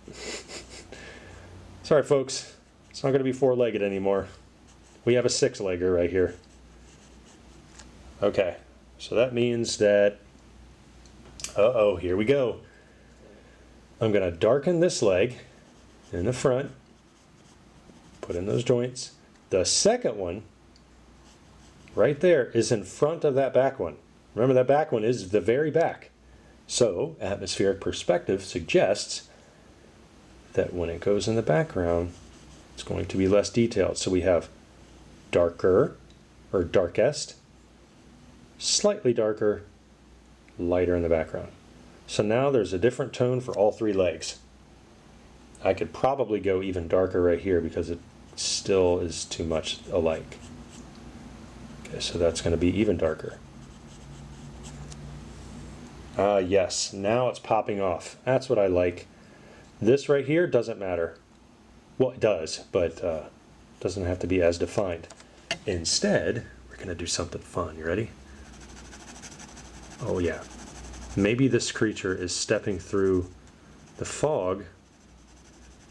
Sorry folks, it's not going to be four-legged anymore. We have a six-legger right here. Okay, so that means that, here we go. I'm going to darken this leg in the front, put in those joints. The second one, right there, is in front of that back one. Remember, that back one is the very back. So, atmospheric perspective suggests that when it goes in the background, it's going to be less detailed. So we have darker, or darkest, slightly darker, lighter in the background. So now there's a different tone for all three legs. I could probably go even darker right here because it still is too much alike. Okay, so that's going to be even darker. Yes, now it's popping off. That's what I like. This right here doesn't matter. Well, it does, but doesn't have to be as defined. Instead, we're going to do something fun. You ready? Oh yeah. Maybe this creature is stepping through the fog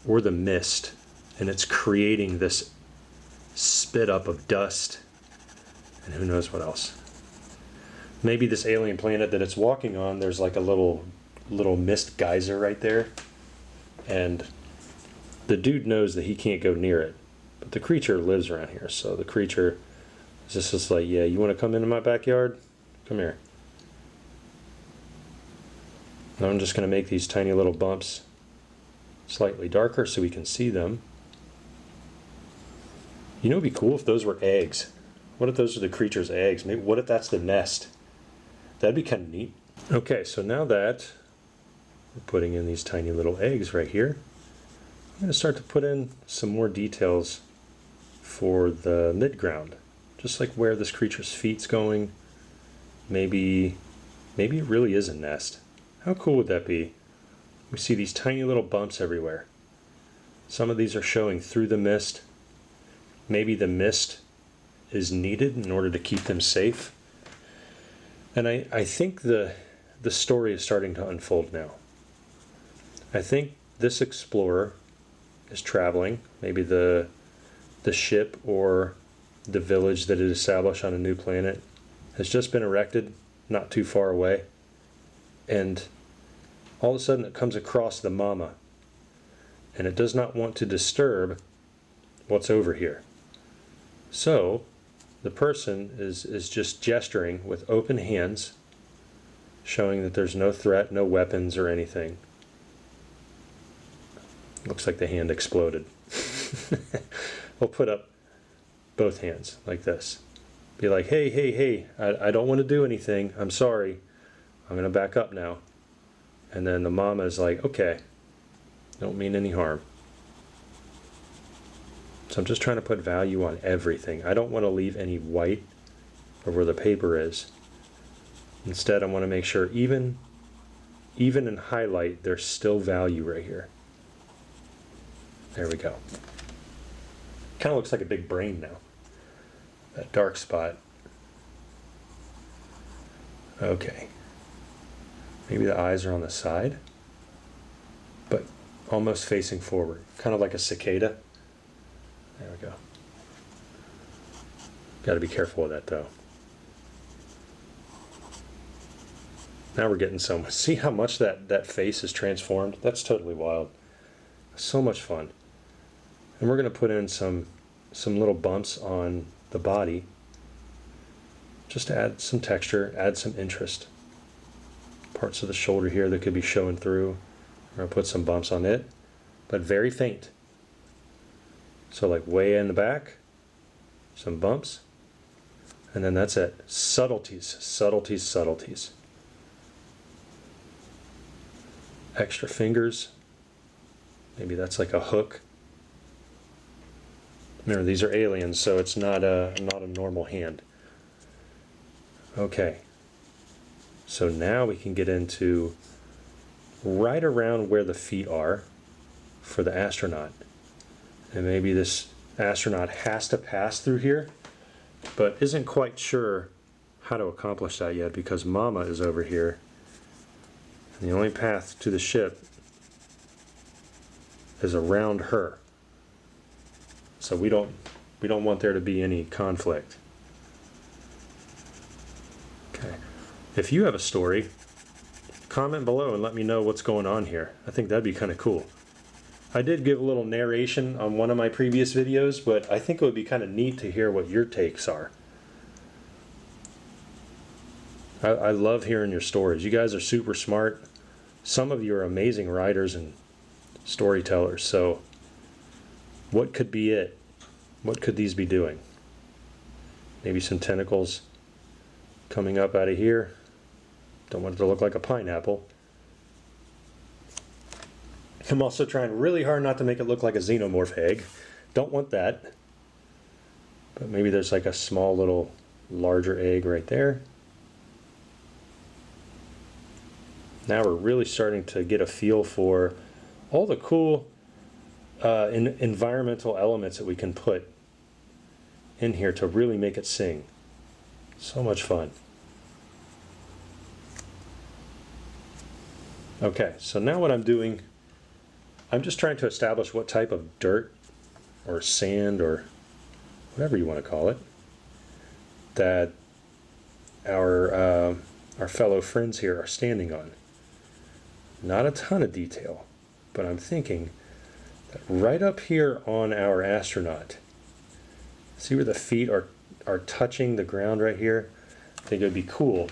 or the mist, and it's creating this spit up of dust, and who knows what else. Maybe this alien planet that it's walking on, there's like a little mist geyser right there, and the dude knows that he can't go near it, but the creature lives around here, so the creature is just like, yeah, you want to come into my backyard? Come here. Now I'm just going to make these tiny little bumps slightly darker so we can see them. You know, it'd be cool if those were eggs. What if those are the creature's eggs? Maybe, what if that's the nest? That'd be kind of neat. Okay, so now that we're putting in these tiny little eggs right here, going to start to put in some more details for the midground, just like where this creature's feet's going. Maybe it really is a nest. How cool would that be? We see these tiny little bumps everywhere. Some of these are showing through the mist. Maybe the mist is needed in order to keep them safe. And I think the story is starting to unfold now. I think this explorer is traveling, maybe the ship or the village that it established on a new planet has just been erected not too far away, and all of a sudden it comes across the mama, and it does not want to disturb what's over here. So the person is just gesturing with open hands, showing that there's no threat, no weapons or anything. Looks like the hand exploded. We'll put up both hands like this. Be like, hey, I don't want to do anything. I'm sorry. I'm going to back up now. And then the mama is like, okay, don't mean any harm. So I'm just trying to put value on everything. I don't want to leave any white or where the paper is. Instead, I want to make sure even in highlight, there's still value right here. There we go. Kind of looks like a big brain now. That dark spot. Okay. Maybe the eyes are on the side, but almost facing forward. Kind of like a cicada. There we go. Got to be careful with that though. Now we're getting some. See how much that face is transformed? That's totally wild. So much fun. And we're going to put in some little bumps on the body just to add some texture, add some interest. Parts of the shoulder here that could be showing through. We're going to put some bumps on it, but very faint. So like way in the back, some bumps, and then that's it. Subtleties, subtleties, subtleties. Extra fingers. Maybe that's like a hook. Remember, these are aliens, so it's not a normal hand. Okay. So now we can get into right around where the feet are for the astronaut. And maybe this astronaut has to pass through here, but isn't quite sure how to accomplish that yet because Mama is over here. And the only path to the ship is around her. So we don't want there to be any conflict. Okay. If you have a story, comment below and let me know what's going on here. I think that'd be kind of cool. I did give a little narration on one of my previous videos, but I think it would be kind of neat to hear what your takes are. I love hearing your stories. You guys are super smart. Some of you are amazing writers and storytellers, so what could be it? What could these be doing? Maybe some tentacles coming up out of here. Don't want it to look like a pineapple. I'm also trying really hard not to make it look like a xenomorph egg. Don't want that. But maybe there's like a small little larger egg right there. Now we're really starting to get a feel for all the cool environmental elements that we can put in here to really make it sing. So much fun. Okay, so now what I'm doing, I'm just trying to establish what type of dirt or sand or whatever you want to call it that our fellow friends here are standing on. Not a ton of detail, but I'm thinking that right up here on our astronaut, see where the feet are touching the ground right here? I think it would be cool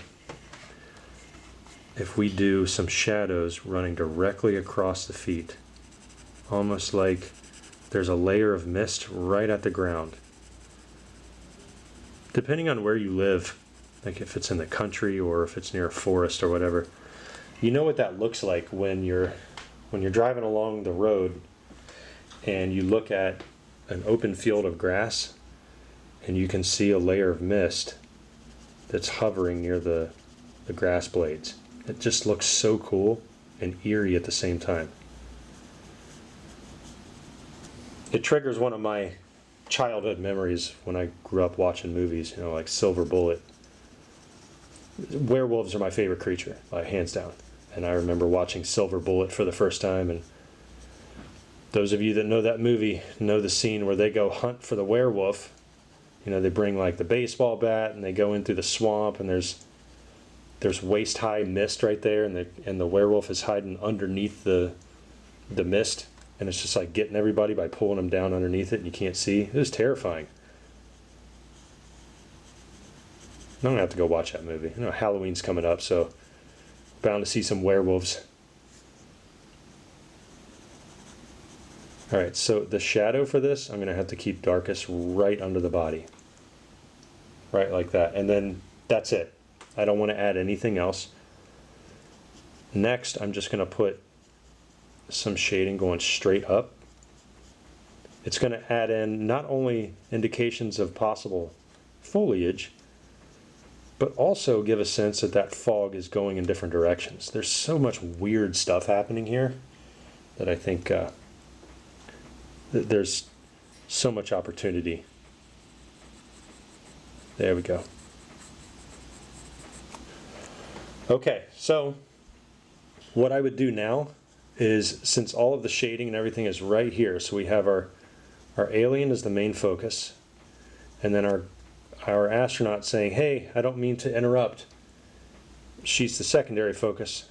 if we do some shadows running directly across the feet, almost like there's a layer of mist right at the ground. Depending on where you live, like if it's in the country or if it's near a forest or whatever, you know what that looks like when you're driving along the road and you look at an open field of grass, and you can see a layer of mist that's hovering near the grass blades. It just looks so cool and eerie at the same time. It triggers one of my childhood memories when I grew up watching movies, you know, like Silver Bullet. Werewolves are my favorite creature, hands down. And I remember watching Silver Bullet for the first time, and those of you that know that movie know the scene where they go hunt for the werewolf. You know, they bring like the baseball bat and they go in through the swamp, and there's waist high mist right there, and the werewolf is hiding underneath the mist, and it's just like getting everybody by pulling them down underneath it, and you can't see. It was terrifying. I'm gonna have to go watch that movie. You know, Halloween's coming up, so bound to see some werewolves. All right, so the shadow for this, I'm gonna have to keep darkest right under the body. Right like that, and then that's it. I don't want to add anything else. Next, I'm just gonna put some shading going straight up. It's gonna add in not only indications of possible foliage, but also give a sense that that fog is going in different directions. There's so much weird stuff happening here that I think that there's so much opportunity. There we go. Okay, so what I would do now is, since all of the shading and everything is right here, so we have our alien as the main focus, and then our astronaut saying, hey, I don't mean to interrupt. She's the secondary focus.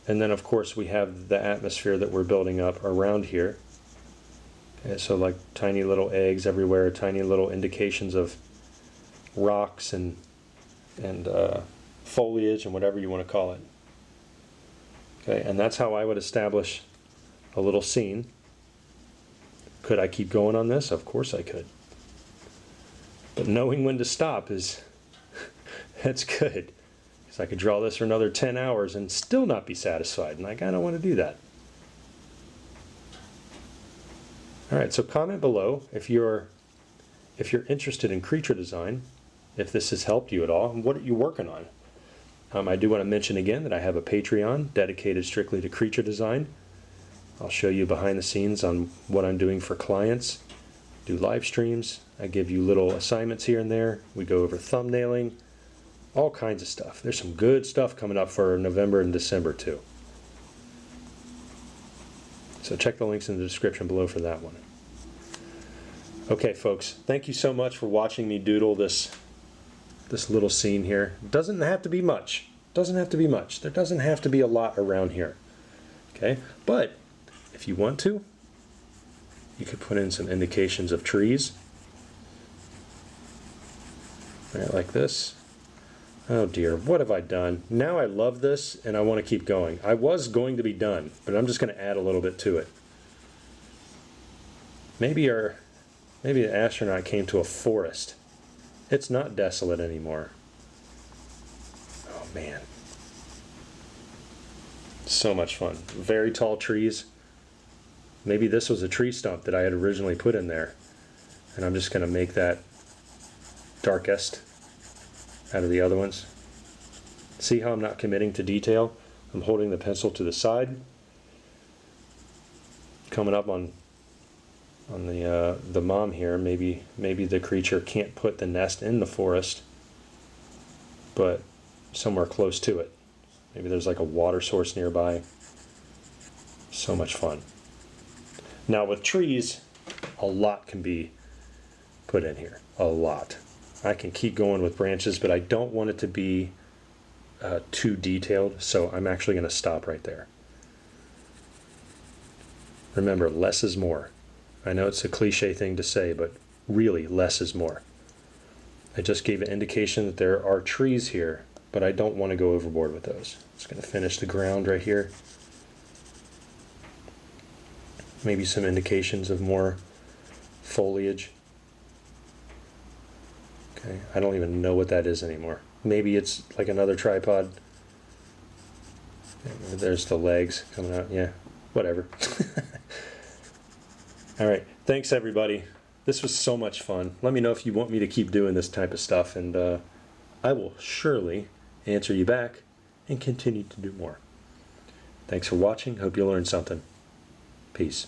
And then of course we have the atmosphere that we're building up around here. Okay, so like tiny little eggs everywhere, tiny little indications of rocks and foliage and whatever you want to call it. Okay, and that's how I would establish a little scene. Could I keep going on this? Of course I could. But knowing when to stop is, that's good. Because I could draw this for another 10 hours and still not be satisfied, and I don't want to do that. All right, so comment below if you're interested in creature design, if this has helped you at all, and what are you working on? I do want to mention again that I have a Patreon dedicated strictly to creature design. I'll show you behind the scenes on what I'm doing for clients. Do live streams. I give you little assignments here and there. We go over thumbnailing, all kinds of stuff. There's some good stuff coming up for November and December too. So check the links in the description below for that one. Okay, folks, thank you so much for watching me doodle this little scene here. It doesn't have to be much. Doesn't have to be much. There doesn't have to be a lot around here. Okay, but if you want to, you could put in some indications of trees. Right, like this. Oh dear, what have I done? Now I love this and I want to keep going. I was going to be done, but I'm just going to add a little bit to it. Maybe the astronaut came to a forest. It's not desolate anymore. Oh man. So much fun. Very tall trees. Maybe this was a tree stump that I had originally put in there. And I'm just going to make that darkest out of the other ones. See how I'm not committing to detail? I'm holding the pencil to the side. Coming up on the mom here, maybe the creature can't put the nest in the forest, but somewhere close to it. Maybe there's like a water source nearby. So much fun. Now with trees, a lot can be put in here. A lot. I can keep going with branches, but I don't want it to be too detailed, so I'm actually going to stop right there. Remember, less is more. I know it's a cliche thing to say, but really, less is more. I just gave an indication that there are trees here, but I don't want to go overboard with those. Just going to finish the ground right here. Maybe some indications of more foliage. Okay, I don't even know what that is anymore. Maybe it's like another tripod. There's the legs coming out. Yeah, whatever. All right, thanks everybody. This was so much fun. Let me know if you want me to keep doing this type of stuff, and I will surely answer you back and continue to do more. Thanks for watching. Hope you learned something. Peace.